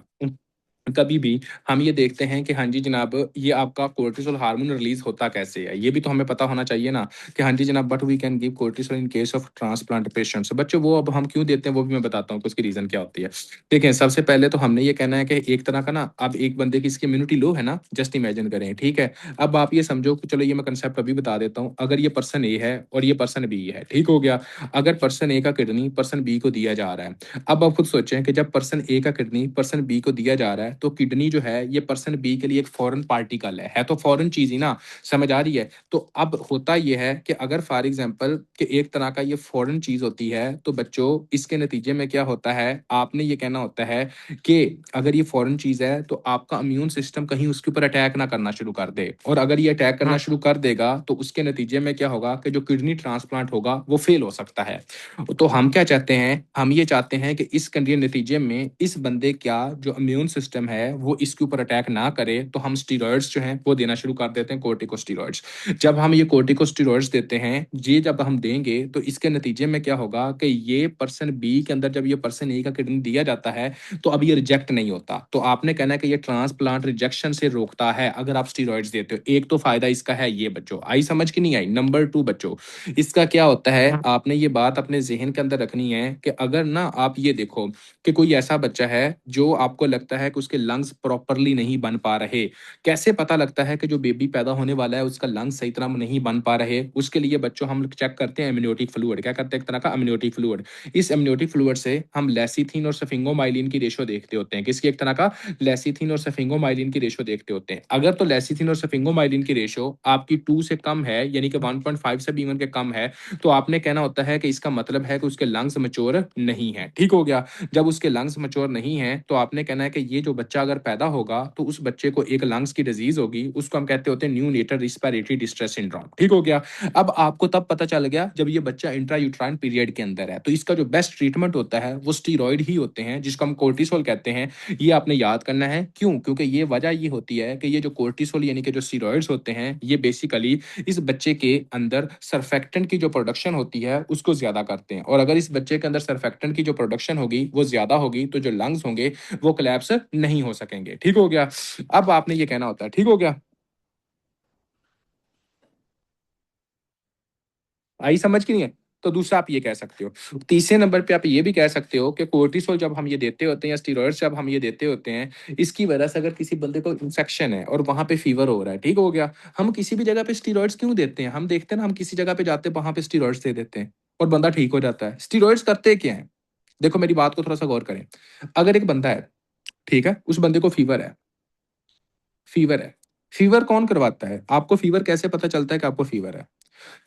कभी भी हम ये देखते हैं कि हाँ जी जनाब, ये आपका कोर्टिसोल हार्मोन रिलीज होता कैसे है, ये भी तो हमें पता होना चाहिए ना कि हाँ जी जनाब, but we can give cortisol in case of transplant patients. बच्चों वो अब हम क्यों देते हैं वो भी मैं बताता हूँ कि उसकी रीजन क्या होती है। देखिए, सबसे पहले तो हमने ये कहना है कि एक तरह का ना, अब एक बंदे की इसकी इम्यूनिटी लो है ना, जस्ट इमेजिन करें, ठीक है। अब आप ये समझो कि चलो ये मैं कंसेप्ट अभी बता देता हूँ। अगर ये पर्सन ए है और ये पर्सन बी है, ठीक हो गया। अगर पर्सन ए का किडनी पर्सन बी को दिया जा रहा है, अब आप खुद सोचें कि जब पर्सन ए का किडनी पर्सन बी को दिया जा रहा है तो किडनी जो है ये पर्सन बी के लिए एक फॉरेन पार्टिकल है तो फॉरेन चीज ही ना, समझ आ रही है। तो अब होता यह है कि अगर फॉर एग्जाम्पल कि एक तरह का ये फॉरेन चीज होती है तो बच्चों इसके नतीजे में क्या होता है, आपने ये कहना होता है कि अगर ये फॉरेन चीज है तो आपका इम्यून सिस्टम कहीं उसके ऊपर अटैक ना करना शुरू कर दे। और अगर ये अटैक करना शुरू कर देगा तो उसके नतीजे में क्या होगा कि जो किडनी ट्रांसप्लांट होगा वो फेल हो सकता है। तो हम क्या चाहते हैं, हम ये चाहते हैं कि इस कंडीशन नतीजे में इस बंदे का जो इम्यून सिस्टम है वो इसके ऊपर अटैक ना करे, तो हम स्टीरॉइड्स जो हैं वो देना शुरू कर देते हैं, कोर्टिकोस्टीरॉइड्स। जब हम ये कोर्टिकोस्टीरॉइड्स देते हैं, ये जब हम देंगे तो इसके नतीजे में क्या होगा कि ये पर्सन बी के अंदर जब ये पर्सन ए का किडनी दिया जाता है तो अब ये रिजेक्ट नहीं होता। तो आपने कहना है कि ये ट्रांसप्लांट रिजेक्शन से रोकता है अगर आप स्टीरॉइड्स देते हो। एक तो फायदा इसका है ये बच्चों, आई समझ की नहीं आई। नंबर 2 बच्चों, इसका क्या होता है, आपने ये बात अपने जहन के अंदर रखनी है कि अगर ना आप ये देखो कि कोई ऐसा बच्चा है जो आपको लगता है कि उसके लंग्स प्रॉपरली नहीं बन पा रहे। कैसे पता लगता है कि जो बेबी पैदा होने वाला है उसका लंग्स सही तरह नहीं बन पा रहे, उसके लिए बच्चों हम चेक करते हैं एमनियोटिक फ्लूइड। क्या करते हैं, एक तरह का एमनियोटिक फ्लूइड। इस एमनियोटिक फ्लूइड से हम लेसिथिन और सफिंगोमाइलिन की रेशो देखते होते हैं। किसकी, एक तरह का लेसिथिन और सफिंगोमाइलिन की रेशो देखते होते हैं। अगर तो लेसिथिन और सफिंगोमाइलिन की रेशो आपकी 2 से कम है, यानी कि 1.5 से भी इवन के कम है, तो आपने कहना होता है कि इसका मतलब है कि उसके लंग्स मैच्योर नहीं है। ठीक हो गया। जब उसके लंग्स मैच्योर नहीं है तो आपने कहना है कि ये जो बच्चा अगर पैदा होगा तो उस बच्चे को एक लंग्स की डिजीज होगी, उसको हम कहते होते हैं न्यूनेटल रिस्पिरेटरी डिस्ट्रेस सिंड्रोम। ठीक हो गया। अब आपको तब पता चल गया जब ये बच्चा इंट्रायूट्राइन पीरियड के अंदर है। तो इसका जो बेस्ट ट्रीटमेंट होता है वो स्टीरॉइड ही होते हैं, जिसको हम कोर्टिसोल कहते हैं। ये आपने याद करना है। क्यों? क्योंकि ये वजह ये होती है कि ये जो कोर्टिसोल यानी कि जो स्टीरॉइड्स होते हैं ये बेसिकली इस बच्चे के अंदर सरफेक्टेंट की जो प्रोडक्शन होती है उसको ज्यादा करते हैं। और अगर इस बच्चे के अंदर सरफेक्टेंट की जो प्रोडक्शन होगी वो ज्यादा होगी तो जो लंग्स होंगे वो कोलैप्स नहीं हो सकेंगे। ठीक हो गया। अब आपने ये कहना होता है, ठीक हो गया, आई समझ की नहीं है। तो दूसरा आप ये कह सकते हो। तीसरे नंबर पे आप ये भी कह सकते हो कि कोर्टिसोल जब हम ये देते होते हैं या स्टीरॉइड्स जब हम ये देते होते हैं, इसकी वजह से अगर किसी बंदे को इन्फेक्शन है और वहां पे फीवर हो रहा है, ठीक हो गया, हम किसी भी जगह पे स्टीरॉइड्स क्यों देते हैं, हम देखते हैं ना, हम किसी जगह पे जाते हैं वहां पे स्टीरॉइड्स दे देते हैं और बंदा ठीक हो जाता है। स्टीरॉइड्स करते क्या है, देखो मेरी बात को थोड़ा सा गौर करें। अगर एक बंदा है, ठीक है, उस बंदे को फीवर है, फीवर है, फीवर कौन करवाता है, आपको फीवर कैसे पता चलता है कि आपको फीवर है?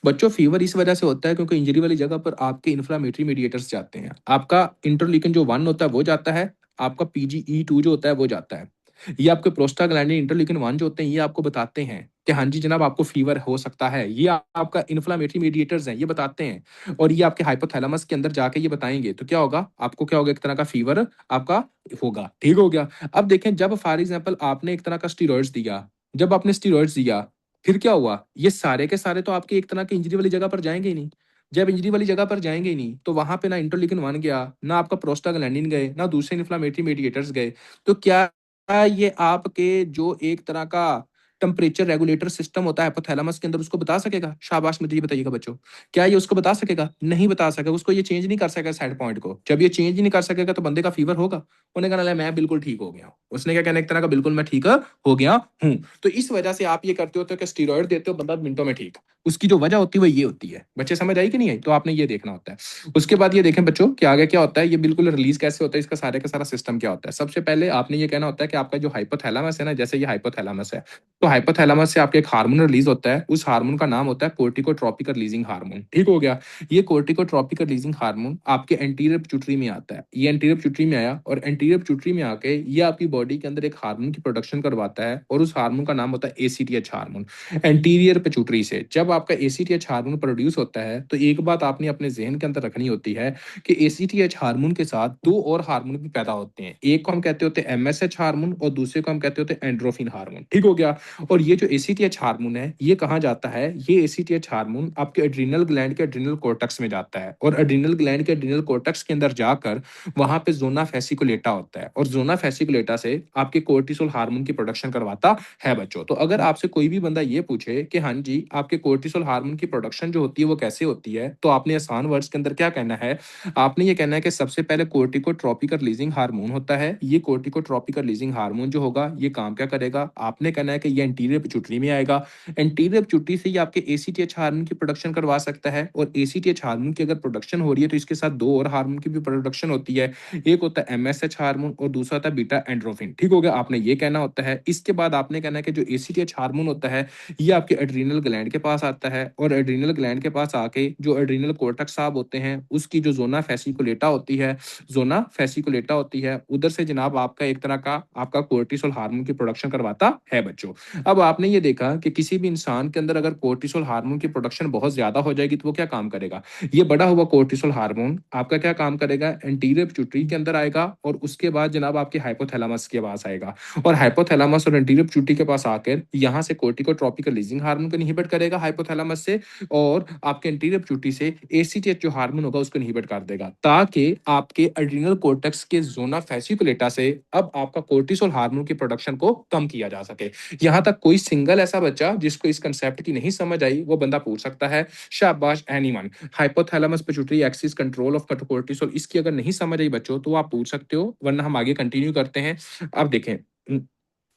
बच्चों फीवर इस वजह से होता है क्योंकि इंजरी वाली जगह पर आपके इन्फ्लामेटरी मीडिएटर्स जाते हैं। आपका इंटरल्यूकिन जो 1 होता है वो जाता है, आपका PGE2 जो होता है वो जाता है। ये आपके प्रोस्टाग्लैंडिन इंटरल्यूकिन 1 जो होते हैं, ये आपको बताते हैं कि हाँ जी जनाब आपको फीवर हो सकता है। ये आपका इन्फ्लेमेटरी मीडिएटर्स हैं, ये बताते हैं और ये आपके हाइपोथैलेमस के अंदर जाके ये बताएँगे। तो क्या होगा? आपको क्या होगा? एक तरह का फीवर आपका होगा, ठीक हो गया। अब देखें जब फॉर एग्ज़ाम्पल आपने एक तरह का स्टेरॉइड्स दिया, जब आपने स्टेरॉइड्स दिया, फिर क्या हुआ? ये सारे के सारे तो आपके एक तरह की इंजरी वाली जगह पर जाएँगे ही नहीं। जब इंजरी वाली जगह पर जाएँगे ही नहीं, तो वहाँ पे ना इंटरल्यूकिन 1 गया, ना आपका प्रोस्टाग्लैंडिन गए, ना दूसरे इन्फ्लेमेटरी मीडिएटर्स गए। तो क्या ये आपके जो एक तरह का टेम्परेचर रेगुलेटर सिस्टम होता है हाइपोथैलेमस के अंदर उसको बता सकेगा? शाबाश मुझे ये बताइएगा बच्चों। क्या ये उसको बता सकेगा? नहीं बता सकेगा, उसको ये चेंज नहीं कर सकेगा सेट पॉइंट को। जब ये चेंज ही नहीं कर सकेगा तो बंदे का फीवर होगा? उसने कहना मैं बिल्कुल ठीक हो गया हूँ। उसने क्या कहना एक तरह का बिल्कुल मैं ठीक हो गया हूँ। तो इस वजह से आप ये करते होते हो कि स्टेरॉइड देते हो बंदा मिनटों में ठीक। उसकी जो वजह होती है वो ये होती है। बच्चे समझ आई कि नहीं आई? तो आपने ये देखना होता है। उसके बाद ये देखें बच्चों कि आगे क्या होता है, ये बिल्कुल रिलीज कैसे होता है, इसका सारे का सारा सिस्टम क्या होता है। सबसे पहले आपने ये कहना होता है कि आपका जो हाइपोथैलेमस है ना, जैसे ये हाइपोथैलेमस है, तो हाइपोथैलेमस से आपके एक हार्मोन रिलीज होता है, उस हार्मोन का नाम होता है कोर्टिकोट्रोपिक रिलीजिंग हार्मोन, ठीक हो गया। ये कोर्टिकोट्रोपिक रिलीजिंग हार्मोन आपके एंटीरियर पिट्यूटरी में आता है। ये एंटीरियर पिट्यूटरी में आया और एंटीरियर पिट्यूटरी में आके ये आपकी बॉडी के अंदर एक हार्मोन की प्रोडक्शन करवाता है और उस हार्मोन का नाम होता है एसीटीएच हार्मोन। एंटीरियर पिट्यूटरी से जब आपका एसीटीएच हार्मोन प्रोड्यूस होता है तो एक बात आपने अपने जहन के अंदर रखनी होती है कि एसीटीएच हार्मोन के साथ दो और हार्मोन भी पैदा होते हैं। एक को हम कहते होते हैं एमएसएच हार्मोन और दूसरे को हम कहते होते हैं एंड्रोफिन हार्मोन, ठीक हो गया। और ये जो एसीटीएच हार्मोन है ये कहाँ जाता है? ये एसीटीएच हार्मोन आपके एड्रिनल ग्लैंड के एड्रिनल कोर्टेक्स में जाता है और एड्रिनल ग्लैंड के एड्रिनल कोर्टेक्स के अंदर जाकर वहां पे जोना फेसिकुलेटा होता है और जोना फेसिकुलेटा से आपके कोर्टिसोल हार्मोन की प्रोडक्शन करवाता है बच्चों। तो अगर आपसे कोई भी बंदा ये पूछे कि हाँ जी आपके कोर्टिसोल हार्मोन की प्रोडक्शन जो होती है वो कैसे होती है, तो आपने आसान वर्ड्स के अंदर क्या कहना है? आपने ये कहना है कि सबसे पहले कोर्टिकोट्रोपिक रिलीजिंग हार्मोन होता है। ये कोर्टिकोट्रोपिक रिलीजिंग हार्मोन जो होगा ये काम क्या करेगा? आपने कहना है कि ये एंटीरियर पिट्यूटरी में आएगा। एंटीरियर पिट्यूटरी से ये आपके एसीटीएच हार्मोन की प्रोडक्शन करवा सकता है और एसीटीएच हार्मोन की अगर प्रोडक्शन हो रही है तो इसके साथ दो और हार्मोन की भी प्रोडक्शन होती है। एक होता है एमएसएच हार्मोन और दूसरा होता है बीटा एंड्रोफिन, ठीक हो गया। आपने ये कहना होता है। इसके बाद आपने कहना है कि जो एसीटीएच हार्मोन होता है ये आपके एड्रिनल ग्लैंड के पास आता है और एड्रिनल ग्लैंड के पास आके जो एड्रिनल कोर्टेक्स साहब होते हैं उसकी जो जोना फेसिकुलेटा होती है, जोना फेसिकुलेटा होती है उधर से जनाब आपका एक तरह का आपका कोर्टिसोल हार्मोन की प्रोडक्शन करवाता है बच्चों। अब आपने ये देखा कि किसी भी इंसान के अंदर अगर कोर्टिसोल हार्मोन की प्रोडक्शन बहुत ज्यादा हो जाएगी तो वो क्या काम करेगा? ये बड़ा हुआ कोर्टिसोल हार्मोन आपका क्या काम करेगा? एंटीरियर पिट्यूटरी के अंदर आएगा और उसके बाद जनाब आपके हाइपोथैलेमस के पास आएगा और हाइपोथैलेमस और एंटीरियर पिट्यूटरी के पास आकर यहाँ से कोर्टिकोट्रोपिक रिलीजिंग हार्मोन को इनहिबिट करेगा हाइपोथैलेमस से और आपके एंटीरियर पिट्यूटरी से एसीटीएच जो हार्मोन होगा उसको इनहिबिट कर देगा ताकि आपके एड्रिनल कोर्टेक्स के जोना फेसिकुलेटा से अब आपका कोर्टिसोल हार्मोन की प्रोडक्शन को कम किया जा सके। यहाँ तक कोई सिंगल ऐसा बच्चा जिसको इस कंसेप्ट की नहीं समझ आई वो बंदा पूछ सकता है। शाबाश anyone. Hypothalamus pituitary axis control of cortisol इसकी अगर नहीं समझ आई बच्चों तो आप पूछ सकते हो वरना हम आगे कंटिन्यू करते हैं। अब देखें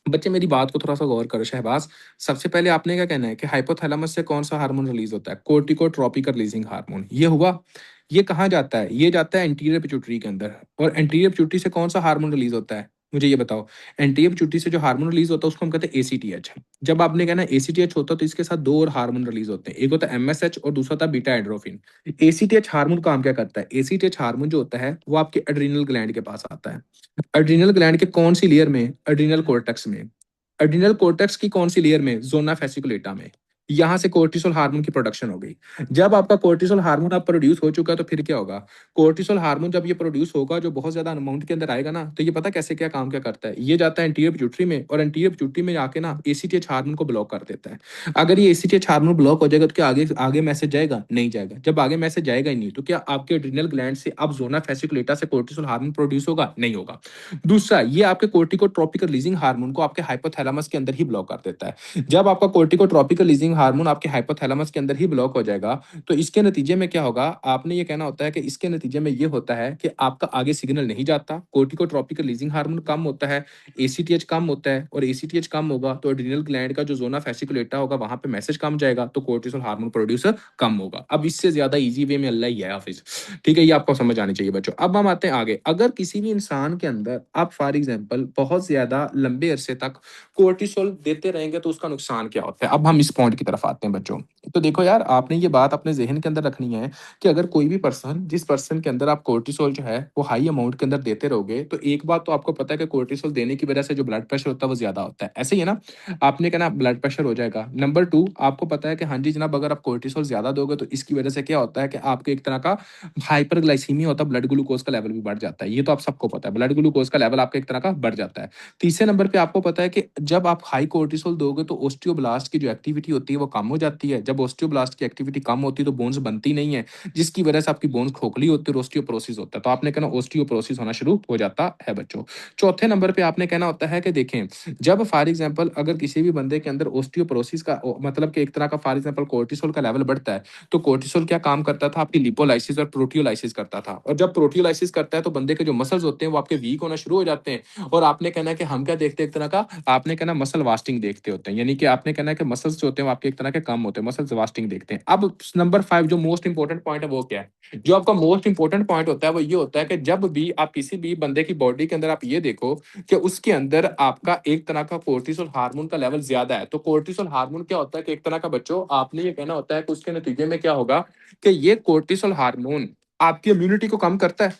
बच्चे मेरी बात को थोड़ा सा गौर करो शहबाज। सबसे पहले आपने क्या कहना है कि हाइपोथैलेमस से कौन सा हार्मोन रिलीज होता है? कोर्टिकोट्रोपिक रिलीजिंग हार्मोन। ये हुआ। ये कहाँ जाता है? ये जाता है एंटीरियर पिट्यूटरी के अंदर और एंटीरियर पिट्यूटरी से कौन सा हार्मोन रिलीज होता है? मुझे ये बताओ। एंटीरियर पिट्यूटरी से जो हार्मोन रिलीज होता है उसको हम कहते हैं एसीटीएच। जब आपने कहना है एसीटीएच होता है तो इसके साथ दो और हार्मोन रिलीज होते हैं। एक होता है एमएसएच और दूसरा होता है बीटा एंड्रोफिन। एसीटीएच हार्मोन काम क्या करता है? एसीटीएच हार्मोन जो होता है वो आपके एड्रिनल ग्लैंड के पास आता है। एड्रिनल ग्लैंड के कौन सी लेयर में? एड्रिनल कोर्टेक्स में। एड्रिनल कोर्टेक्स की कौन सी लेयर में? जोना फेसिकुलेटा में। यहां से कोर्टिसोल हार्मोन की प्रोडक्शन हो गई। जब आपका कोर्टिसोल हार्मोन अब प्रोड्यूस हो चुका तो फिर क्या होगा? कोर्टिसोल हार्मोन जब ये प्रोड्यूस होगा जो बहुत ज्यादा अमाउंट के अंदर आएगा ना तो ये पता कैसे क्या काम क्या करता है? ये जाता है एंटीरियर पिट्यूटरी में और एंटीरियर पिट्यूटरी में जाके ना एसीटीएच हार्मोन को ब्लॉक कर देता है। अगर ये एसीटीएच हार्मोन ब्लॉक हो जाएगा तो क्या आगे आगे मैसेज जाएगा? नहीं जाएगा। जब आगे मैसेज जाएगा ही नहीं तो क्या आपके एड्रिनल ग्लैंड से अब जोना फेसिकुलेटा से कोर्टिसोल हार्मोन प्रोड्यूस होगा? नहीं होगा। दूसरा ये आपके कोर्टिकोट्रोपिक रिलीजिंग हार्मोन को आपके हाइपोथैलेमस के अंदर ही ब्लॉक कर देता है। जब आपका कोर्टिकोट्रोपिक रिलीजिंग हार्मोन आपके हाइपोथैलेमस के अंदर ही ब्लॉक हो जाएगा तो इसके नतीजे में क्या होगा? आपने ये कहना होता है कि इसके नतीजे में ये होता है कि आपका आगे सिग्नल नहीं जाता, कोर्टिकोट्रोपिक रिलीजिंग हार्मोन कम होता है, एसीटीएच कम होता है और एसीटीएच कम होगा तो एड्रिनल ग्लैंड का जो जोना फेसिकुलेटा होगा वहां पे मैसेज कम जाएगा तो कोर्टिसोल हार्मोन प्रोड्यूस कम होगा। अब इससे ज्यादा इजी वे में अल्लाह ही है हाफिज। ठीक है, ये आपको समझ आनी चाहिए बच्चों। अब हम आते हैं आगे। अगर किसी भी इंसान के अंदर आप फॉर एग्जांपल बहुत ज्यादा लंबे अरसे तक कोर्टिसोल देते रहेंगे तो उसका नुकसान क्या होता है? अब हम इस पॉइंट की तरफ तरफ आते हैं बच्चों। तो देखो यार, आपने ये बात अपने ज़हन के अंदर रखनी है कि अगर कोई भी पर्सन, जिस पर्सन के अंदर आप कोर्टिसोल जो है वो हाई अमाउंट के अंदर देते रहोगे, तो एक बात तो आपको पता है कि कोर्टिसोल देने की वजह से जो ब्लड प्रेशर होता है वो ज़्यादा होता है। ऐसे ही है ना? आपने कहना ब्लड प्रेशर हो जाएगा। नंबर 2, आपको पता है कि हाँ जी जनाब, अगर आप कोर्टिसोल ज़्यादा दोगे तो इसकी वजह से क्या होता है कि आपके एक तरह का हाइपरग्लाइसीमिया होता है, ब्लड ग्लूकोज़ का लेवल भी बढ़ जाता है। ये तो आप सबको पता है, ब्लड ग्लूकोज़ का लेवल आपका एक तरह का बढ़ जाता है। तीसरे नंबर पे आपको पता है कि जब आप हाई कोर्टिसोल दोगे तो ओस्टियोब्लास्ट की जो एक्टिविटी होती है वो कम हो जाती है। जब ओस्टियोब्लास्ट की एक्टिविटी कम होती है तो बोन्स बनती नहीं है, जिसकी वजह से आपकी बोन्स खोखली होती है और ओस्टियोपोरोसिस होता है। तो आपने कहना ओस्टियोपोरोसिस होना शुरू हो जाता है बच्चों। चौथे नंबर पे आपने कहना होता है कि देखें, जब फॉर एग्जांपल अगर किसी भी बंदे के अंदर ओस्टियोपोरोसिस का मतलब कि एक तरह का फॉर एग्जांपल कोर्टिसोल का लेवल बढ़ता है, तो कोर्टिसोल क्या काम करता था? आपकी लिपोलाइसिस और प्रोटियोलाइसिस करता था। और जब प्रोटियोलाइसिस करता है तो बंदे के जो मसल्स होते हैं वो आपके वीक होना शुरू हो जाते हैं। और आपने कहना है कि हम क्या देखते हैं एक तरह का, आपने कहना मसल वास्टिंग देखते होते हैं, यानी कि आपने कहना है कि मसल्स जो होते हैं वो आपके एक तरह के कम होते हैं, मसल्स वास्टिंग देखते हैं। अब नंबर 5 जो मोस्ट इंपॉर्टेंट पॉइंट है वो क्या है? जो आपका मोस्ट इंपॉर्टेंट पॉइंट होता है वो ये होता है कि जब भी आप किसी भी बंदे की बॉडी के अंदर आप ये देखो कि उसके अंदर आपका एक तरह का कोर्टिसोल हार्मोन का लेवल ज्यादा है, तो कोर्टिसोल हार्मोन क्या होता है कि एक तरह का बच्चों आपने ये कहना होता है कि उसके नतीजे में क्या होगा कि ये कोर्टिसोल हार्मोन आपकी इम्यूनिटी को कम करता है।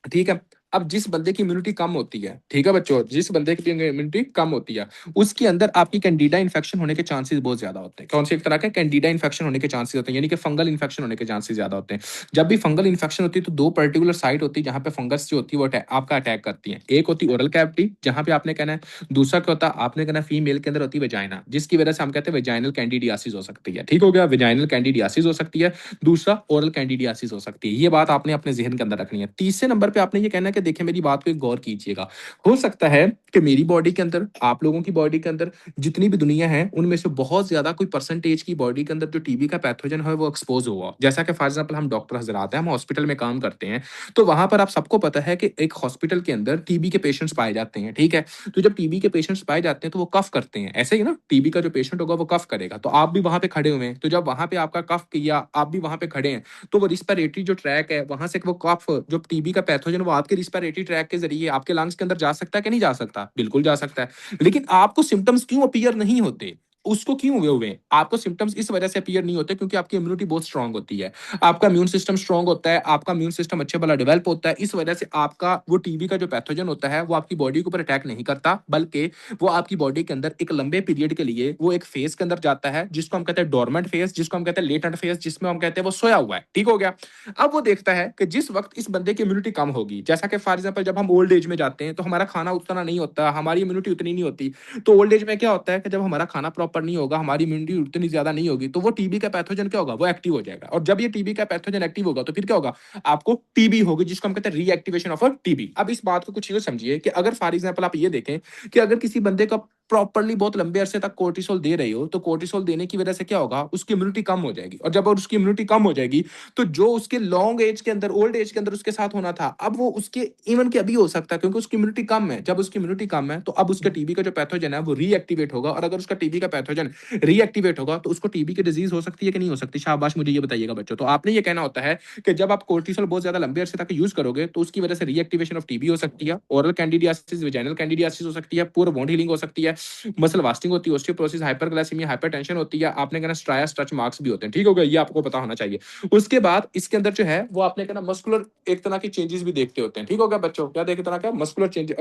ठीक है? अब जिस बंदे की इम्यूनिटी कम होती है, ठीक है बच्चों, जिस बंदे की इम्यूनिटी कम होती है, उसके अंदर आपकी कैंडिडा इन्फेक्शन होने के चांसेस बहुत ज्यादा होते हैं। कौन सी एक तरह के कैंडिडा इन्फेक्शन होने के चांसेस होते हैं, यानी कि फंगल इन्फेक्शन होने के चांसेस ज्यादा होते हैं। जब भी फंगल इन्फेक्शन होती है तो दो पर्टिकुलर साइट होती है जहां पे फंगस जो होती है वो आपका अटैक करती है। एक होती है ओरल कैविटी, जहां पे आपने कहना है। दूसरा क्या होता है? आपने कहना फीमेल के अंदर होती है वेजाइना, जिसकी वजह से हम कहते हैं वेजाइनल कैंडिडियासिस हो सकती है। ठीक हो गया? वेजाइनल कैंडिडियासिस हो सकती है। दूसरा ओरल कैंडिडियासिस हो सकती है। ये बात आपने अपने जहन के अंदर रखनी है। तीसरे नंबर पे आपने ये कहना है कि देखिए मेरी बात पे गौर कीजिएगा। हो सकता है कि मेरी बॉडी के अंदर, आप लोगों की बॉडी के अंदर, जितनी भी दुनिया है उनमें से बहुत ज्यादा कोई परसेंटेज की बॉडी के अंदर जो टीबी का पैथोजन है वो एक्सपोज हुआ। जैसा कि फॉर एग्जाम्पल हम डॉक्टर हजरात हैं, हम हॉस्पिटल में काम करते हैं, तो वहां पर आप सबको पता है कि एक हॉस्पिटल के अंदर टीबी के पेशेंट्स पाए जाते हैं। ठीक है? तो जब टीबी के पेशेंट्स पाए जाते हैं तो वो कफ करते हैं, ऐसे ही ना, टीबी का जो पेशेंट होगा वो कफ करेगा। तो आप भी वहां पे खड़े हुए हैं, तो जब वहां पे आपका कफ किया, आप भी वहां पे खड़े हैं, तो वो रिस्पिरेटरी जो ट्रैक है वहां से वो कफ, जो टीबी का पैथोजन, वो आपके रिस्पिरेटरी ट्रैक के जरिए आपके लंग्स के अंदर जा सकता है कि नहीं जा सकता? बिल्कुल जा सकता है। लेकिन आपको सिम्टम्स क्यों अपीयर नहीं होते? उसको क्यों हुए हुए हैं? आपको सिम्टम्स इस वजह से अपीयर नहीं होते क्योंकि आपकी इम्यूनिटी बहुत स्ट्रांग होती है, आपका इम्यून सिस्टम स्ट्रांग होता है, आपका इम्यून सिस्टम अच्छे वाला डेवलप होता है। इस वजह से आपका वो टीबी का जो पैथोजन होता है वो आपकी बॉडी के ऊपर अटैक नहीं करता, बल्कि वो आपकी बॉडी के अंदर एक लंबे पीरियड के लिए वो एक फेज के अंदर जाता है जिसको हम कहते हैं डोरमेंट फेज, जिसको हम कहते हैं लेटेंट फेज, जिसमें हम कहते हैं वो सोया हुआ है। ठीक हो गया? अब वो देखता है कि जिस वक्त इस बंदे की इम्यूनिटी कम होगी, जैसा कि फॉर एग्जाम्पल जब हम ओल्ड एज में जाते हैं तो हमारा खाना उतना नहीं होता, हमारी इम्यूनिटी उतनी नहीं होती। तो ओल्ड एज में क्या होता है कि जब हमारा खाना प्रॉपर नहीं होगा, हमारी इम्यूनिटी उतनी ज्यादा नहीं होगी, तो वो टीबी का पैथोजन क्या होगा? वो एक्टिव हो जाएगा। और जब ये टीबी का पैथोजन एक्टिव होगा तो फिर क्या होगा? आपको टीबी होगी, जिसको हम कहते हैं रीएक्टिवेशन ऑफ टीबी। अब इस बात को कुछ ये समझिए कि अगर फॉर एग्जाम्पल आप ये देखें कि अगर किसी बंदे का प्रॉपरली बहुत लंबे अरसे तक कोर्टिसोल दे रहे हो, तो कोर्टिसोल देने की वजह से क्या होगा? उसकी इम्यूनिटी कम हो जाएगी। और जब उसकी इम्यूनिटी कम हो जाएगी तो जो उसके लॉन्ग एज के अंदर, ओल्ड एज के अंदर उसके साथ होना था, अब वो उसके इवन के अभी हो सकता है, क्योंकि उसकी इम्यूनिटी कम है। जब उसकी इम्यूनिटी कम है तो अब उसका टीबी का जो पैथोजन है वो रीएक्टिवेट होगा, और अगर उसका टीबी का पैथोजन रीएक्टिवेट होगा तो उसको टीबी की डिजीज हो सकती है कि नहीं हो सकती? शाबाश, मुझे ये बताइएगा बच्चों। तो आपने ये कहना होता है कि जब आप कोर्टिसोल बहुत ज्यादा लंबे अरसे तक यूज करोगे तो उसकी वजह से रीएक्टिवेशन ऑफ टीबी हो सकती है, ओरल कैंडिडियासिस, वेजाइनल कैंडिडियासिस हो सकती है, पूर वोंड हीलिंग हो सकती है, मसल वास्टिंग होती है, ऑस्टियोपोरोसिस, हाइपरग्लाइसीमिया, हाइपरटेंशन होती है, आपने कहना स्ट्राया स्ट्रेच मार्क्स भी होते हैं। ठीक हो गया? ये आपको पता होना चाहिए। उसके बाद इसके अंदर जो है वो आपने कहना मस्कुलर एक तरह की चेंजेस भी देखते होते हैं। ठीक हो गया बच्चों? क्या देख तरह का मस्कुलर चेंज,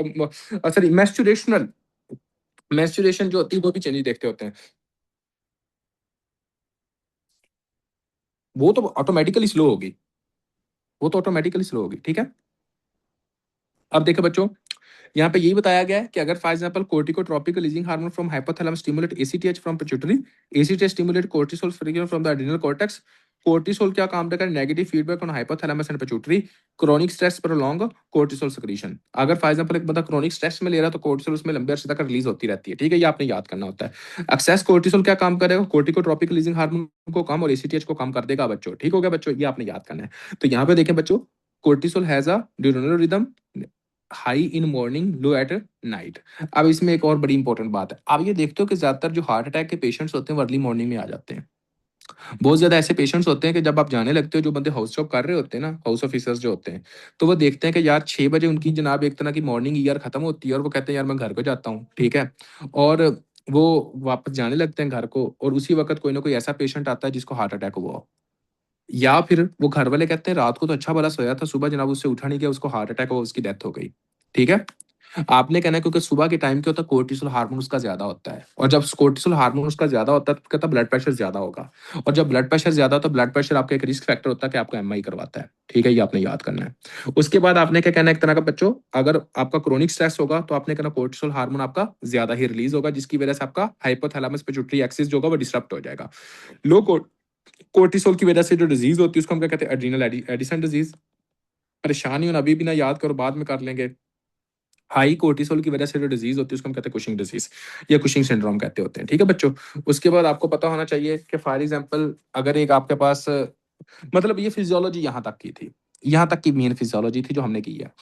सॉरी मेस्चुरेशनल, मेंस्ट्रुएशन जो होती है वो भी चेंजेस देखते होते हैं। वो तो ऑटोमेटिकली स्लो होगी, वो तो ऑटोमेटिकली स्लो होगी। ठीक है? अब देखो बच्चों, यहाँ पे यही बताया गया है कि अगर for example corticotropic releasing hormone from hypothalamus stimulate ACTH from pituitary, ACTH stimulate cortisol frequents from the adrenal cortex. Cortisol क्या काम करेगा? Negative feedback on hypothalamus and pituitary, chronic stress prolong cortisol secretion. अगर for example एक बंदा chronic stress में ले रहा है तो कोर्टिसोल उसमें लंबे अरसे तक रिलीज होती रहती है। ठीक है? ये आपने याद करना होता है। एक्सेस कोर्टिसोल क्या काम करेगा? कोर्टिकोट्रोपिक रिलीजिंग हार्मोन को कम और एसीटीएच को कम कर देगा बच्चों। ठीक हो गया बच्चों? ये आपने याद करना है। तो यहाँ पे देखें बच्चों, cortisol has a diurnal rhythm, high in morning, low at night. अब इसमें एक और बड़ी इंपॉर्टेंट बात है, आप ये देखते हो कि ज्यादातर जो हार्ट अटैक के पेशेंट्स होते हैं वो अर्ली मॉर्निंग में आ जाते हैं। बहुत ज्यादा ऐसे पेशेंट्स होते हैं कि जब आप जाने लगते हो, जो बंदे हाउस जॉब कर रहे होते हैं ना, हाउस ऑफिसर्स जो होते हैं, तो वो देखते हैं कि यार 6 बजे उनकी जनाब एक तरह की मॉर्निंग ईयर खत्म होती है और वो कहते हैं यार मैं घर को जाता हूँ। ठीक है? और वो वापस जाने लगते हैं घर को, और उसी वक़्त कोई ना कोई ऐसा पेशेंट आता है जिसको हार्ट अटैक हुआ हो। या फिर वो घर वाले कहते हैं रात को तो अच्छा भला सोया था, सुबह जनाब उससे उठा नहीं गया, उसको हार्ट अटैक हुआ, उसकी डेथ हो गई। ठीक है? आपने कहना है क्योंकि सुबह के टाइम क्या होता है, कोर्टिसोल हार्मोन उसका ज़्यादा होता है, और जब कोर्टिसोल हार्मोन उसका ज़्यादा होता है तो कहता है ब्लड प्रेशर ज़्यादा होगा, और जब ब्लड प्रेशर ज़्यादा होता है, ब्लड प्रेशर आपका एक रिस्क फैक्टर होता है कि आपको एमआई करवाता है। ठीक है? ये आपने याद करना है। उसके बाद आपने क्या कहना है एक तरह का बच्चों, अगर आपका क्रोनिक स्ट्रेस होगा तो आपने कहना कोर्टिसोल हार्मोन आपका ज़्यादा ही रिलीज़ होगा, जिसकी वजह से आपका हाइपोथैलेमस पिट्यूटरी एक्सिस जो होगा वो डिसरप्ट हो जाएगा। लो कोर्टिसोल की वजह से जो डिजीज होती है उसको हम क्या कहते हैं, एड्रीनल एडिशन डिजीज। परेशान नहीं होना, अभी भी ना याद करो, बाद में कर लेंगे। हाई कोर्टिसोल की वजह से जो डिजीज होती है उसको हम कहते हैं कुशिंग डिजीज, या कुशिंग सिंड्रोम कहते होते हैं। ठीक है बच्चों? उसके बाद आपको पता होना चाहिए कि फॉर एग्जांपल अगर एक आपके पास, मतलब ये फिजियोलॉजी यहाँ तक की थी, यहाँ तक की मेन फिजियोलॉजी थी जो हमने की है।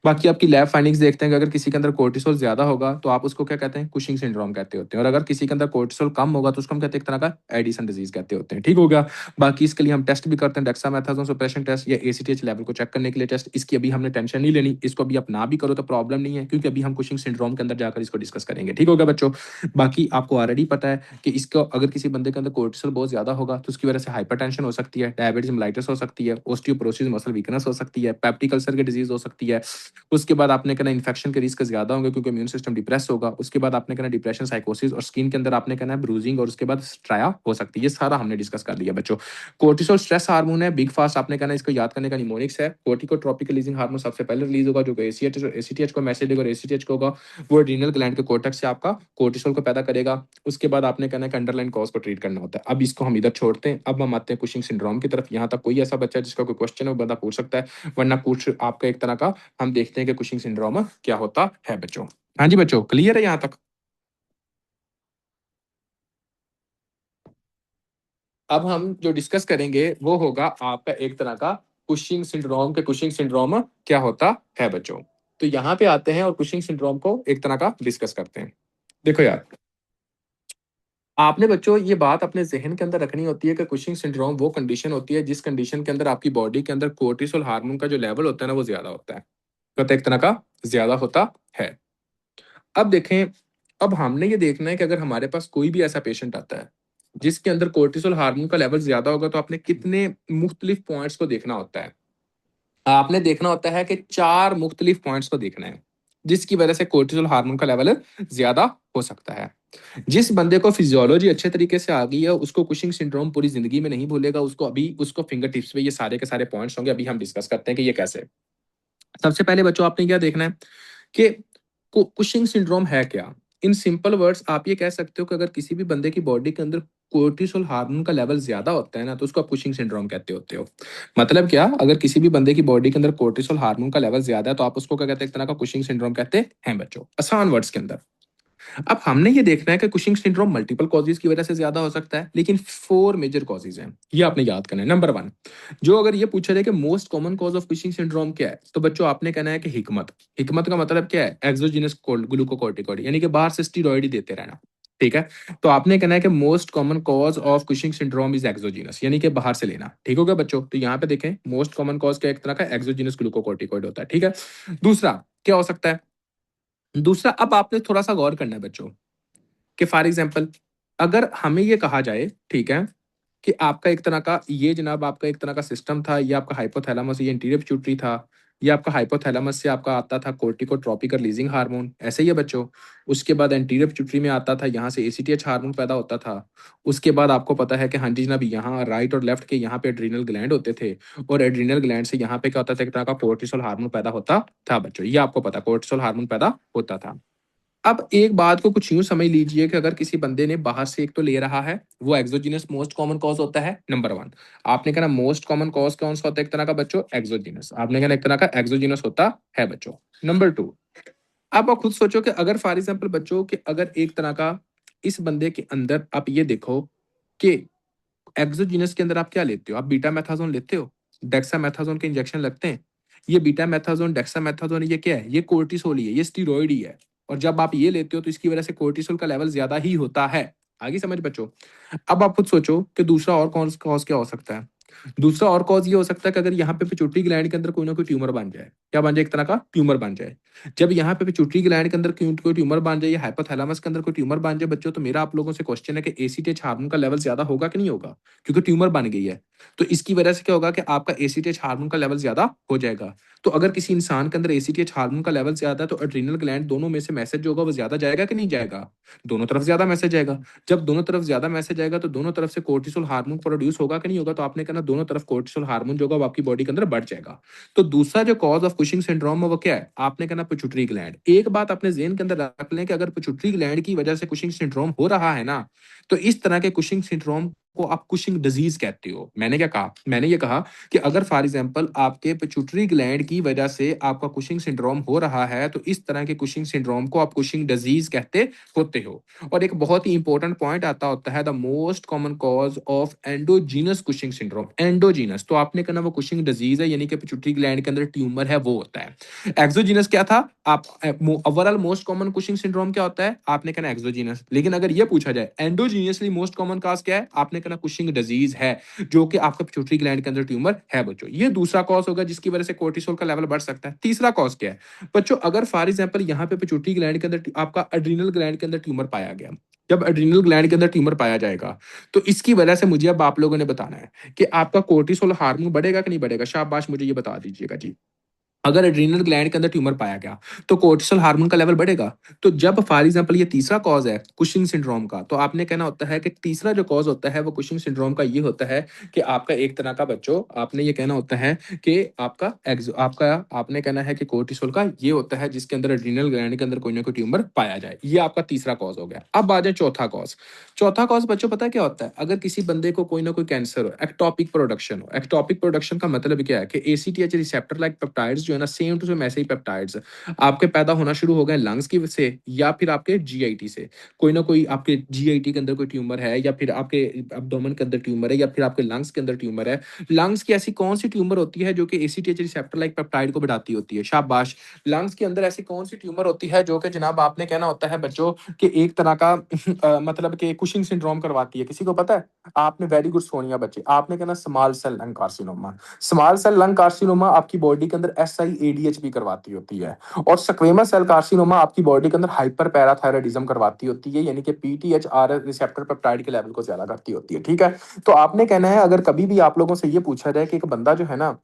बाकी आपकी लैब फाइंडिंग्स देखते हैं कि अगर किसी के अंदर कोर्टिसोल ज्यादा होगा तो आप उसको क्या कहते हैं, कुशिंग सिंड्रोम कहते होते हैं, और अगर किसी के अंदर कोर्टिसोल कम होगा तो उसको हम कहते हैं एक तरह का एडिसन डिजीज कहते होते हैं। ठीक हो गया? बाकी इसके लिए हम टेस्ट भी करते हैं, डेक्सामेथासोन सप्रेशन टेस्ट या एसीटीएच लेवल को चेक करने के लिए टेस्ट। इसकी अभी हमने टेंशन नहीं लेनी, इसको अभी आप ना भी करो तो प्रॉब्लम नहीं है, क्योंकि अभी हम कुशिंग सिंड्रोम के अंदर जाकर इसको डिस्कस करेंगे। ठीक हो गया बच्चों? बाकी आपको ऑलरेडी पता है कि इसको अगर किसी बंदे के अंदर कोर्टिसोल बहुत ज्यादा होगा तो उसकी वजह से हाइपरटेंशन हो सकती है, डायबिटीज मेलाइटिस हो सकती है, ओस्टियोपोरोसिस मसल वीकनेस हो सकती है, पेप्टिक अल्सर की डिजीज हो सकती है। उसके बाद आपने कहना इन्फेक्शन के रिस्क ज्यादा होंगे क्योंकि इम्यून सिस्टम डिप्रेस होगा। उसके बाद आपने कहना डिप्रेशन, साइकोसिस, और स्किन के अंदर आपने कहना है ब्रूजिंग, और उसके बाद स्ट्राया हो सकती है। ये सारा हमने डिस्कस कर लिया बच्चों। कोर्टिसोल स्ट्रेस हार्मोन है, बिग फास्ट आपने कहना इसको याद करने का निमोनिक्स है। कोर्टिकोट्रोपिक रिलीजिंग हार्मोन सबसे पहले रिलीज होगा जो एसीटीएच को मैसेज देगा, और एसीटीएच को होगा वो एड्रीनल ग्लैंड के कोर्टेक्स से आपका कोर्टिसोल को पैदा करेगा। उसके बाद आपने कहना है कि अंडरलाइन कॉज को ट्रीट करना होता है। अब इसको हम इधर छोड़ते हैं, अब हम आते हैं कुशिंग सिंड्रोम की तरफ। यहाँ तक कोई ऐसा बच्चा जिसका कोई क्वेश्चन है वो बंदा पूछ सकता है, वरना कुछ आपका एक तरह का हम देखते हैं कि कुशिंग सिंड्रोम क्या होता है बच्चों। हाँ जी बच्चों, क्लियर है यहाँ तक? अब हम जो डिस्कस करेंगे वो होगा आपका एक तरह का कुशिंग सिंड्रोम, के कुशिंग सिंड्रोम क्या होता है बच्चों। तो यहाँ पे आते हैं और कुशिंग सिंड्रोम को एक तरह का डिस्कस करते हैं। देखो यार, आपने बच्चों ये बात अपने जहन के अंदर रखनी होती है कि कुशिंग सिंड्रोम वो कंडीशन होती है जिस कंडीशन के अंदर आपकी बॉडी के अंदर कोर्टिसोल हार्मोन का जो लेवल होता है ना वो ज्यादा होता है, तो एक तरह का ज्यादा होता है। अब देखें, अब हमने ये देखना है कि अगर हमारे पास कोई भी ऐसा पेशेंट आता है जिसके अंदर कोर्टिसोल हार्मोन का लेवल ज्यादा होगा, तो आपने कितने मुख्तलिफ पॉइंट्स को देखना होता है। आपने देखना होता है कि 4 मुख्तलिफ पॉइंट्स को देखना है जिसकी वजह से कोर्टिसोल हार्मोन का लेवल ज्यादा हो सकता है। जिस बंदे को फिजियोलॉजी अच्छे तरीके से आ गई है उसको कुशिंग सिंड्रोम पूरी जिंदगी में नहीं भूलेगा, उसको अभी उसको फिंगर टिप्स पे ये सारे के सारे पॉइंट्स होंगे। अभी हम डिस्कस करते हैं कि ये कैसे। सबसे पहले बच्चों आपने क्या देखना है कि कुशिंग सिंड्रोम है क्या। इन सिंपल वर्ड्स आप ये कह सकते हो कि अगर किसी भी बंदे की बॉडी के अंदर कोर्टिसोल हार्मोन का लेवल ज्यादा होता है ना तो उसको आप कुशिंग सिंड्रोम कहते होते हो। मतलब क्या, अगर किसी भी बंदे की बॉडी के अंदर कोर्टिसोल हार्मोन का लेवल ज्यादा है तो आप उसको क्या कहते हैं, एक तरह का कुशिंग सिंड्रोम कहते हैं बच्चों, आसान वर्ड्स के अंदर। अब हमने ये देखना है कि कुशिंग सिंड्रोम मल्टीपल कॉजेज की वजह से ज्यादा हो सकता है, लेकिन 4 मेजर कॉजेज हैं, ये आपने याद करना है। नंबर 1, जो अगर ये पूछा जाए कि most common cause of Cushing syndrome क्या है, तो बच्चों आपने कहना है कि हिकमत। हिकमत का मतलब क्या है, एक्सोजीनस ग्लूकोकॉर्टिकॉइड, यानी कि बाहर से स्टीरॉइड ही देते रहना। ठीक है? तो आपने कहना है कि most common cause of Cushing syndrome is exogenous, यानी कि बाहर से लेना। ठीक होगा बच्चों? तो यहाँ पे देखें मोस्ट कॉमन कॉज क्या, एक तरह का एक्सोजीनस ग्लूकोकॉर्टिकॉइड होता है। ठीक है? दूसरा क्या हो सकता है, दूसरा अब आपने थोड़ा सा गौर करना है बच्चों कि फॉर एग्जाम्पल अगर हमें ये कहा जाए, ठीक है, कि आपका एक तरह का ये जनाब आपका एक तरह का सिस्टम था, ये आपका हाइपोथैलेमस, ये इंटीरियर पिट्यूटरी था, ये आपका हाइपोथैलेमस से आपका आता था कोर्टिकोट्रोपिक रिलीजिंग हार्मोन, ऐसे ही है बच्चों। उसके बाद एंटीरियर पिट्यूटरी में आता था, यहाँ से एसीटीएच हार्मोन पैदा होता था। उसके बाद आपको पता है कि हाँ जी जनाब, यहाँ राइट और लेफ्ट के यहाँ पे एड्रीनल ग्लैंड होते थे, और एड्रीनल ग्लैंड से यहाँ पे क्या होता था, एक तरह का कोर्टिसोल हार्मोन पैदा होता था बच्चों। ये आपको पता, कोर्टिसोल हार्मोन पैदा होता था। अब एक बात को कुछ यूं समझ लीजिए कि अगर किसी बंदे ने बाहर से एक तो ले रहा है, वो एक्सोजीनस मोस्ट कॉमन कॉज होता है नंबर 1। आपने कहना मोस्ट कॉमन कॉज कौन सा होता है, एक तरह का बच्चों एक्सोजीनस, आपने कहना एक तरह का एक्सोजीनस होता है बच्चों। नंबर 2, अब आप खुद सोचो कि अगर फॉर एग्जाम्पल बच्चों कि अगर एक तरह का इस बंदे के अंदर आप ये देखो कि एक्सोजीनस के अंदर आप क्या लेते हो, आप बीटा मैथाजोन लेते हो, डेक्सा मैथाजोन के इंजेक्शन लगते हैं। ये बीटा मैथाजोन, डेक्सा मैथाजोन, ये क्या है, ये कोर्टिसोल ही है, ये स्टीरॉइड ही है। और जब आप ये लेते हो तो इसकी वजह से कोर्टिसोल का लेवल ज्यादा ही होता है। आगे समझ बच्चों? अब आप खुद सोचो कि दूसरा और कौन कॉज क्या हो सकता है। दूसरा और कॉज ये हो सकता है कि अगर यहाँ पे पिट्यूटरी ग्लैंड के अंदर कोई ना कोई ट्यूमर बन जाए, क्या बन जाए, एक तरह का ट्यूमर बन जाए। जब यहाँ पे पिट्यूटरी ग्लैंड के अंदर कोई ट्यूमर बन जाए या हाइपोथैलेमस के अंदर कोई ट्यूमर बन जाए बच्चों, तो मेरा आप लोगों से क्वेश्चन है कि एसीटीएच हार्मोन का लेवल ज्यादा होगा कि नहीं होगा, क्योंकि ट्यूमर बन गई है। तो इसकी वजह से क्या होगा कि आपका एसीटीएच हार्मोन का लेवल ज्यादा हो जाएगा। तो अगर किसी इंसान के अंदर एसीटीएच हार्मोन का लेवल ज्यादा है तो एड्रीनल ग्लैंड दोनों में से मैसेज जो होगा वो ज्यादा जाएगा कि नहीं जाएगा, दोनों तरफ ज्यादा मैसेज जाएगा। जब दोनों तरफ ज्यादा मैसेज आएगा तो दोनों तरफ से कोर्टिसोल हार्मोन प्रोड्यूस होगा कि नहीं होगा, तो आपने कहना दोनों तरफ कोर्टिसोल हार्मोन जो होगा वो आपकी बॉडी के अंदर बढ़ जाएगा। तो दूसरा जो कॉज ऑफ कुशिंग सिंड्रोम है वो क्या है, आपने कहना पिट्यूटरी ग्लैंड। एक बात अपने जेहन के अंदर रख लें कि अगर पिट्यूटरी ग्लैंड की वजह से कुशिंग सिंड्रोम हो रहा है ना, तो इस तरह के कुशिंग सिंड्रोम को आप कुशिंग डिजीज कहते हो। मैंने क्या कहा, मैंने ये कहा कि अगर फॉर एग्जांपल आपके पिट्यूटरी ग्लैंड की वजह से आपका कुशिंग सिंड्रोम हो रहा है तो इस तरह के कुशिंग सिंड्रोम को आप कुशिंग डिजीज कहते होते हो। और एक बहुत ही इंपॉर्टेंट पॉइंट आता होता है, the most common cause of endogenous Cushing syndrome. Endogenous तो आपने कहना वो कुशिंग डिजीज है, यानी कि पिट्यूटरी ग्लैंड के अंदर ट्यूमर है वो होता है। एक्सोजीनस क्या था, आप overall most common Cushing syndrome क्या होता है, आपने कहना एक्सोजीनस। लेकिन अगर ये पूछा जाए एंडोजीनियसली मोस्ट कॉमन कॉज क्या है, आपने कहना कुशिंग डिजीज है, जो कि आपका पिट्यूटरी ग्लैंड के अंदर ट्यूमर है बच्चों। ये दूसरा कॉज होगा जिसकी वजह से कोर्टिसोल का लेवल बढ़ सकता है। तीसरा कॉज क्या है बच्चों, अगर फॉर एग्जांपल यहाँ पे पिट्यूटरी ग्लैंड के अंदर आपका एड्रीनल ग्लैंड के अंदर ट्यूमर पाया गया, जब एड्रीनल ग्लैंड के अंदर ट्यूमर पाया जाएगा तो इसकी वजह से मुझे अब आप लोगों ने बताना है कि आपका कोर्टिसोल हार्मोन बढ़ेगा कि नहीं बढ़ेगा। शाबाश, मुझे ये बता दीजिएगा जी। अगर एड्रीनल ग्लैंड के अंदर ट्यूमर पाया गया तो कोर्टिसोल हार्मोन का लेवल बढ़ेगा। तो जब फॉर एग्जांपल ये तीसरा कॉज है कुशिंग सिंड्रोम का, तो आपने कहना होता है कि तीसरा जो कॉज होता है वो कुशिंग सिंड्रोम का ये होता है कि आपका एक तरह का बच्चों आपने ये कहना होता है कि आपका आपने कहना है कि कोर्टिसोल का ये होता है जिसके अंदर एड्रीनल ग्लैंड के अंदर कोई ना कोई ट्यूमर पाया जाए। ये आपका तीसरा कॉज हो गया। अब आ जाए चौथा कॉज। चौथा कॉज बच्चों पता है क्या होता है, अगर किसी बंदे को कोई ना कोई कैंसर हो, एक्टोपिक प्रोडक्शन हो। एक्टोपिक प्रोडक्शन का मतलब क्या है कि एसीटीएच रिसेप्टर लाइक पेप्टाइड्स जो है ना, सेम टू सेम ऐसे ही पेप्टाइड्स आपके पैदा होना शुरू हो गए लंग्स की से या फिर आपके जीआईटी से। कोई ना कोई आपके जीआईटी के अंदर कोई ट्यूमर है या फिर आपके एब्डोमेन के अंदर ट्यूमर है या फिर आपके लंग्स के अंदर ट्यूमर है। लंग्स की ऐसी कौन सी ट्यूमर होती है जो कि एसीटीएच रिसेप्टर लाइक पेप्टाइड को बढ़ाती होती है, शाबाश। लंग्स के अंदर ऐसी कौन सी ट्यूमर होती है जो कि जनाब आपने कहना होता है बच्चों कि एक तरह का मतलब कि कुशिंग सिंड्रोम करवाती है, किसी को पता है। आपने वेरी गुड सोनिया बच्चे, आपने कहना small cell lung carcinoma. Small cell lung carcinoma आपकी बॉडी के अंदर एसआईएडीएच भी करवाती होती है। और स्क्वेमस सेल कार्सिनोमा आपकी बॉडी के अंदर हाइपर पैराथायराइडिज्म करवाती होती है, यानी कि पीटीएचआर रिसेप्टर पेप्टाइड के लेवल को ज्यादा करती होती है। ठीक है, तो आपने कहना है अगर कभी भी आप लोगों से ये पूछा जाए कि एक बंदा जो है ना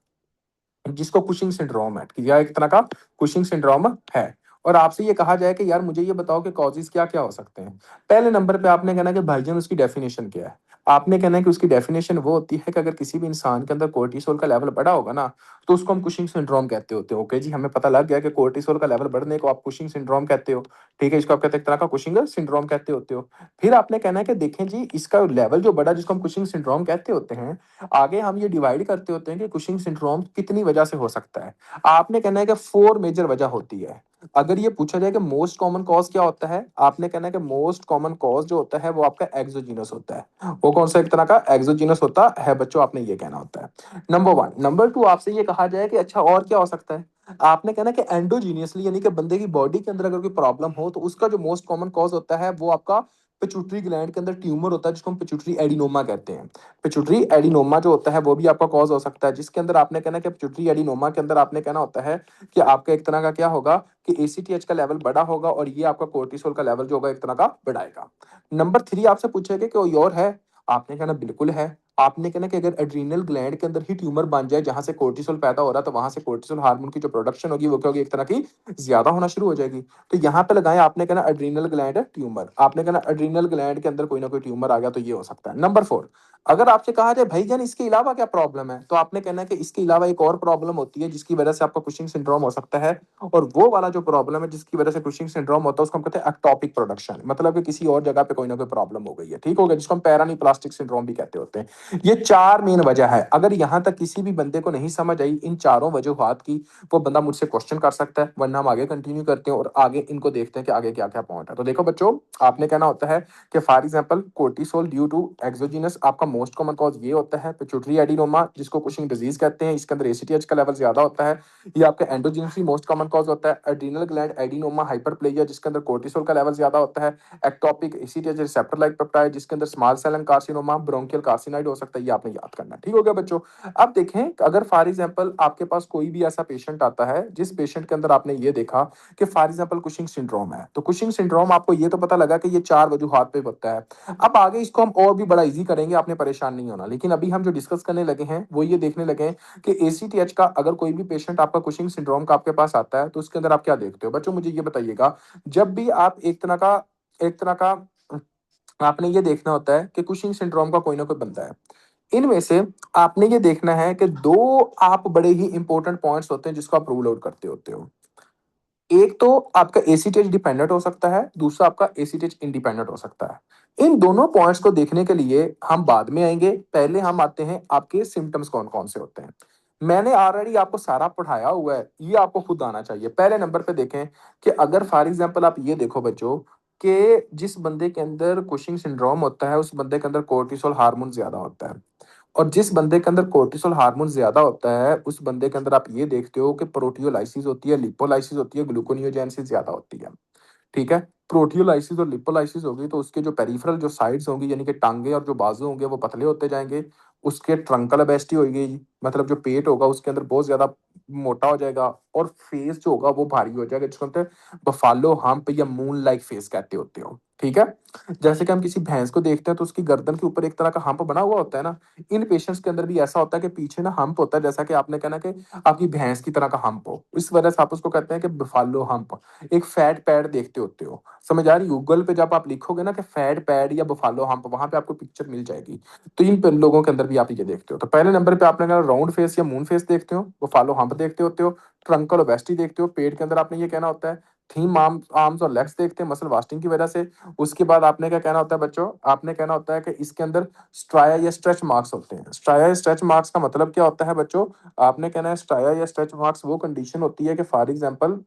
जिसको कुशिंग सिंड्रोम है या एक तरह का कुशिंग सिंड्रोम है, और आपसे ये कहा जाए कि यार मुझे ये बताओ कि कॉजेज क्या क्या हो सकते हैं, पहले नंबर पे आपने कहना कि भाईजान उसकी डेफिनेशन क्या है। आपने कहना है कि उसकी डेफिनेशन वो होती है कि अगर किसी भी इंसान के अंदर कोर्टिसोल का लेवल बढ़ा होगा ना तो उसको हम कुशिंग सिंड्रोम कहते होते हैं। ओके जी, हमें पता लग गया कि कोर्टिसोल का लेवल बढ़ने को आप कुशिंग सिंड्रोम कहते हो। ठीक है, इसको आप कहते हैं एक तरह का कुशिंग सिंड्रोम कहते होते हो। फिर आपने कहना है कि देखें जी इसका लेवल जो बढ़ा जिसको हम कुशिंग सिंड्रोम कहते होते हैं, आगे हम ये डिवाइड करते होते हैं कि कुशिंग सिंड्रोम कितनी वजह से हो सकता है। आपने कहना है कि 4 मेजर वजह होती है। अगर ये पूछा जाए कि मोस्ट कॉमन कॉज क्या होता है, आपने कहना है कि मोस्ट कॉमन कॉज जो होता है वो आपका एक्सोजीनस होता है। वो कौन सा एक तरह का एक्सोजीनस होता है बच्चों, आपने ये कहना होता है नंबर वन। नंबर टू, आपसे ये कहा जाए कि अच्छा और क्या हो सकता है, आपने कहना कि एंडोजीनियसली यानी कि बंदे की बॉडी के अंदर अगर कोई प्रॉब्लम हो तो उसका जो मोस्ट कॉमन कॉज होता है वो आपका पिट्यूटरी ग्लैंड के अंदर ट्यूमर होता है जिसको हम पिट्यूटरी एडिनोमा कहते हैं। पिट्यूटरी एडिनोमा जो होता है वो भी आपका कॉज हो सकता है, जिसके अंदर आपने कहना कि पिट्यूटरी एडिनोमा के अंदर आपने कहना होता है कि आपका एक तरह का क्या होगा कि एसीटीएच का लेवल बढ़ा होगा और ये आपका कोर्टिसोल का लेवल जो होगा एक तरह का बढ़ाएगा। नंबर थ्री, आपसे पूछेगा कि कोई और है, आपने कहना बिल्कुल है। आपने कहना कि अगर एड्रीनल ग्लैंड के अंदर ही ट्यूमर बन जाए जहां से कोर्टिसोल पैदा हो रहा है तो वहां से कोर्टिसोल हार्मोन की जो प्रोडक्शन होगी वो क्या होगी, एक तरह की ज्यादा होना शुरू हो जाएगी। तो यहाँ पे लगाएं, आपने कहना एड्रीनल ग्लैंड ट्यूमर, आपने कहना एड्रीनल ग्लैंड के अंदर कोई ना कोई ट्यूमर आ गया तो ये हो सकता है। नंबर फोर, अगर आपसे कहा जाए भाई जान इसके अलावा क्या प्रॉब्लम है, तो आपने कहना है कि इसके अलावा एक और प्रॉब्लम होती है जिसकी वजह से आपका कुशिंग सिंड्रोम हो सकता है। और वो वाला जो प्रॉब्लम है जिसकी वजह से कुशिंग सिंड्रोम होता है उसको हम कहते हैं एक्टोपिक प्रोडक्शन, मतलब कि किसी और जगह पे कोई ना कोई प्रॉब्लम हो गई है। ठीक हो गया, जिसको हम पैरानीप्लास्टिक सिंड्रोम भी कहते होते हैं। ये चार मेन वजह है। अगर यहाँ तक किसी भी बंदे को नहीं समझ आई इन चारों वजूहात की, वो बंदा मुझसे क्वेश्चन कर सकता है, वरना हम आगे कंटिन्यू करते हैं और आगे इनको देखते हैं कि आगे क्या क्या पॉइंट है। तो देखो बच्चों, आपने कहना होता है कि for example cortisol due to exogenous आपका मोस्ट कॉमन कॉज ये होता है पिट्यूटरी एडिनोमा, जिसको कुशिंग डिजीज कहते हैं। इसके अंदर एसीटीएच का लेवल ज्यादा होता है। ये आपका एंडोजीनस मोस्ट कॉमन कॉज होता है। एड्रीनल ग्लैंड एडिनोमा हाइपरप्लेजिया, जिसके अंदर कोर्टिसोल का लेवल ज्यादा होता है। Ectopic ACTH receptor like peptide, जिसके अंदर small cell lung carcinoma, bronchial carcinoid हो सकता है। ये आपने याद करना है। ठीक हो गया बच्चों। अब देखें, अगर फॉर एग्जाम्पल आपके पास कोई भी ऐसा पेशेंट आता है जिस पेशेंट के अंदर आपने ये देखा कि फॉर एग्जाम्पल कुशिंग सिंड्रोम है, तो कुशिंग सिंड्रोम आपको ये तो पता लगा कि ये 4 वजूहात पे होता है। अब आगे इसको हम और भी बड़ा इजी करेंगे, आपने परेशान नहीं होना। लेकिन अभी हम जो डिस्कस करने लगे हैं वो ये देखने लगे हैं कि एसीटीएच का अगर कोई भी पेशेंट आपका कुशिंग सिंड्रोम का आपके पास आता है तो उसके अंदर आप क्या देखते हो बच्चों, मुझे ये बताइएगा। जब भी आप एक तरह का आपने ये देखना होता है कि कुशिंग सिंड्रोम का कोई ना कोई बंदा है। इनमें से आपने ये देखना है कि दो आप बड़े ही इंपॉर्टेंट पॉइंट्स होते हैं जिसको आप रूल आउट करते होते हो। एक तो आपका एसीटेज डिपेंडेंट हो सकता है, दूसरा आपका एसीटेज इंडिपेंडेंट हो सकता है। इन दोनों पॉइंट्स को देखने के लिए हम बाद में आएंगे। पहले हम आते हैं आपके सिम्टम्स कौन कौन से होते हैं। मैंने ऑलरेडी आपको सारा पढ़ाया हुआ है, ये आपको खुद आना चाहिए। पहले नंबर पे देखें कि अगर फॉर एग्जांपल आप ये देखो बच्चों कि जिस बंदे के अंदर कुशिंग सिंड्रोम होता है उस बंदे के अंदर कोर्टिसोल हार्मोन ज्यादा होता है। और जिस बंदे के अंदर कोर्टिसोल हार्मोन ज्यादा होता है उस बंदे के अंदर आप ये देखते हो कि प्रोटियोलाइसिस होती है, लिपोलाइसिस होती है, ग्लूकोनियोजेनेसिस ज्यादा होती है। ठीक है। प्रोटियोलाइसिस और लिपोलाइसिस होगी तो उसके जो पेरिफेरल जो साइड्स होंगी यानी कि टांगे और जो बाजू होंगे वो पतले होते जाएंगे। उसके ट्रंकल ओबेसिटी होगी, मतलब जो पेट होगा उसके अंदर बहुत ज्यादा मोटा हो जाएगा। और फेस जो होगा वो भारी हो जाएगा, जिसको कहते हैं बफालो हम्प या मून लाइक फेस कहते होते हो। ठीक है। जैसे कि हम किसी भैंस को देखते हैं तो उसकी गर्दन के ऊपर एक तरह का हम्प बना हुआ होता है ना। इन पेशेंट्स के अंदर भी ऐसा होता है कि पीछे ना हम्प होता है, जैसा कि आपने कहना कि आपकी भैंस की तरह का हम्प हो, इस वजह से आप उसको कहते हैं कि बफालो हम्प। एक फैट पैड देखते होते हो, समझ आ रही। गूगल पे जब आप लिखोगे ना कि फैट पैड या बफालो हम्प, वहां पे आपको पिक्चर मिल जाएगी। तो इन लोगों के अंदर भी आप ये देखते हो। तो पहले नंबर पे आपने कहा राउंड फेस या मून फेस देखते हो, बफालो हम्प देखते होते हो, ट्रंकल ओबेसिटी देखते हो। पेट के अंदर आपने ये कहना होता है थीम आर्म्स और लेग्स देखते हैं मसल वास्टिंग की वजह से। उसके बाद आपने क्या कहना होता है बच्चों, आपने कहना होता है कि इसके अंदर स्ट्राया या स्ट्रेच मार्क्स होते हैं। स्ट्राया या स्ट्रेच मार्क्स का मतलब क्या होता है बच्चों, आपने कहना है स्ट्राया या स्ट्रेच मार्क्स वो कंडीशन होती है कि फॉर एग्जांपल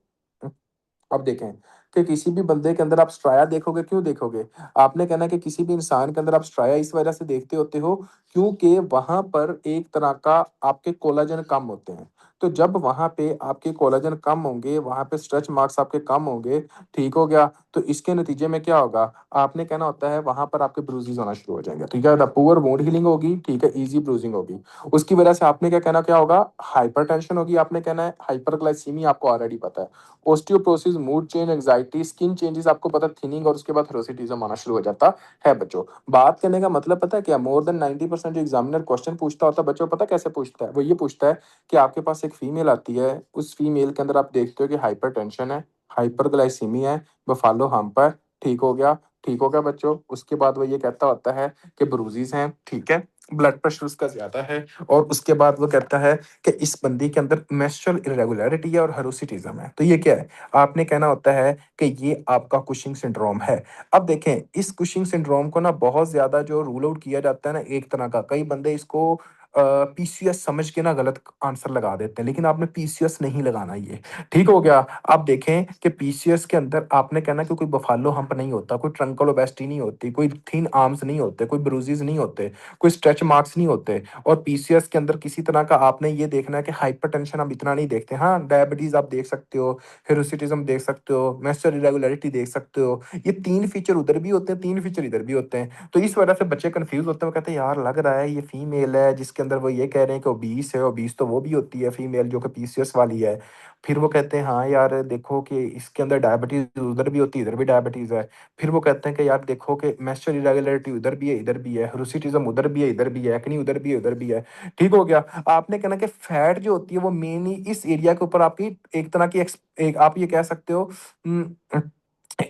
अब देखें कि किसी भी बंदे के अंदर आप स्ट्राया देखोगे, क्यों देखोगे, आपने कहना है कि किसी भी इंसान के अंदर आप स्ट्राया इस वजह से देखते होते हो क्योंकि वहां पर एक तरह का आपके कोलाजन कम होते हैं। तो जब वहां पे आपके कोलाजन कम होंगे, वहां पे स्ट्रेच मार्क्स आपके कम होंगे। ठीक हो गया। तो इसके नतीजे में क्या होगा, आपने कहना होता है वहां पर आपके ब्रूजेस होना शुरू हो जाएंगे। ठीक है, पुअर वुंड हीलिंग होगी, ठीक है, इजी ब्रूजिंग होगी। उसकी वजह से आपने क्या कहना, क्या होगा, हाइपरटेंशन होगी। आपने कहना है हाइपरग्लाइसीमिया, आपको ऑलरेडी पता है। Osteoporosis, mood change, anxiety, skin changes, आपको पता, थिनिंग, और उसके बाद हिरोसिटिज्म आना शुरू हो जाता है बच्चों। बात करने का मतलब पता है क्या, मोर देन 90% जो एग्जामिनर क्वेश्चन पूछता होता है बच्चों, पता कैसे पूछता है, वो ये पूछता है कि आपके पास एक फीमेल आती है, उस फीमेल के अंदर आप देखते हो कि हाइपरटेंशन है, हाइपरग्लाइसीमिया है, बफालो हम्प है। ठीक हो गया। ठीक हो गया बच्चों। उसके बाद वो ये कहता होता है कि ब्रूजिस हैं, ठीक है, ब्लड प्रेशर उसका ज्यादा है। और उसके बाद वो कहता है कि इस बंदी के अंदर मेंस्ट्रुअल इरेगुलरिटी है और हिरोसिटिज्म है। तो ये क्या है, आपने कहना होता है कि ये आपका कुशिंग सिंड्रोम है। अब देखें, इस कुशिंग सिंड्रोम को ना बहुत ज्यादा जो रूल आउट किया जाता है ना, एक तरह का, कई बंदे इसको पीसीएस समझ के ना गलत आंसर लगा देते हैं, लेकिन आपने पीसीएस नहीं लगाना ये। ठीक हो गया। आप देखें कि पीसीएस के अंदर आपने कहना कि कोई बफालो हम्प नहीं होता, कोई ट्रंकल ओबेसिटी नहीं होती, कोई थिन आर्म्स नहीं होते, कोई ब्रूजेस नहीं होते, कोई स्ट्रेच मार्क्स नहीं होते। और पीसीएस के अंदर किसी तरह का आपने ये देखना है कि हाइपरटेंशन हम इतना नहीं देखते। हाँ, डायबिटीज आप देख सकते हो, हिरोसिटिज्म देख सकते हो, मेंस्ट्रुअल इरेगुलरिटी देख सकते हो। ये 3 फीचर उधर भी होते हैं, 3 फीचर इधर भी होते हैं। तो इस वजह से बच्चे कंफ्यूज होते हैं, वो कहते हैं यार लग रहा है ये फीमेल है, जिसके अंदर वो ये कह रहे हैं कि ओबीस है। ओबीस तो वो भी होती है फीमेल जो कि पीसीएस वाली है। फिर वो कहते हैं हाँ यार देखो कि इसके अंदर डायबिटीज उधर भी होती है, इधर भी डायबिटीज है। फिर वो कहते हैं कि यार देखो कि मेंस्ट्रुअल इरेगुलरिटी उधर भी है, इधर भी है, हिरोसिटिज्म उधर भी है, इधर भी है, एक्नी उधर भी है, उधर भी है। ठीक हो गया। आपने कहना कि फैट जो होती है वो मेनली इस एरिया के ऊपर आपकी एक तरह की एक आप ये कह सकते हो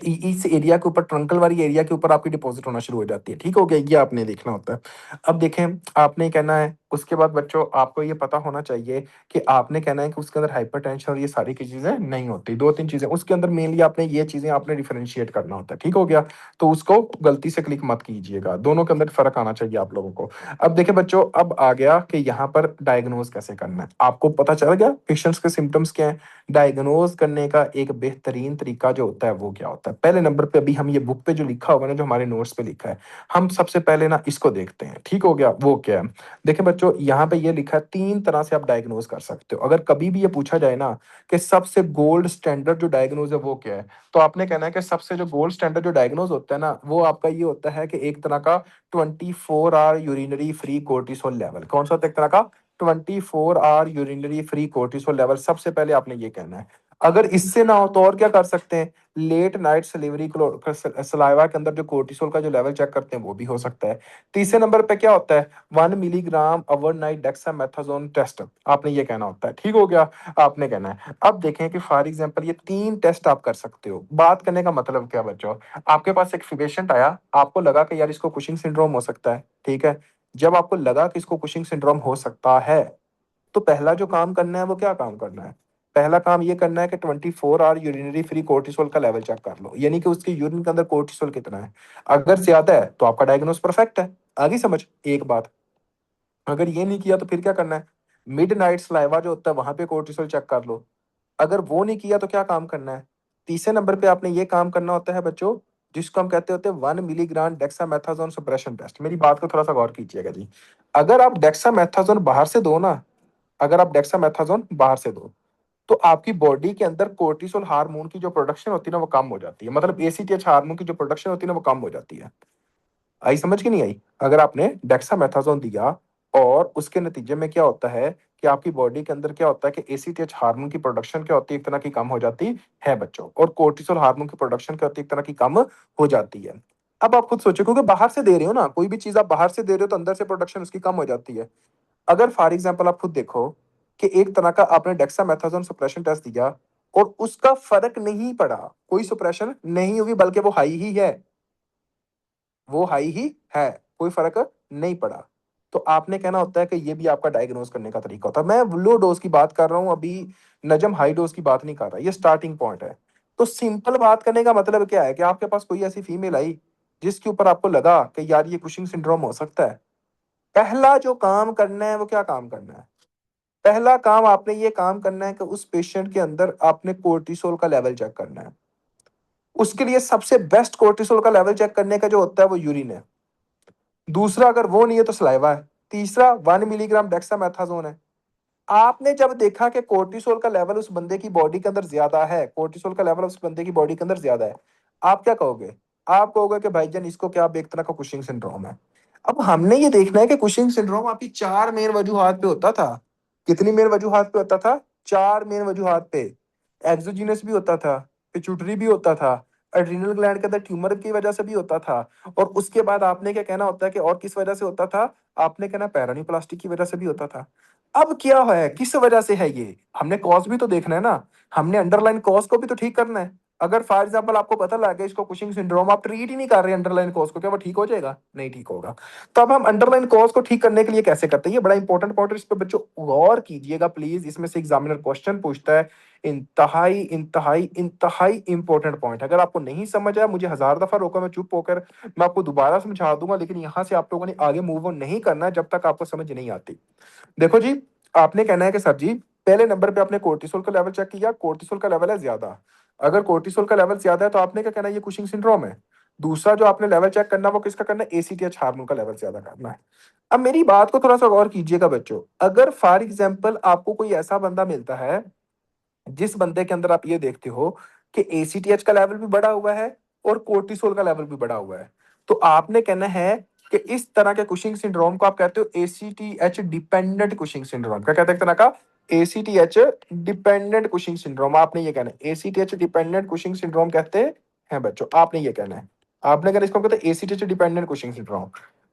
इस एरिया के ऊपर, ट्रंकल वाली एरिया के ऊपर आपकी डिपॉजिट होना शुरू हो जाती है। ठीक हो गया, ये आपने देखना होता है। अब देखें, आपने कहना है उसके बाद बच्चों आपको ये पता होना चाहिए कि आपने कहना है कि उसके अंदर हाइपरटेंशन और ये सारी की चीज़ें नहीं होती। 2-3 चीज़ें उसके अंदर मेनली आपने ये चीज़ें आपने डिफरेंशिएट करना होता है, ठीक हो गया? तो उसको गलती से क्लिक मत कीजिएगा, दोनों के अंदर फ़र्क आना चाहिए आप लोगों को। अब देखिए बच्चों, अब आ गया कि यहाँ पर डायग्नोज़ कैसे करना है। आपको पता चल गया पेशेंट्स के सिम्पटम्स क्या हैं? डायग्नोज़ करने का एक बेहतरीन तरीका जो होता है वो क्या होता है? पहले नंबर पे अभी हम ये बुक पे जो लिखा हुआ है ना, जो हमारे नोट्स पे लिखा है, हम सबसे पहले ना इसको देखते हैं, ठीक हो गया? वो क्या है? देखिए बच्चों, यहाँ पे ये लिखा है 3 तरह से आप डायग्नोज़ कर सकते हो। अगर कभी भी ये पूछा जाए ना कि सबसे गोल्ड स्टैंडर्ड जो डायग्नोज़ है वो क्या है? तो आपने कहना है कि सबसे जो गोल्ड स्टैंडर्ड जो डायग्नोज़ होता है ना, वो आपका ये होता है कि एक तरह का 24 hour urinary free cortisol level. कौन-सा होता है एक तरह का? 24 hour urinary free cortisol level, सबसे पहले आपने ये कहना है। अगर इससे ना हो तो और क्या कर सकते हैं? लेट नाइट सलिवरी सलाइवा के अंदर जो कोर्टिसोल का जो लेवल चेक करते हैं वो भी हो सकता है। तीसरे नंबर पे क्या होता है? 1 मिलीग्राम ओवरनाइट डेक्सामेथासोन टेस्ट, आपने ये कहना होता है, ठीक हो गया? आपने कहना है। अब देखें कि फॉर एग्जांपल ये 3 टेस्ट आप कर सकते हो। बात करने का मतलब क्या बच्चों? आपके पास एक पेशेंट आया, आपको लगा कि यार इसको कुशिंग सिंड्रोम हो सकता है, ठीक है? जब आपको लगा कि इसको कुशिंग सिंड्रोम हो सकता है, तो पहला जो काम करना है वो क्या काम करना है? पहला काम ये करना है कि 24 आवर यूरिनरी फ्री कोर्टिसोल का लेवल चेक कर लो, यानी कि उसके यूरिन के अंदर कोर्टिसोल कितना है। अगर ज्यादा है तो आपका डायग्नोस परफेक्ट है। आगे समझ एक बात। अगर ये नहीं किया तो फिर क्या करना है? मिडनाइट सलाइवा जो होता है वहां पे कोर्टिसोल चेक कर लो। अगर वो नहीं किया तो क्या काम करना है? तीसरे नंबर पे आपने ये काम करना होता है बच्चों, जिसको हम कहते होते हैं 1 मिलीग्राम डेक्सामेथासोन सप्रेशन टेस्ट। मेरी बात को थोड़ा सा गौर कीजिएगा जी। अगर आप डेक्सामेथासोन बाहर से दो ना, अगर आप डेक्सामेथासोन बाहर से दो, तो आपकी बॉडी के अंदर कोर्टिसोल हार्मोन की जो प्रोडक्शन होती है ना वो कम हो जाती है। मतलब एसीटीएच हार्मोन की जो प्रोडक्शन होती है ना वो कम हो जाती है। आई समझ की नहीं आई? अगर आपने डेक्सामेथासोन दिया और उसके नतीजे में क्या होता है कि आपकी बॉडी के अंदर क्या होता है कि एसीटीएच हार्मोन की प्रोडक्शन क्या होती है, एक तरह की कम हो जाती है बच्चों, और कोर्टिसोल हार्मोन की प्रोडक्शन क्या होती है, एक तरह की कम हो जाती है। अब आप खुद सोचो, क्योंकि बाहर से दे रहे हो ना, कोई भी चीज आप बाहर से दे रहे हो तो अंदर से प्रोडक्शन उसकी कम हो जाती है। अगर फॉर एग्जाम्पल आप खुद देखो कि एक तरह का आपने डेक्सामेथासोन सप्रेशन टेस्ट दिया और उसका फर्क नहीं पड़ा, कोई सप्रेशन नहीं हुई, बल्कि वो हाई ही है, वो हाई ही है, कोई फर्क नहीं पड़ा, तो आपने कहना होता है कि ये भी आपका डायग्नोज करने का तरीका होता है। मैं लो डोज की बात कर रहा हूं अभी, नजम हाई डोज की बात नहीं कर रहा, ये स्टार्टिंग पॉइंट है। तो सिंपल बात करने का मतलब क्या है कि आपके पास कोई ऐसी फीमेल आई जिसके ऊपर आपको लगा कि यार ये कुशिंग सिंड्रोम हो सकता है, पहला जो काम करना है वो क्या काम करना है? पहला काम आपने ये काम करना है कि उस पेशेंट के अंदर आपने कोर्टिसोल का लेवल चेक करना है। उसके लिए सबसे बेस्ट कोर्टिसोल का लेवल चेक करने का जो होता है वो यूरिन है। दूसरा अगर वो नहीं है तो सलाइवा है। तीसरा 1 मिलीग्राम डेक्सामेथासोन है। आपने जब देखा कि कोर्टिसोल का लेवल उस बंदे की बॉडी के अंदर ज्यादा है, कोर्टिसोल का लेवल उस बंदे की बॉडी के अंदर ज्यादा है, आप क्या कहोगे? आप कहोगे कि भाईजान इसको क्या, अब एक तरह का कुशिंग सिंड्रोम है। अब हमने ये देखना है कि कुशिंग सिंड्रोम आपकी 4 मेन वजूहात पे होता था। कितनी मेन वजूहात पे होता था? 4 मेन वजूहात पे। एक्सोजीनस भी होता था, पिट्यूटरी भी होता था, एड्रिनल ग्लैंड के अंदर ट्यूमर की वजह से भी होता था, और उसके बाद आपने क्या कहना होता है कि और किस वजह से होता था? आपने कहना पेरानीप्लास्टी की वजह से भी होता था। अब क्या है, किस वजह से है ये? हमने कॉज भी तो देखना है ना, हमने अंडरलाइन कॉज को भी तो ठीक करना है। अगर फॉर एग्जाम्पल आपको पता लग गया इसको कुशिंग सिंड्रोम, आप ट्रीट ही नहीं कर रहे अंडरलाइन कॉज को, क्या वो ठीक हो जाएगा? नहीं ठीक होगा। तो अब हम अंडरलाइन कॉज को ठीक करने के लिए कैसे करते हैं? ये बड़ा इंपॉर्टेंट पॉइंट है, इस पर बच्चों गौर कीजिएगा प्लीज, इसमें से एग्जामिनर क्वेश्चन पूछता है। इंतहाई इंतहाई इंतहाई इंपॉर्टेंट पॉइंट, अगर आपको नहीं समझ आया मुझे 1000 दफा रोका, मैं चुप होकर मैं आपको दोबारा समझा दूंगा, लेकिन यहां से आप लोगों ने आगे मूव ऑन नहीं करना है जब तक आपको समझ नहीं आती। देखो जी, आपने कहना है कि सर जी पहले नंबर पे आपने कोर्टिसोल का लेवल चेक किया, कोर्टिसोल का लेवल है ज्यादा। अगर कोर्टिसोल का लेवल ज्यादा है तो आपने क्या कहना है? ये कुशिंग सिंड्रोम है। दूसरा जो आपने लेवल चेक करना है वो किसका करना है? एसीटीएच हार्मोन का लेवल ज्यादा करना है। अब मेरी बात को थोड़ा सा गौर कीजिएगा बच्चों, अगर फॉर एग्जाम्पल आपको कोई ऐसा बंदा मिलता है जिस बंदे के अंदर आप ये देखते हो कि एसीटीएच का लेवल भी बढ़ा हुआ है और कोर्टिसोल का लेवल भी बढ़ा हुआ है, तो आपने कहना है कि इस तरह के कुशिंग सिंड्रोम को आप कहते हो एसीटीएच डिपेंडेंट कुशिंग सिंड्रोम। क्या कहते हैं? एक तरह का एसीटीएच डिपेंडेंट कुशिंग सिंड्रोम। आपने ये कहना है एसीटीएच डिपेंडेंट कुशिंग सिंड्रोम कहते हैं बच्चों, आपने ये कहना है। आपने कहना इसको कहते हैं एसीटीएच डिपेंडेंट कुशिंग सिंड्रोम।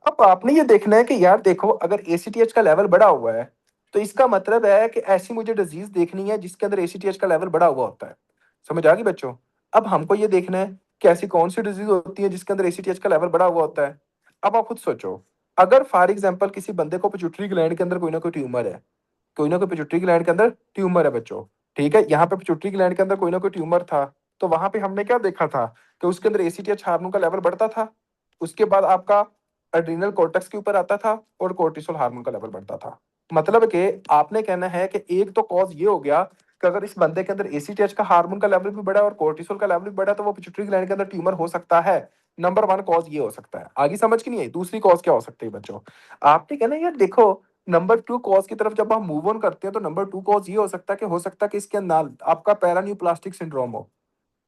अब आपने ये देखना है कि यार देखो, अगर एसीटीएच का लेवल बढ़ा हुआ है तो इसका मतलब है कि ऐसी मुझे डिजीज देखनी है जिसके अंदर एसीटीएच का लेवल बढ़ा हुआ होता है। समझ आ गई बच्चों? अब हमको ये देखना है कि ऐसी कौन सी डिजीज होती है जिसके अंदर एसीटीएच का लेवल बढ़ा हुआ होता है। अब आप खुद सोचो, अगर फॉर एग्जांपल किसी बंदे को पिट्यूटरी ग्लैंड के अंदर कोई ना कोई ट्यूमर है, कोई ना कोई पिट्यूटरी ग्लैंड के अंदर ट्यूमर है बच्चों, ठीक है, यहाँ पे पिट्यूटरी ग्लैंड के अंदर कोई ना कोई ट्यूमर था, तो वहां पे हमने क्या देखा था कि उसके अंदर एसीटीएच हार्मोन का लेवल बढ़ता था, उसके बाद आपका एड्रीनल कॉर्टेक्स के ऊपर आता था और कोर्टिसोल हार्मोन का लेवल बढ़ता था। मतलब कि आपने कहना है कि एक तो कॉज ये हो गया कि अगर इस बंदे के अंदर एसीटीएच का हार्मोन का लेवल भी बढ़ा और कोर्टिसोल का लेवल भी बढ़ा तो वो पिट्यूटरी ग्लैंड के अंदर ट्यूमर हो सकता है। नंबर वन कॉज ये हो सकता है। आगे समझ की नहीं आई? दूसरी कॉज क्या हो सकती है बच्चों? आपने कहना यार देखो, नंबर टू कॉज की तरफ जब हम मूव ऑन करते हैं तो नंबर टू कॉज ये हो सकता है कि इसके अंदर आपका पैरान्यूप्लास्टिक सिंड्रोम हो।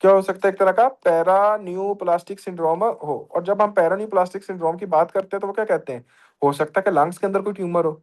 क्या हो सकता है? एक तरह का पैरान्यूप्लास्टिक सिंड्रोम हो। और जब हम पैरान्यूप्लास्टिक सिंड्रोम की बात करते हैं तो वो क्या कहते हैं? हो सकता है कि लंग्स के अंदर कोई ट्यूमर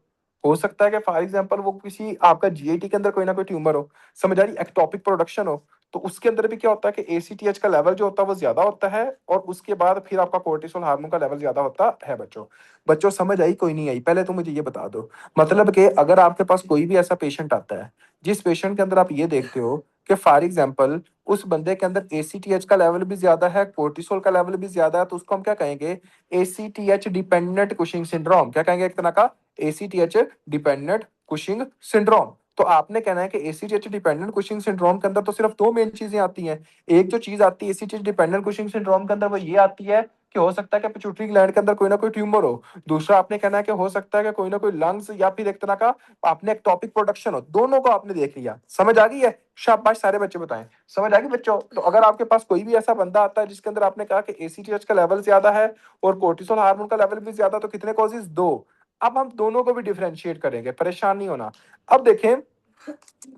हो सकता है कि फॉर एग्जांपल वो किसी आपका जीआईटी के अंदर कोई ना कोई ट्यूमर हो, समझ आ रही, एक्टोपिक प्रोडक्शन हो, तो उसके अंदर भी क्या होता है कि एसीटीएच का लेवल जो होता है वो ज्यादा होता है और उसके बाद फिर आपका कोर्टिसोल हार्मोन का लेवल ज्यादा होता है बच्चों। बच्चों समझ आई कोई नहीं आई? पहले तो मुझे ये बता दो, मतलब कि अगर आपके पास कोई भी ऐसा पेशेंट आता है जिस पेशेंट के अंदर आप ये देखते हो कि फॉर एग्जांपल उस बंदे के अंदर एसीटीएच का लेवल भी ज्यादा है, कोर्टिसोल का लेवल भी ज्यादा है, तो उसको हम क्या कहेंगे? ACTH dependent Cushing syndrome. क्या कहेंगे? एक तरह का एसीटीएच डिपेंडेंट कुशिंग सिंड्रोम। तो आपने कहना है कि एसीटीएच डिपेंडेंट कुशिंग सिंड्रोम के अंदर तो सिर्फ दो मेन चीजें आती हैं। एक जो चीज आती है एसीटीएच डिपेंडेंट कुशिंग सिंड्रोम के अंदर वो ये आती है कि हो सकता है कि पिट्यूटरी ग्लैंड के अंदर कोई ना कोई ट्यूमर हो। दूसरा आपने कहना है कि हो सकता है कि कोई ना कोई लंग्स या फिर एक तरह का आपने एक्टोपिक प्रोडक्शन हो। दोनों को आपने देख लिया, समझ आ गई है? शाबाश, सारे बच्चे बताएं। समझ आ गई बच्चों? तो अगर आपके पास कोई भी ऐसा बंदा आता है जिसके अंदर आपने कहा कि एसीटीएच का लेवल ज्यादा है और कोर्टिसोल हार्मोन का लेवल भी ज्यादा, तो कितने कॉजेज? दो। अब हम दोनों को भी डिफरेंशिएट करेंगे, परेशान नहीं होना। अब देखें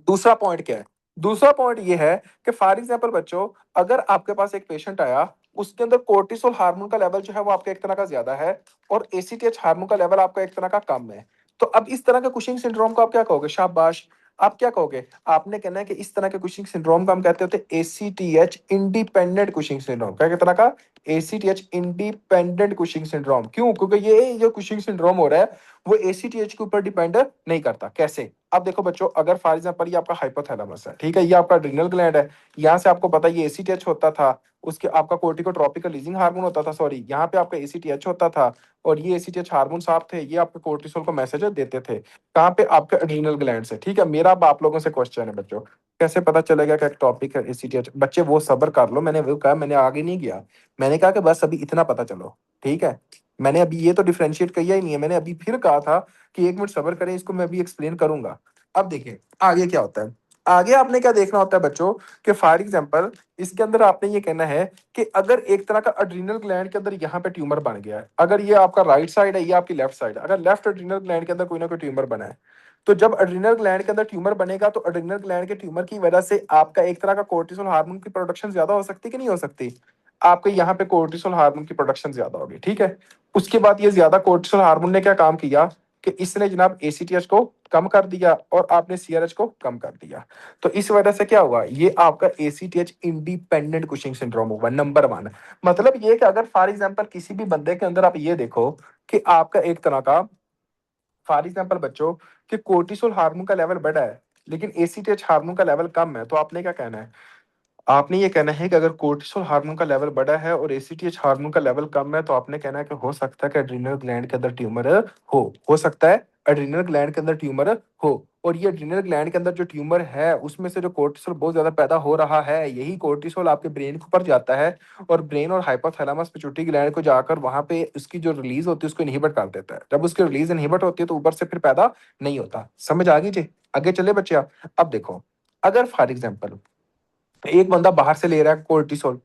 दूसरा पॉइंट क्या है। दूसरा पॉइंट ये है कि फॉर एग्जांपल बच्चों, अगर आपके पास एक पेशेंट आया, उसके अंदर कोर्टिसोल हार्मोन का लेवल जो है वो आपका एक तरह का ज्यादा है और एसीटीएच हार्मोन का लेवल आपका एक तरह का कम है, तो अब इस तरह के कुशिंग सिंड्रोम को आप क्या कहोगे? शाबाश, आप क्या कहोगे? आपने कहना है कि इस तरह के कुशिंग सिंड्रोम को हम कहते होते हैं एसीटीएच इंडिपेंडेंट कुशिंग सिंड्रोम। क्या तरह का? ACTH independent Cushing syndrome. क्यों? क्योंकि ये जो कुशिंग सिंड्रोम हो रहा है वो एसीटीएच के ऊपर डिपेंड नहीं करता। कैसे? अब देखो बच्चों, अगर फॉर एग्जांपल ये आपका हाइपोथैलेमस है, ठीक है, ये आपका एड्रिनल ग्लैंड है, यहाँ से आपको पता है ये एसीटीएच होता था, उसके आपका कोर्टिकोट्रोपिक रिलीजिंग हार्मोन होता था, सॉरी यहाँ पे आपका एसीटीएच होता था और ये एसीटीएच हार्मोन साफ थे, ये आपके कोर्टिसोल को मैसेज देते थे। कहाँ पे? आपके एड्रिनल ग्लैंड से। ठीक है, मेरा अब आप लोगों से क्वेश्चन है बच्चों, कैसे पता चलेगा कि टॉपिक है एसीटीएच? बच्चे वो सब्र कर लो, मैंने वो कहा, मैंने आगे नहीं गया, मैंने कहा कि बस अभी इतना पता चलो, ठीक है। मैंने अभी ये तो डिफरेंशिएट किया ही नहीं है, मैंने अभी फिर कहा था कि एक मिनट सब्र करें, इसको मैं अभी एक्सप्लेन करूंगा। अब देखिए आगे क्या होता है। आगे आपने क्या देखना होता है बच्चों कि फॉर एग्जांपल इसके अंदर आपने ये कहना है कि अगर एक तरह का एड्रिनल ग्लैंड के अंदर यहाँ पे ट्यूमर बन गया है, अगर ये आपका राइट साइड है, ये आपकी लेफ्ट साइड है, अगर लेफ्ट एड्रिनल ग्लैंड के अंदर कोई ना कोई ट्यूमर बना है, तो जब एड्रिनल ग्लैंड के अंदर ट्यूमर बनेगा तो एड्रिनल ग्लैंड के ट्यूमर की वजह से आपका एक तरह का कोर्टिसोल हार्मोन की प्रोडक्शन ज्यादा हो सकती है कि नहीं हो सकती? आपके यहाँ पे कोर्टिसोल हार्मोन की प्रोडक्शन ज्यादा होगी, ठीक है। उसके बाद ये ज्यादा कोर्टिसोल हार्मोन ने क्या काम किया कि इसने जनाब एसीटीएच को कम कर दिया और आपने सीआरएच को कम कर दिया। तो इस वजह से क्या हुआ? ये आपका एसीटीएच इंडिपेंडेंट कुशिंग सिंड्रोम हुआ, नंबर वन। मतलब ये कि अगर फॉर एग्जांपल किसी भी बंदे के अंदर आप ये देखो कि आपका एक तरह का फॉर एग्जांपल बच्चों कि कोर्टिसोल हार्मोन का लेवल बढ़ा है लेकिन एसीटीएच हार्मोन का लेवल कम है, तो आपने क्या कहना है? आपने ये कहना है कि अगर कोर्टिसोल हार्मोन का लेवल बढ़ा है और एसीटीएच हार्मोन का लेवल कम है, तो आपने कहना है कि हो सकता है कि एड्रिनल ग्लैंड के अंदर ट्यूमर हो सकता है एड्रिनल ग्लैंड के अंदर ट्यूमर हो। और ये एड्रिनल ग्लैंड के अंदर जो ट्यूमर है उसमें से जो कोर्टिसोल बहुत ज्यादा पैदा हो रहा है, यही कोर्टिसोल आपके ब्रेन के ऊपर जाता है और ब्रेन और हाइपोथैलेमस पिट्यूटरी ग्लैंड को जाकर वहां पे उसकी जो रिलीज होती है उसको इनहिबिट कर देता है। जब उसकी रिलीज इनहिबिट होती है तो ऊपर से फिर पैदा नहीं होता। समझ आ गई जी? आगे चले बच्चे आप। अब देखो, अगर फॉर एग्जाम्पल एक बंदा बाहर से ले रहा है कोर्टिसोल,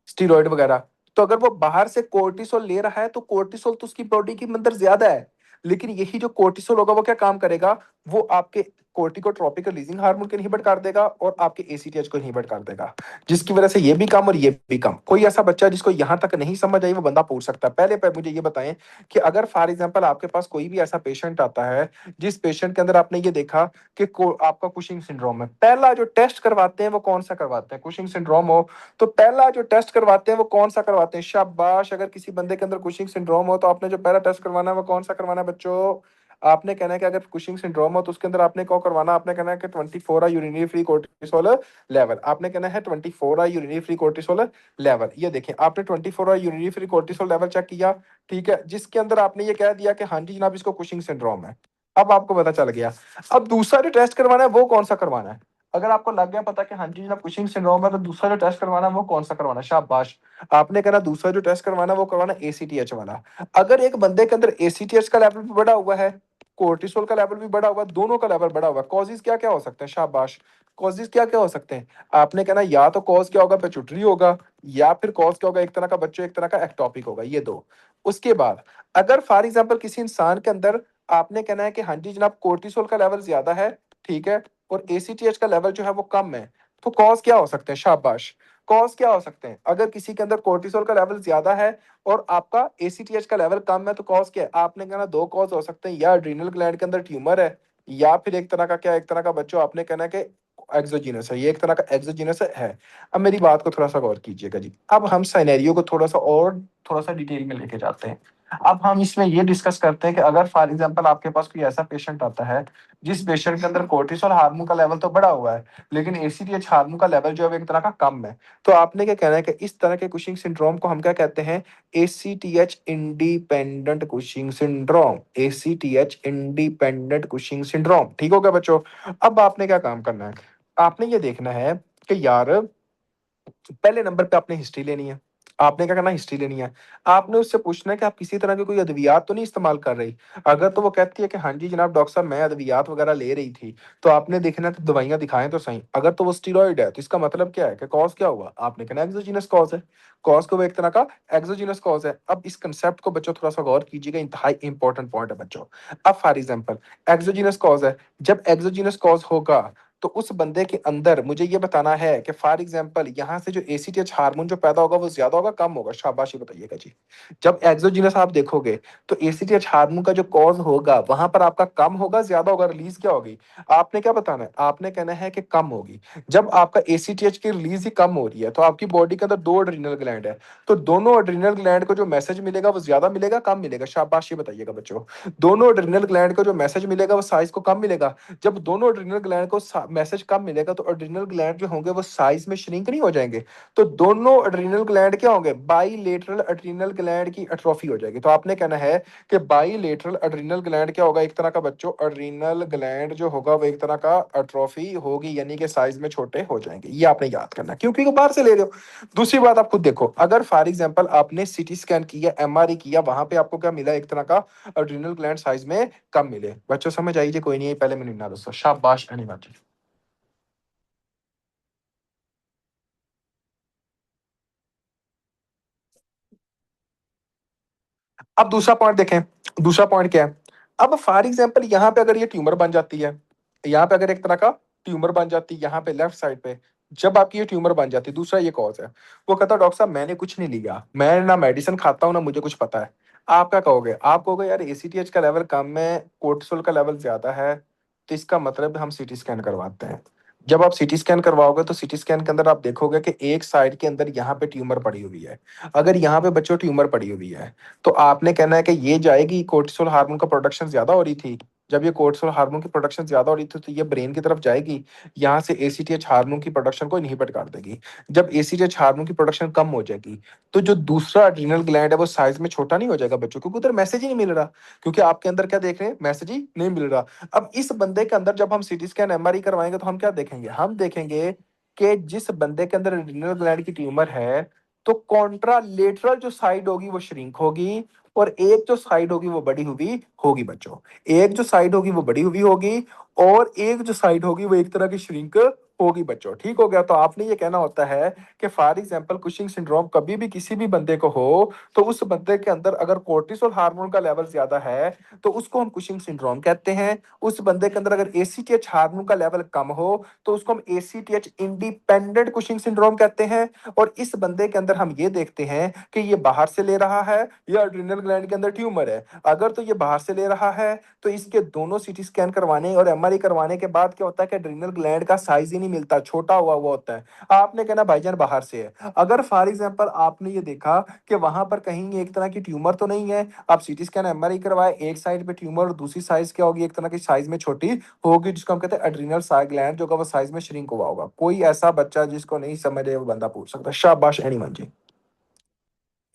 स्टीरॉइड वगैरह, तो अगर वो बाहर से कोर्टिसोल ले रहा है तो कोर्टिसोल तो उसकी बॉडी के अंदर ज्यादा है, लेकिन यही जो कोर्टिसोल होगा वो क्या काम करेगा? वो आपके कोर्टिकोट्रोपिक रिलीजिंग हार्मोन को इनहिबिट कर देगा और आपके एसीटीएच को इनहिबिट कर देगा, जिसकी वजह से ये भी कम और ये भी कम। कोई ऐसा बच्चा जिसको यहां तक नहीं समझ आई वो बंदा पूछ सकता है। पहले मुझे ये बताएं कि अगर फॉर एग्जांपल आपके पास कोई भी ऐसा पेशेंट आता है जिस पेशेंट के अंदर आपने ये देखा कि आपका कुशिंग सिंड्रोम है, पहला जो टेस्ट करवाते हैं वो कौन सा करवाते हैं? कुशिंग सिंड्रोम हो तो पहला जो टेस्ट करवाते हैं वो कौन सा करवाते हैं? शाबाश, अगर किसी बंदे के अंदर कुशिंग सिंड्रोम हो तो आपने जो पहला टेस्ट करवाना है वो कौन सा करवाना है बच्चों? आपने कहना है कि अगर कुशिंग सिंड्रोम हो तो उसके अंदर आपने क्या करवाना, आपने कहना है कि 24 यूरिनरी फ्री कोर्टिसोल लेवल, आपने कहना है 24 यूरिनरी फ्री कोर्टिसोल लेवल। ये देखिए आपने 24 urinary free cortisol level check किया, ठीक है, जिसके अंदर आपने ये कह दिया कि हाँ जी जनाब इसको कुशिंग सिंड्रोम है। अब आपको पता चल गया। अब दूसरा जो टेस्ट करवाना है वो कौन सा करवाना है? अगर आपको लग गया पता कि हाँ जी जनाब कुशिंग सिंड्रोम है, तो दूसरा जो टेस्ट करवाना है वो कौन सा करवाना है? शाबाश, आपने कहना दूसरा जो टेस्ट करवाना है वो करवाना एसीटीएच वाला। अगर एक बंदे के अंदर एसीटीएच का लेवल भी बढ़ा हुआ है, कोर्टिसोल का लेवल भी बढ़ा हुआ है, दोनों का लेवल बढ़ा हुआ है, कॉजेज क्या क्या हो सकते हैं? शाबाश, कॉजेज क्या क्या हो सकते हैं? आपने कहना या तो कॉज क्या होगा, पिट्यूटरी होगा, या फिर कॉज क्या होगा, एक तरह का बच्चों एक तरह का एक्टोपिक होगा, ये दो। उसके बाद अगर फॉर एग्जाम्पल किसी इंसान के अंदर आपने कहना है कि हाँ जी जनाब कोर्टिसोल का लेवल ज्यादा है, ठीक है, और एसीटीएच का लेवल जो है वो कम है, तो कॉज क्या हो सकते हैं? शाबाश, कॉज क्या हो सकते हैं? अगर किसी के अंदर कोर्टिसोल का लेवल ज्यादा है और आपका एसीटीएच का लेवल कम है, तो कॉज क्या है? आपने कहना दो कॉज हो सकते हैं, या एड्रीनल ग्लैंड के अंदर ट्यूमर है, या फिर एक तरह का क्या, एक तरह का बच्चों आपने कहना है कि एक्सोजीनस है, ये एक तरह का एक्सोजीनस है। अब मेरी बात को थोड़ा सा गौर कीजिएगा जी, अब हम सिनेरियो को थोड़ा सा डिटेल में लेके जाते हैं। अब हम इसमें ये डिस्कस करते हैं कि अगर फॉर एग्जांपल आपके पास कोई ऐसा पेशेंट आता है जिस पेशेंट के अंदर कोर्टिसोल हार्मोन का लेवल तो बढ़ा हुआ है, लेकिन एसीटीएच हार्मोन का लेवल जो है वो एक तरह का कम है, तो आपने क्या कहना है कि इस तरह के कुशिंग सिंड्रोम को हम क्या कहते हैं? ACTH independent Cushing syndrome, ACTH independent Cushing syndrome. ठीक हो गया बच्चों? अब आपने क्या काम करना है, आपने ये देखना है कि यार पहले नंबर पे आपने हिस्ट्री लेनी है। आपने क्या करना है? हिस्ट्री लेनी है। आपने उससे पूछना है कि आप किसी तरह की कोई अद्वियात तो नहीं इस्तेमाल कर रही। अगर तो वो कहती है कि हाँ जी जनाब डॉक्टर साहब मैं अद्वियात वगैरह ले रही थी, तो आपने देखना है तो दवाइयां दिखाएं तो सही। अगर तो वो स्टीरॉइड है तो इसका मतलब क्या है कि कॉज क्या हुआ? आपने कहना एक्सोजीनस कॉज है, कॉज को वो एक तरह का एक्सोजीनस कॉज है। अब इस कंसेप्ट को बच्चों थोड़ा सा गौर कीजिएगा, इंतहाई इंपॉर्टेंट पॉइंट है बच्चों। अब फॉर एग्जाम्पल एक्सोजीनस कॉज है, जब एक्सोजीनस कॉज होगा तो उस बंदे के अंदर मुझे ये बताना है कि फॉर एग्जांपल यहाँ से जो एसीटीएच हार्मोन जो पैदा होगा वो ज्यादा होगा कम होगा? शाबाश, ये बताइएगा जी। जब एक्सोजीनस आप देखोगे तो एसीटीएच हार्मोन का जो कॉज होगा वहां पर आपका कम होगा ज्यादा होगा? रिलीज क्या होगी? आपने क्या बताना है? आपने कहना है कि कम होगी। जब आपका एसीटीएच की रिलीज ही कम हो रही है तो आपकी बॉडी के अंदर दो एड्रीनल ग्लैंड है, तो दोनों एड्रीनल ग्लैंड को जो मैसेज मिलेगा वो ज्यादा मिलेगा कम मिलेगा? शाबाश, ये बताइएगा बच्चों। दोनों एड्रीनल ग्लैंड को जो मैसेज मिलेगा वो साइज को कम मिलेगा। जब दोनों एड्रिनल ग्लैंड को मैसेज कम मिलेगा तो एड्रिनल ग्लैंड जो होंगे वो साइज में श्रिंक नहीं हो जाएंगे, तो दोनों एड्रिनल ग्लैंड क्या होंगे? बाइलेटरल एड्रिनल ग्लैंड की एट्रोफी हो जाएगी। तो आपने कहना है कि बाइलेटरल एड्रिनल ग्लैंड क्या होगा? एक तरह का बच्चों एड्रिनल ग्लैंड जो होगा वो एक तरह का एट्रोफी होगी, यानी कि साइज में छोटे हो जाएंगे। ये आपने याद करना है, क्योंकि वो बाहर से ले रहे हो। दूसरी बात आप खुद देखो, अगर फॉर एग्जाम्पल आपने सीटी स्कैन किया, एमआरआई किया, वहां पे आपको क्या मिला? एक तरह का एड्रिनल ग्लैंड साइज में कम मिले। बच्चों समझ आइए, कोई नहीं है, पहले मैंने ना दोस्तों, शाबाश अनिवार्य जी। अब दूसरा पॉइंट देखें, दूसरा पॉइंट क्या है? अब फॉर एग्जांपल यहाँ पे अगर ये ट्यूमर बन जाती है, यहाँ पे अगर एक तरह का ट्यूमर बन जाती है यहाँ पे लेफ्ट साइड पे, जब आपकी ये ट्यूमर बन जाती है, दूसरा ये कॉज है, वो कहता है डॉक्टर साहब मैंने कुछ नहीं लिया, मैं ना मेडिसिन खाता हूँ ना मुझे कुछ पता है। आप क्या कहोगे? आप कहोगे यार एसीटीएच का लेवल कम है, कोर्टिसोल का लेवल ज्यादा है, तो इसका मतलब हम सीटी स्कैन करवाते हैं। जब आप सीटी स्कैन करवाओगे तो सीटी स्कैन के अंदर आप देखोगे कि एक साइड के अंदर यहाँ पे ट्यूमर पड़ी हुई है। अगर यहाँ पे बच्चों ट्यूमर पड़ी हुई है तो आपने कहना है कि ये जाएगी, कोर्टिसोल हार्मोन का प्रोडक्शन ज्यादा हो रही थी, जब ये कोर्टिसोल हार्मोन की प्रोडक्शन ज्यादा हो रही थी तो ये ब्रेन की तरफ जाएगी, यहाँ से एसीटीएच हार्मोन की प्रोडक्शन को इनहिबिट कर देगी। जब एसीटीएच हार्मोन की प्रोडक्शन कम हो जाएगी तो जो दूसरा एड्रिनल ग्लैंड है वो साइज में छोटा नहीं हो जाएगा बच्चों, क्योंकि उधर मैसेज ही नहीं मिल रहा, क्योंकि आपके अंदर क्या देख रहे हैं? मैसेज ही नहीं मिल रहा। अब इस बंदे के अंदर जब हम सीटी स्कैन एमआरआई करवाएंगे तो हम क्या देखेंगे? हम देखेंगे कि जिस बंदे के अंदर एड्रिनल ग्लैंड की ट्यूमर है तो कॉन्ट्रालेटरल जो साइड होगी वो श्रिंक होगी, और एक जो साइड होगी वो बड़ी हुई होगी बच्चों। एक जो साइड होगी वो बड़ी हुई होगी, और एक जो साइड होगी वो एक तरह की श्रिंक होगी बच्चों। ठीक हो गया? तो आपने ये कहना होता है कि फॉर एग्जांपल कुशिंग सिंड्रोम कभी भी किसी भी बंदे को हो तो उस बंदे के अंदर अगर कोर्टिसोल हार्मोन का लेवल ज्यादा है तो उसको हम कुशिंग सिंड्रोम कहते हैं। उस बंदे के अंदर अगर एसीटीएच हार्मोन का लेवल कम हो तो उसको हम एसीटीएच इंडिपेंडेंट कुशिंग सिंड्रोम कहते हैं। और इस बंदे के अंदर हम ये देखते हैं कि ये बाहर से ले रहा है या एड्रिनल ग्लैंड के अंदर ट्यूमर है। अगर तो ये बाहर से ले रहा है तो इसके दोनों सीटी स्कैन करवाने और एमआरआई करवाने के बाद क्या होता है कि एड्रिनल ग्लैंड का साइज ही नहीं मिलता, छोटा हुआ हुआ होता है, आपने कहना भाईजान बाहर से है। अगर फॉर एग्जांपल आपने ये देखा कि वहां पर कहीं एक तरह की ट्यूमर तो नहीं है, आप सीटी स्कैन एमआरआई करवाए, एक साइड पे ट्यूमर और दूसरी साइज क्या होगी, एक तरह की साइज में छोटी होगी, जिसको हम कहते हैं एड्रीनल ग्लैंड, जो वो साइज में श्रिंक हुआ होगा। कोई ऐसा बच्चा जिसको नहीं समझ है वो बंदा पूछ सकता है। शाबाश एनीमन जी।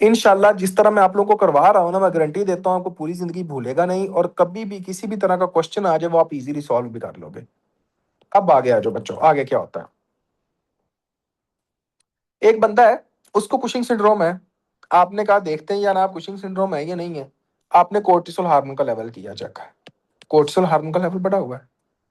इंशाल्लाह जिस तरह मैं आप लोगों को करवा रहा हूं ना, मैं गारंटी देता हूं आपको पूरी जिंदगी भूलेगा नहीं, और कभी भी किसी भी तरह का क्वेश्चन आ जाए वो आप इजीली सॉल्व भी कर लोगे। अब आगे आ जाओ बच्चों, आगे क्या होता है। एक बंदा है, उसको कुशिंग सिंड्रोम है। आपने कहा देखते हैं या ना, कुशिंग सिंड्रोम है या नहीं है। आपने कोर्टिसोल हार्मोन का लेवल किया चेक, कोर्टिसोल हार्मोन का लेवल बढ़ा हुआ है।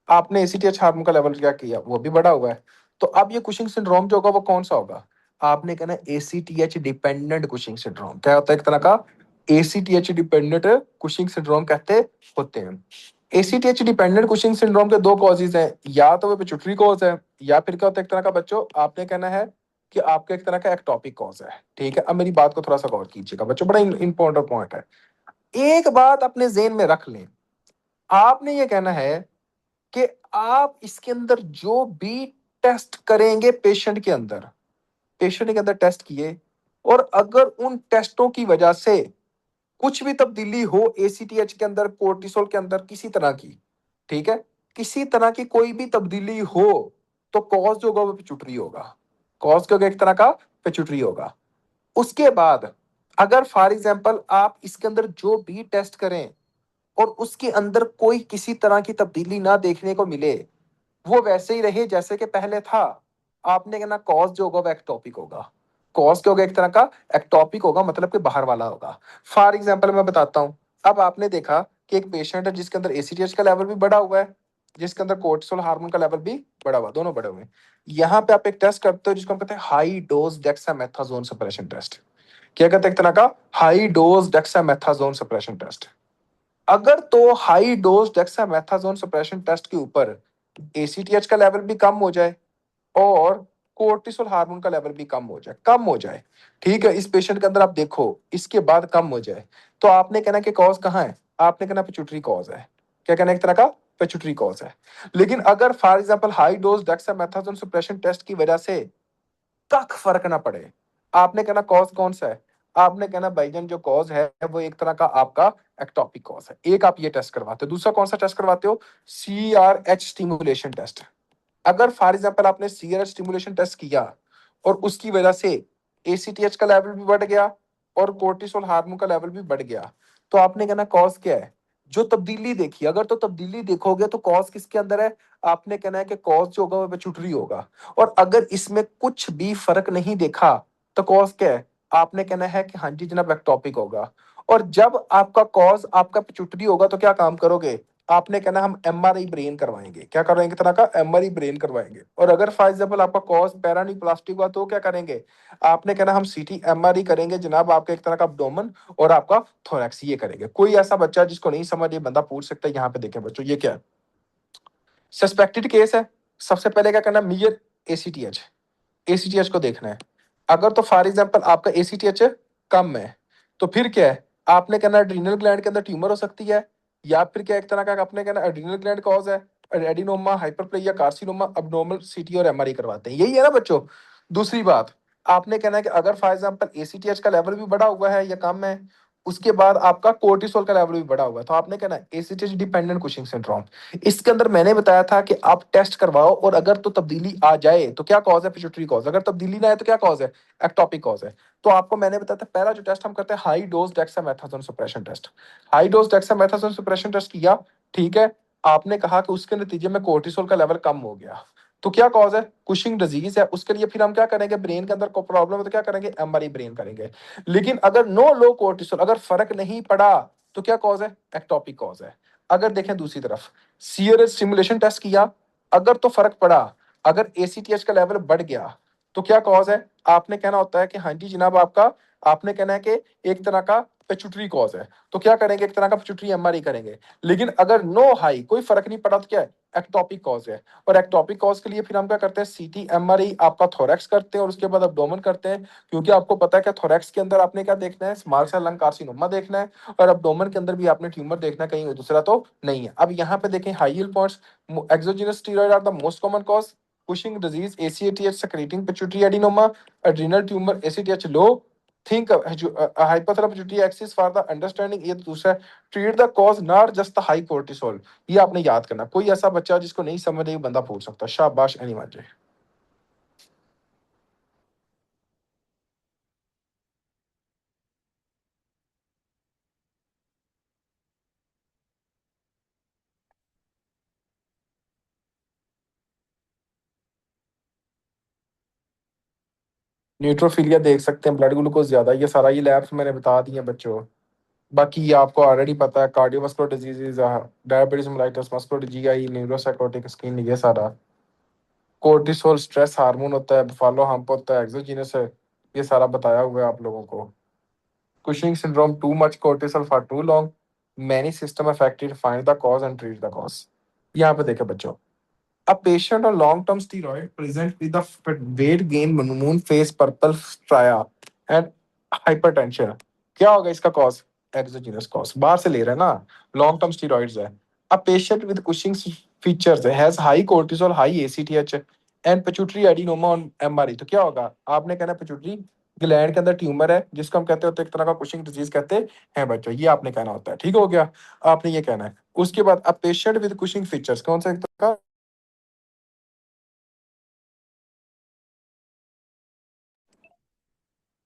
आपने एसीटीएच हार्मोन का लेवल क्या किया, वो भी बढ़ा हुआ है। तो अब ये कुशिंग सिंड्रोम जो होगा वो कौन सा होगा, आपने कहना एसीटीएच डिपेंडेंट कुशिंग सिंड्रोम। क्या होता है, एक तरह का एसीटीएच डिपेंडेंट कुशिंग सिंड्रोम कहते होते हैं। एसीटीएच डिपेंडेंट कुशिंग सिंड्रोम के दो कॉजेज हैं, या तो वो पिट्यूटरी कॉज है, या फिर क्या होता है एक तरह का बच्चों, आपने कहना है कि आपका एक तरह का एक्टोपिक कॉज है। ठीक है, अब मेरी बात को थोड़ा सा गौर कीजिएगा बच्चों, बड़ा इंपॉर्टेंट पॉइंट है। एक बात अपने जेहन में रख लें, आपने ये कहना है कि आप इसके अंदर जो भी टेस्ट करेंगे पेशेंट के अंदर टेस्ट किए, और अगर उन टेस्टों की वजह से कुछ भी तब्दीली हो एसीटीएच के अंदर, कोर्टिसोल के अंदर किसी तरह की, ठीक है, किसी तरह की कोई भी तब्दीली हो, तो कॉज जो होगा वो पिट्यूटरी होगा। कॉज क्या होगा, एक तरह का पिट्यूटरी होगा। उसके बाद अगर फॉर एग्जांपल आप इसके अंदर जो भी टेस्ट करें और उसके अंदर कोई किसी तरह की तब्दीली ना देखने को मिले, वो वैसे ही रहे जैसे कि पहले था, आपने कहना कॉज जो होगा वो एक्टोपिक होगा। कॉज क्या होगा, एक तरह का एक्टोपिक होगा, मतलब कि बाहर वाला होगा। फॉर एग्जाम्पल मैं बताता हूं, अब आपने देखा कि एक पेशेंट है जिसके अंदर एसीटीएच का लेवल भी बढ़ा हुआ है, जिसके अंदर कोर्टिसोल हार्मोन का लेवल भी बढ़ा हुआ, दोनों बढ़े हुए हैं। यहाँ पे आप एक टेस्ट करते हो जिसको हम कहते हैं high dose dexamethasone suppression test. क्या कहते हैं, एक तरह का high dose dexamethasone suppression test. अगर तो high dose dexamethasone suppression test के ऊपर एसीटीएच का लेवल भी कम हो जाए और कोर्टिसोल हार्मोन का लेवल भी कम हो जाए, ठीक है, इस पेशेंट के अंदर आप देखो इसके बाद कम हो जाए, तो आपने कहना कि कॉज कहाँ है, आपने कहना पिट्यूटरी कॉज है। क्या कहना, एक तरह का पिट्यूटरी कॉज है। लेकिन अगर for example high dose dexamethasone suppression test की वजह से कख फर्क ना पड़े, आपने कहना कॉज कौन सा है, आपने कहना भाईजान जो कॉज है वो एक तरह का आपका एक्टोपिक कॉज है। एक आप ये टेस्ट करवाते हो, दूसरा कौन सा टेस्ट करवाते हो, सीआरएच स्टिमुलेशन टेस्ट। अगर फॉर एग्जांपल आपने सीआरएच स्टिमुलेशन टेस्ट किया और उसकी वजह से एसीटीएच का लेवल भी बढ़ गया और कोर्टिसोल हार्मोन का लेवल भी बढ़ गया, तो आपने कहना कॉज क्या है, जो तब्दीली देखी, अगर तो तब्दीली देखोगे तो कॉज किसके अंदर है, आपने कहना है कि कॉज जो होगा वो पिट्यूटरी होगा। और अगर इसमें कुछ भी फर्क नहीं देखा तो कॉज क्या है, आपने कहना है कि हाँ जी जनाब एक्टोपिक होगा। और जब आपका कॉज आपका पिट्यूटरी होगा तो क्या काम करोगे, आपने कहना हम एमआरआई ब्रेन करवाएंगे। क्या करवाएंगे, तरह का एमआरआई ब्रेन करवाएंगे। और अगर फॉर एग्जाम्पल आपका कॉज पैरानीप्लास्टिक हुआ तो क्या करेंगे, आपने कहना हम सीटी एमआरआई करेंगे जनाब, आपका एक तरह का अब्डोमेन और आपका थोरैक्स, ये करेंगे। कोई ऐसा बच्चा जिसको नहीं समझ, ये बंदा पूछ सकता है। यहाँ पे देखें बच्चों, ये क्या है, सस्पेक्टेड केस है। सबसे पहले क्या करना, मीजर एसीटीएच, एसीटीएच को देखना है। अगर तो फॉर एग्जाम्पल आपका एसीटीएच कम है तो फिर क्या है, आपने कहना एड्रीनल ग्लैंड के अंदर ट्यूमर हो सकती है, या फिर क्या एक तरह का आपने कहना एड्रीनल ग्लैंड कॉज है, एडिनोमा, हाइपरप्लेजिया, कार्सिनोमा, अब्नॉर्मल सीटी और एमआरआई करवाते हैं, यही है ना बच्चों। दूसरी बात, आपने कहना है कि अगर फॉर एग्जाम्पल एसीटीएच का लेवल भी बढ़ा हुआ है या कम है, उसके बाद आपका कोर्टिसोल का लेवल भी बढ़ा हुआ है, तो आपने कहना है एसीटीएच डिपेंडेंट कुशिंग सिंड्रोम। इसके अंदर मैंने बताया था कि आप टेस्ट करवाओ और अगर तो तब्दीली आ जाए तो क्या कॉज है, पिट्यूटरी कॉज। अगर तब्दीली ना आए तो क्या कॉज है, एक्टोपिक कॉज है। तो आपको मैंने बताया था पहला जो टेस्ट हम करते हैं high dose dexamethasone suppression test. High dose dexamethasone suppression test किया, ठीक है, आपने कहा कि उसके नतीजे में कोर्टिसोल का लेवल कम हो गया, तो क्या कॉज है, कुशिंग डिजीज है। उसके लिए फिर हम क्या करेंगे, ब्रेन के अंदर कोई प्रॉब्लम है तो क्या करेंगे, एमआरआई ब्रेन करेंगे। लेकिन अगर नो लो कोर्टिसोल, अगर फर्क नहीं पड़ा तो क्या कॉज है, एक्टोपिक कॉज है। अगर देखें दूसरी तरफ, सीआरएच स्टिमुलेशन टेस्ट किया, अगर तो फर्क पड़ा, अगर एसीटीएच का लेवल बढ़ गया, तो क्या कॉज है, आपने कहना होता है कि हाँ जी जनाब आपका, आपने कहना है कि एक तरह का पिट्यूटरी कॉज है, तो क्या करेंगे, एक तरह का पिट्यूटरी एमआरआई करेंगे। लेकिन अगर नो हाई, कोई फर्क नहीं पड़ा, तो क्या है, एक्टोपिक कॉज है। और एक्टोपिक कॉज के लिए फिर हम क्या करते हैं, सीटी एमआरआई आपका थोरैक्स करते हैं और उसके बाद अब्डोमेन करते हैं, क्योंकि आपको पता है कि थोरैक्स के अंदर आपने क्या देखना है, स्मॉल सेल लंग कार्सिनोमा देखना है, और अब्डोमेन के अंदर भी आपने ट्यूमर देखना है, कहीं दूसरा तो नहीं है। अब यहाँ पे देखें high yield points, exogenous steroid are the most common cause, Cushing disease, ACTH secreting pituitary adenoma, adrenal tumor, ACTH low. Think of hyperthyroid pituitary axis for the understanding. ये दूसरा treat the cause, not just the high cortisol. ये आपने याद करना. कोई ऐसा बच्चा जिसको नहीं समझ ये बंदा पूछ सकता. शाबाश anyone जी. न्यूट्रोफिलिया देख सकते हैं, ब्लड ग्लूकोज ज्यादा, ये सारा ये लैब्स मैंने बता दी हैं बच्चों. बाकी ये आपको ऑलरेडी पता है, cardiovascular diseases, diabetes mellitus, muscular GI, neuropsychotic skin, ये सारा. कोर्टिसोल स्ट्रेस हार्मोन होता है, बुफालो हम्प होता है, एक्सोजीनस है, ये सारा बताया हुआ है आप लोगों को. Cushing syndrome, too much cortisol for too long, many system affected, find the cause and treat the cause. यहाँ पे देखें बच्चों, a patient on long-term steroid present with the weight gain, moon face, purple stria and hypertension. क्या होगा इसका cause? Exogenous cause, बाहर से ले रहे हैं ना, लॉन्ग टर्म स्टीरॉइड्स है. A patient with Cushing's features has high cortisol, high ACTH and pituitary adenoma on MRI. तो क्या होगा? आपने कहना पिट्यूटरी ग्लैंड के अंदर ट्यूमर है जिसको हम कहते होते हैं एक तरह का कुशिंग डिजीज कहते हैं बच्चों. ये आपने कहना होता है, ठीक हो गया. आपने ये कहना है. उसके बाद अ पेशेंट विद कुशिंग फीचर्स, कौन सा एक तरह का?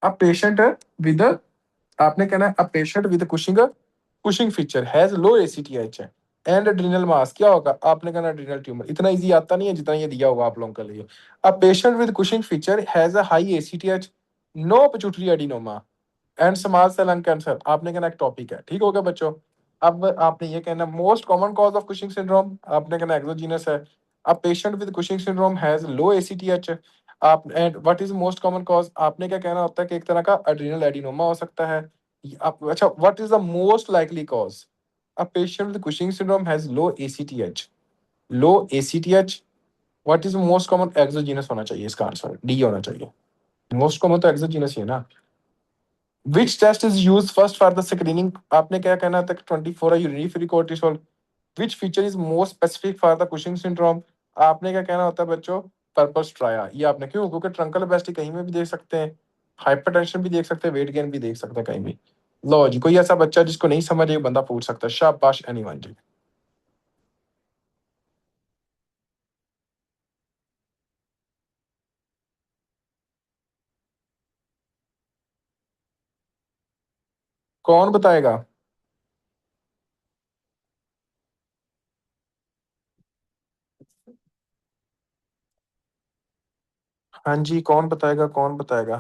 अ पेशेंट विद, आपने कहना है a patient with Cushing, Cushing feature has low ACTH and adrenal mass. क्या होगा? आपने कहना एड्रिनल ट्यूमर. इतना इजी आता नहीं है जितना ये दिया हुआ आप लोगों के लिए. A patient with Cushing feature has a high ACTH, no pituitary adenoma and small cell lung cancer. आपने कहना एक टॉपिक है, ठीक हो गया बच्चों. अब आपने ये कहना most common cause of Cushing syndrome, आपने कहना एक्सोजीनस है. A patient with Cushing syndrome has low ACTH. आप and what is most common cause, आपने क्या कहना होता है कि एक तरह का एड्रिनल एडिनोमा हो सकता है. आप अच्छा, what is the most likely cause? A patient with Cushing syndrome has low ACTH, low ACTH. What is most common? Exogenous होना चाहिए इसका आंसर, डी होना चाहिए. मोस्ट कॉमन तो एक्सोजीनस ही है ना. Which test is used first for the screening? आपने क्या कहना था? 24 urinary free cortisol. Which feature is most specific for the Cushing syndrome? आपने क्या कहना होता है बच्चों? Purple striae. ये आपने क्यों? क्योंकि ट्रंकल ओबेसिटी कहीं में भी देख सकते हैं, हाइपरटेंशन भी देख सकते हैं, वेट गेन भी देख सकते हैं कहीं भी. लो जी, कोई ऐसा बच्चा जिसको नहीं समझ ये बंदा पूछ सकता है. शाबाश एनीवन जी. कौन बताएगा? हाँ जी, कौन बताएगा, कौन बताएगा?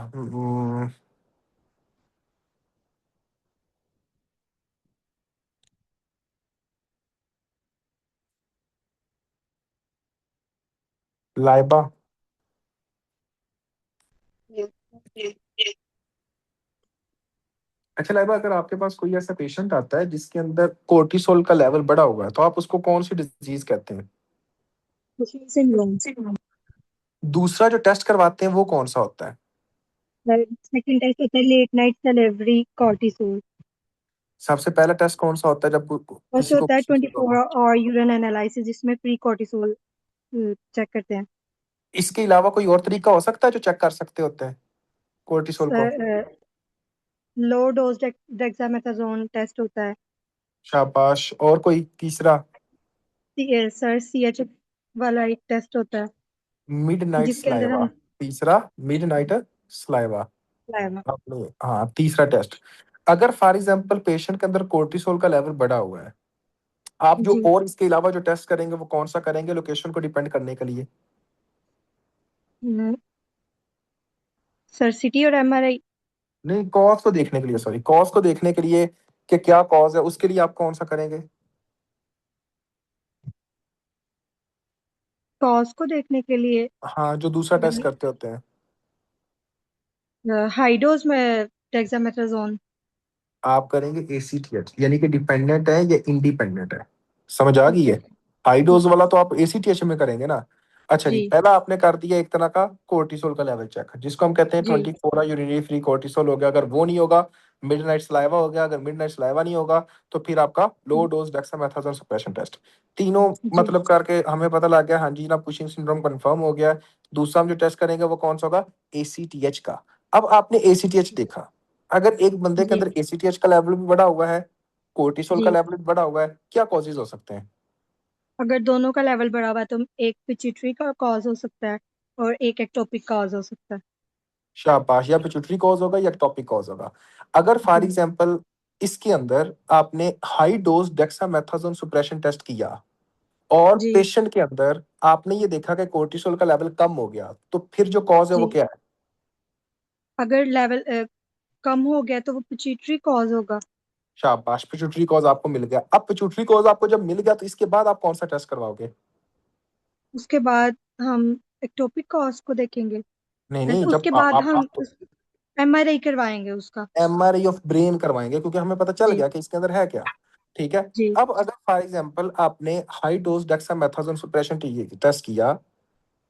लाइबा. अच्छा लाइबा, अगर आपके पास कोई ऐसा पेशेंट आता है जिसके अंदर कोर्टिसोल का लेवल बढ़ा हुआ है तो आप उसको कौन सी डिजीज कहते हैं? Cushing syndrome. दूसरा जो टेस्ट करवाते हैं वो कौन सा होता है? सेकंड टेस्ट होता है लेट नाइट सेलेब्री कॉर्टिसोल. सबसे पहला टेस्ट कौन सा होता है जब फर्स्ट किसी को होता है कुछ 24 होगा? और यूरिन एनालिसिस जिसमें प्री कॉर्टिसोल चेक करते हैं. इसके अलावा कोई और तरीका हो सकता है जो चेक कर सकते होते हैं कोर्टिसोल को? लो डोज डेक्सामेथासोन टेस्ट होता है. शाबाश. और कोई तीसरा? सर CH वाला एक टेस्ट होता है मिडनाइट जिसके अंदर स्लाइवा. हम तीसरा मिडनाइट स्लाइवा. लाइव. आपने, हाँ, तीसरा टेस्ट. अगर फॉर एग्जांपल पेशेंट के अंदर कोर्टिसोल का लेवल बढ़ा हुआ है, आप जो जी और इसके अलावा जो टेस्ट करेंगे वो कौन सा करेंगे लोकेशन को डिपेंड करने के लिए? सर CT और MRI. नहीं, कॉज को देखने के लिए, सॉरी, कॉज को देखने के लिए कि क्या कॉज है, उसके लिए आप कौन सा करेंगे? कॉज को देखने के लिए हाँ, जो दूसरा टेस्ट करते होते हैं. हाई डोज में डेक्सामेथासोन. आप करेंगे एसीटीएच, यानी कि डिपेंडेंट है या इंडिपेंडेंट है. समझ आ गई है? हाई डोज वाला तो आप एसीटीएच में करेंगे ना. अच्छा जी, जी पहला आपने कर दिया एक तरह का कोर्टिसोल का लेवल चेक, जिसको हम कहते हैं जी 24 यूरिनरी फ्री कोर्टिसोल हो गया. अगर वो नहीं होगा मिडनाइट सलाइवा हो गया, अगर मिडनाइट सलाइवा नहीं होगा तो फिर आपका low dose dexamethasone suppression test. तीनों जी मतलब करके हमें पता लग गया, हाँ जी जनाब कुशिंग सिंड्रोम कंफर्म हो गया। दूसरा हम जो टेस्ट करेंगे वो कौन सा होगा, एसीटीएच का। अब आपने एसीटीएच देखा, अगर एक बंदे के जी अंदर एसीटीएच का लेवल भी बढ़ा हुआ है, कोर्टिसोल का जी। लेवल भी बढ़ा हुआ है, क्या कॉजेज हो सकते हैं? अगर दोनों का लेवल बढ़ा हुआ है तो एक पिट्यूटरी का कॉज हो सकता है और एक एक्टोपिक कॉज हो सकता है। शाबाश, या पिट्यूटरी कॉज होगा या टॉपिक कॉज होगा। अगर फॉर जी एग्जांपल इसके अंदर आपने हाई डोज डेक्सामेथासोन सुप्रेशन टेस्ट किया और जी पेशेंट के अंदर आपने ये देखा कि कोर्टिसोल का लेवल कम हो गया, तो फिर जो कॉज है वो जी। क्या है? अगर लेवल कम हो गया तो वो पिट्यूटरी कॉज होगा। शाबाश, पिट्यूटरी कॉज आपको मिल गया। अब पिट्यूटरी कॉज आपको जब मिल गया तो इसके बाद आप कौन सा टेस्ट करवाओगे? उसके बाद हम एक्टोपिक कॉज को देखेंगे नहीं एंड नहीं, जब उसके बाद हम एमआरआई करवाएंगे उसका। एमआरआई ऑफ ब्रेन करवाएंगे, क्योंकि हमें पता चल जी गया कि इसके अंदर है क्या। ठीक है। जी अब अगर फॉर एग्जांपल आपने हाई डोज डेक्सामेथासोन सुप्रेशन टेस्ट किया,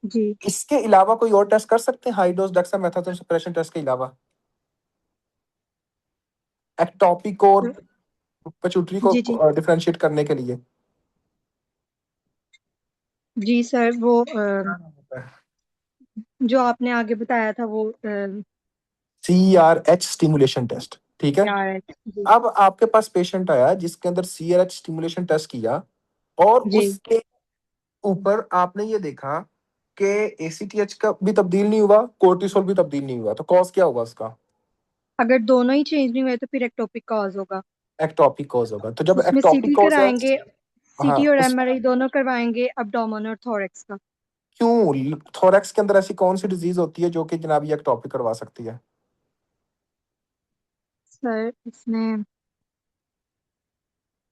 जी। इसके अलावा कोई और टेस्ट कर सकते हैं हाई डोज डेक्सामेथासोन सुप्रेशन टेस्ट के अलावा, एक्टोपिक और पिट्यूटरी को जी जी डिफरेंशिएट करने के लिए? जी सर, वो जो आपने आगे बताया था वो CRH स्टिमुलेशन टेस्ट, ठीक है। क्या है। जी अब आपके पास पेशेंट आया जिसके अंदर CRH स्टिमुलेशन टेस्ट किया और जी। उसके ऊपर आपने ये देखा कि ACTH का भी तब्दील नहीं हुआ, कोर्टिसोल भी तब्दील नहीं हुआ, तो कॉज क्या होगा उसका? अगर दोनों ही चेंज नहीं हुए तो फिर एक्टोपिक कॉज होगा। एक्टोपिक कॉज होगा। तो जब उसमें एक्टोपिक सीटी कॉज है, कराएंगे, हाँ सीटी और उस एमआरआई दोनों करवाएंगे अब्डोमेन और थोरेक्स का। क्यों थोरैक्स के अंदर ऐसी कौन सी डिजीज होती है जो कि जनाब ये एक्टोपिक करवा सकती है? सर इसमें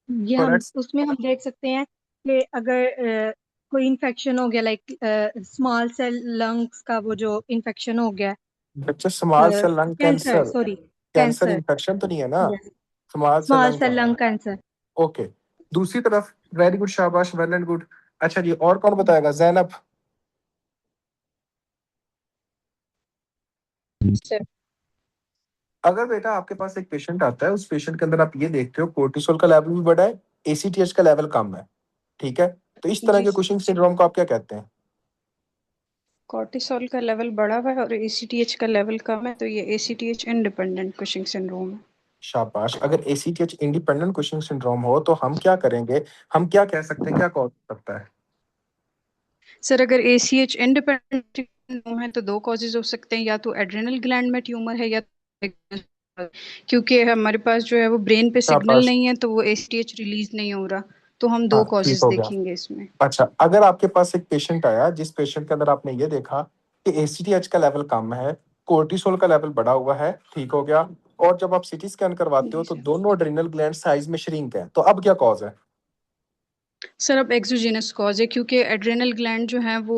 ये हम थोरैक्स, उसमें हम देख सकते हैं कि अगर कोई इन्फेक्शन हो गया, लाइक स्मॉल सेल लंग्स का वो जो इन्फेक्शन हो गया, बच्चे small cell lung cancer, cancer, sorry cancer cancer. Infection तो नहीं है ना? Yes, small cell small lung cell lung cancer, cancer. Okay. दूसरी तरफ, वेरी गुड, शाबाश, वेल एंड गुड। अच्छा जी, और कौन बताएगा? जैनब। सर अगर बेटा आपके पास एक पेशेंट आता है, उस पेशेंट के अंदर आप ये देखते हो कोर्टिसोल का लेवल भी बढ़ा है, ACTH का लेवल कम है, ठीक है, तो इस तरह जी के सर, कुशिंग सिंड्रोम को आप क्या कहते हैं? कॉर्टिसोल का लेवल बढ़ा हुआ है और एसीटीएच का लेवल कम है, तो ये एसीटीएच इंडिपेंडेंट कुशिंग सिंड्रोम है। शाबाश, अगर ACTH इंडिपेंडेंट कुशिंग सिंड्रोम हो तो हम क्या करेंगे, हम क्या कह सकते हैं, क्या कॉज हो सकता है? सर अगर एसीएच इंडिपेंडेंट है तो दो कॉजेज हो सकते हैं, या तो एड्रेनल ग्लैंड में ट्यूमर है या क्योंकि हमारे पास जो है वो ब्रेन पे सिग्नल शाबाश, नहीं है तो वो एसीटीएच रिलीज नहीं हो रहा, तो हम हाँ दो ठीक कॉजेज हो गया। देखेंगे इसमें। अच्छा, अगर आपके पास एक पेशेंट आया जिस पेशेंट के अंदर आपने ये देखा कि ACTH का लेवल कम है, कोर्टिसोल का लेवल बढ़ा हुआ है, ठीक हो गया, और जब आप सीटी स्कैन करवाते हो जी तो सर। दोनों एड्रिनल ग्लैंड साइज में श्रिंक है, तो अब क्या कॉज है? सर अब एक्सोजीनस कॉज है, क्योंकि एड्रेनल ग्लैंड जो है वो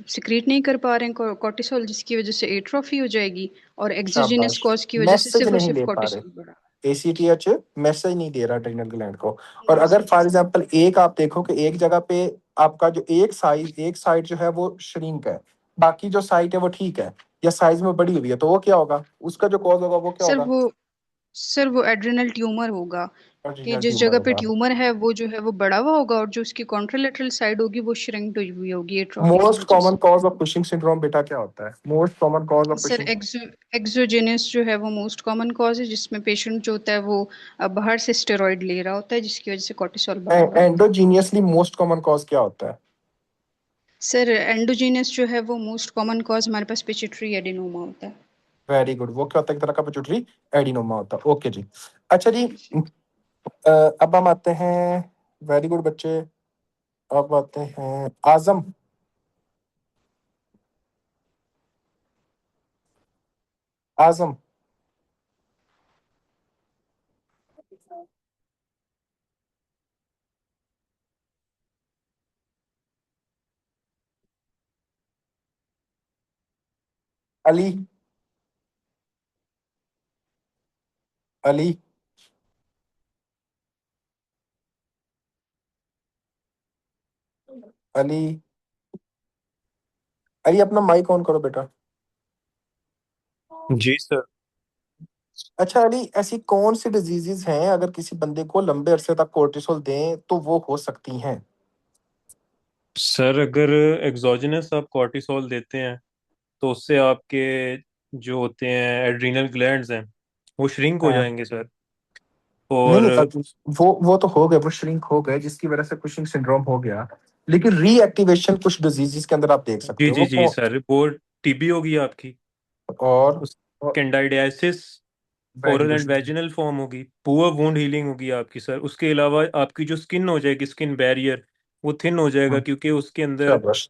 सिक्रीट नहीं कर पा रहे हैं कॉर्टिसोल, जिसकी वजह से एट्रोफी हो जाएगी, और एक्सोजीनस शाबाश, कॉज की वजह से मैसेज सिर्फ और नहीं सिर्फ ले पा कॉर्टिसोल बढ़ा। रहे, ACTH मैसेज नहीं दे रहा एड्रिनल ग्लैंड को। और जी अगर सर। फॉर एग्जांपल एक आप देखो कि एक जगह पे आपका जो एक साइड जो है वो श्रिंक है, बाकी जो साइड है वो ठीक है या साइज में बड़ी हुई है, तो वो क्या होगा, उसका जो कॉज होगा वो क्या सर होगा? वो सर वो एड्रेनल ट्यूमर होगा, कि एड्रिनल जिस ट्यूमर जगह पे होगा। ट्यूमर है वो जो है वो बढ़ा हुआ होगा, और जो उसकी कॉन्ट्रोलेटरल साइड होगी वो श्रिंक्ड हुई होगी एट्रोफी की मोस्ट वजह कॉमन से। कॉज ऑफ कुशिंग सिंड्रोम बेटा क्या होता है? Most common cause of sir Cushing? Exogenous जो है वो मोस्ट कॉमन कॉज है, जिसमें पेशेंट जो होता है वो बाहर से स्टेरॉइड ले रहा होता है, जिसकी वजह से कॉर्टिसोल बढ़ा हुआ होता है। एंडोजीनियसली मोस्ट कॉमन कॉज क्या होता है? सर एंडोजीनस जो है वो मोस्ट कॉमन कॉज हमारे पास पिट्यूटरी एडिनोमा होता है। वेरी गुड, वो क्या होता है, एक तरह का पिट्यूटरी एडिनोमा होता है, ओके जी। अच्छा जी, जी सर। अब हम आते हैं, वेरी गुड बच्चे, अब आते हैं आजम। आजम, अली, अली, अली, अली अपना माइक ऑन करो बेटा। जी सर। अच्छा अली, ऐसी कौन सी डिजीजेस हैं अगर किसी बंदे को लंबे अरसे तक कोर्टिसोल दें तो वो हो सकती हैं? सर अगर एग्जोजेनस आप कॉर्टिसोल देते हैं तो उससे आपके जो होते हैं एड्रीनल ग्लैंड्स हैं वो श्रिंक हो हाँ। जाएंगे सर। नहीं और नहीं पर वो तो हो गए, वो श्रिंक हो गए जिसकी वजह से कुशिंग सिंड्रोम हो गया। लेकिन रीएक्टिवेशन कुछ डिजीजेस के अंदर आप देख जी सकते हो, जी वो जी सर, वो टीबी होगी आपकी, और उस candidiasis, very oral good. And vaginal form होगी, पुअर वुंड हीलिंग होगी आपकी सर। उसके अलावा आपकी जो स्किन हो जाएगी, स्किन बैरियर वो थिन हो जाएगा क्योंकि उसके अंदर, शाबाश।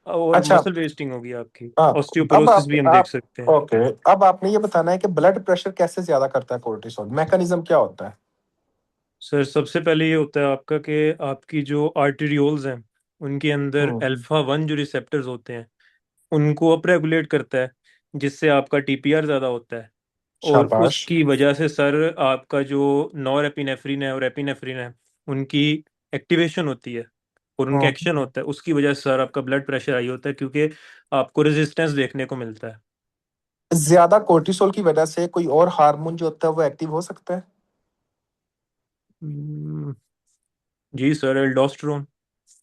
और अच्छा। मसल वेस्टिंग होगी आपकी। हाँ। अब ऑस्टियोपोरोसिस भी हम देख आप सकते हैं। ओके, अब आपने ये बताना है कि ब्लड प्रेशर कैसे ज्यादा करता है कोर्टिसोल, मैकेनिज्म क्या होता है? सर सबसे पहले ये होता है आपका कि आपकी जो आर्टेरियोल्स हैं उनके अंदर हम्म। अल्फा वन जो रिसेप्टर्स होते हैं उनको अप रेगुलेट करता है, जिससे आपका टीपीआर ज़्यादा होता है। और शाबाश। उसकी वजह से सर आपका जो नॉर एपिनेफ्रिन है और एपिनेफ्रिन है उनकी एक्टिवेशन होती है और उनका हम्म। एक्शन होता है। उसकी वजह से सर आपका ब्लड प्रेशर हाई होता है क्योंकि आपको रेजिस्टेंस देखने को मिलता है। ज्यादा कोर्टिसोल की वजह से कोई और हार्मोन जो होता है वो एक्टिव हो सकता है? हम्म, जी सर, एल्डोस्टेरोन।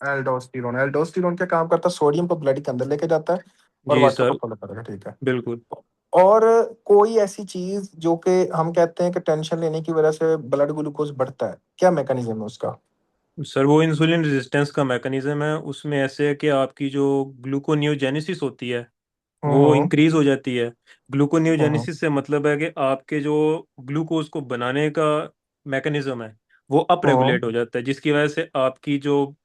एल्डोस्टेरोन, एल्डोस्टेरोन क्या काम करता है? सोडियम को ब्लड के अंदर लेके जाता है और जी वाटर को सर, फॉलो करेगा, ठीक है। बिल्कुल। और कोई ऐसी चीज जो कि हम कहते हैं कि टेंशन लेने की वजह से ब्लड ग्लूकोज बढ़ता है, क्या मैकेनिज्म है उसका? सर वो इंसुलिन रेजिस्टेंस का मैकेनिज्म है। उसमें ऐसे है कि आपकी जो ग्लूकोनियोजेनेसिस होती है वो हम्म। इंक्रीज हो जाती है। हम्म। ग्लूकोनियोजेनेसिस से मतलब है कि आपके जो ग्लूकोज को बनाने का मैकेनिज्म है वो अप हम्म। रेगुलेट हो जाता है, जिसकी वजह से आपकी जो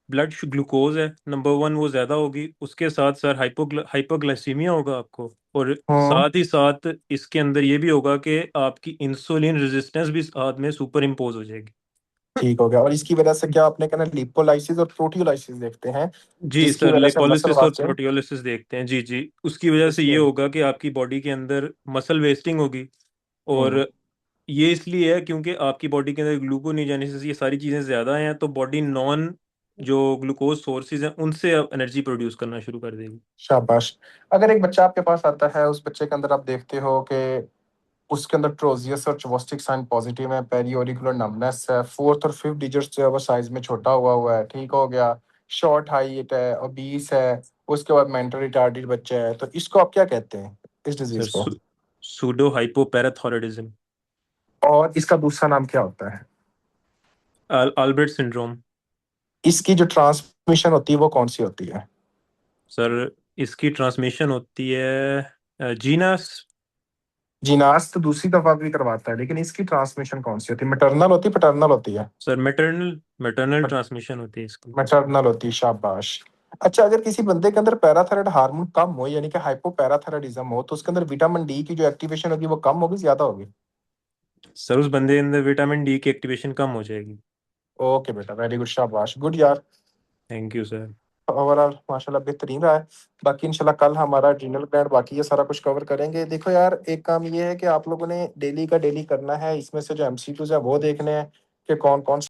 ब्लड ग्लूकोज है नंबर वन वो ज़्यादा होगी। उसके साथ सर हाइपोग्लाइसीमिया होगा आपको, और हम्म। साथ ही साथ इसके अंदर ये भी होगा कि आपकी इंसुलिन रेजिस्टेंस भी साथ में सुपर इम्पोज हो जाएगी। ठीक हो गया। और इसकी वजह से क्या आपने कहना लिपोलाइसिस और प्रोटियोलाइसिस देखते हैं, जी जिसकी सर, वजह से मसल लिपोलिसिस और वास्ते प्रोटियोलिसिस देखते हैं। जी जी, उसकी वजह से इसकी ये वजह। होगा कि आपकी बॉडी के अंदर मसल वेस्टिंग होगी। और हम्म। ये इसलिए है क्योंकि आपकी बॉडी के अंदर ग्लूकोनियोजेनेसिस ये सारी चीज़ें ज़्यादा हैं, तो बॉडी नॉन जो ग्लूकोज सोर्सेज हैं उनसे एनर्जी प्रोड्यूस करना शुरू कर देगी। शाबाश। अगर एक बच्चा आपके पास आता है, उस बच्चे के अंदर आप देखते हो कि उसके अंदर ट्रोजियस और चोवस्टिक साइन पॉजिटिव है, पेरियोरिकुलर नमनेस है, फोर्थ और फिफ्थ डिजिट जो है वो साइज में छोटा हुआ हुआ है, ठीक हो गया, शॉर्ट हाइट है, ओबीस है, उसके बाद मेंटल रिटार्डेड बच्चा है, तो इसको आप क्या कहते हैं, इस सर डिजीज को? सूडो हाइपोपैराथायरॉयडिज्म, और इसका दूसरा नाम क्या होता है? अल्ब्रेट सिंड्रोम। इसकी जो ट्रांसमिशन होती है वो कौन सी होती है? सर इसकी ट्रांसमिशन होती है जीनस। जीनास तो दूसरी दफा भी करवाता है, लेकिन इसकी ट्रांसमिशन कौन सी होती है? मैटरनल होती है, पैटर्नल होती है? सर मैटरनल मैटरनल ट्रांसमिशन होती है इसकी। मैटरनल होती है, शाबाश। अच्छा, अगर किसी बंदे के अंदर पैराथायराइड हार्मोन कम हो, यानी कि हाइपोपैराथायराइडिज्म हो, तो उसके अंदर विटामिन डी की जो एक्टिवेशन होगी वो कम होगी, ज्यादा होगी? सर उस बंदे के अंदर विटामिन डी की एक्टिवेशन कम हो जाएगी। ओके बेटा, वेरी गुड, शाबाश, गुड यार। Thank you sir. ओवरऑल माशाल्लाह बेहतरीन रहा है। बाकी इंशाल्लाह कल हमारा एड्रिनल ग्लैंड बाकी ये सारा कुछ कवर करेंगे। देखो यार, एक काम ये है कि आप लोगों ने डेली का डेली करना है, इसमें से जो एमसीक्यूज है वो देखने हैं कि कौन कौन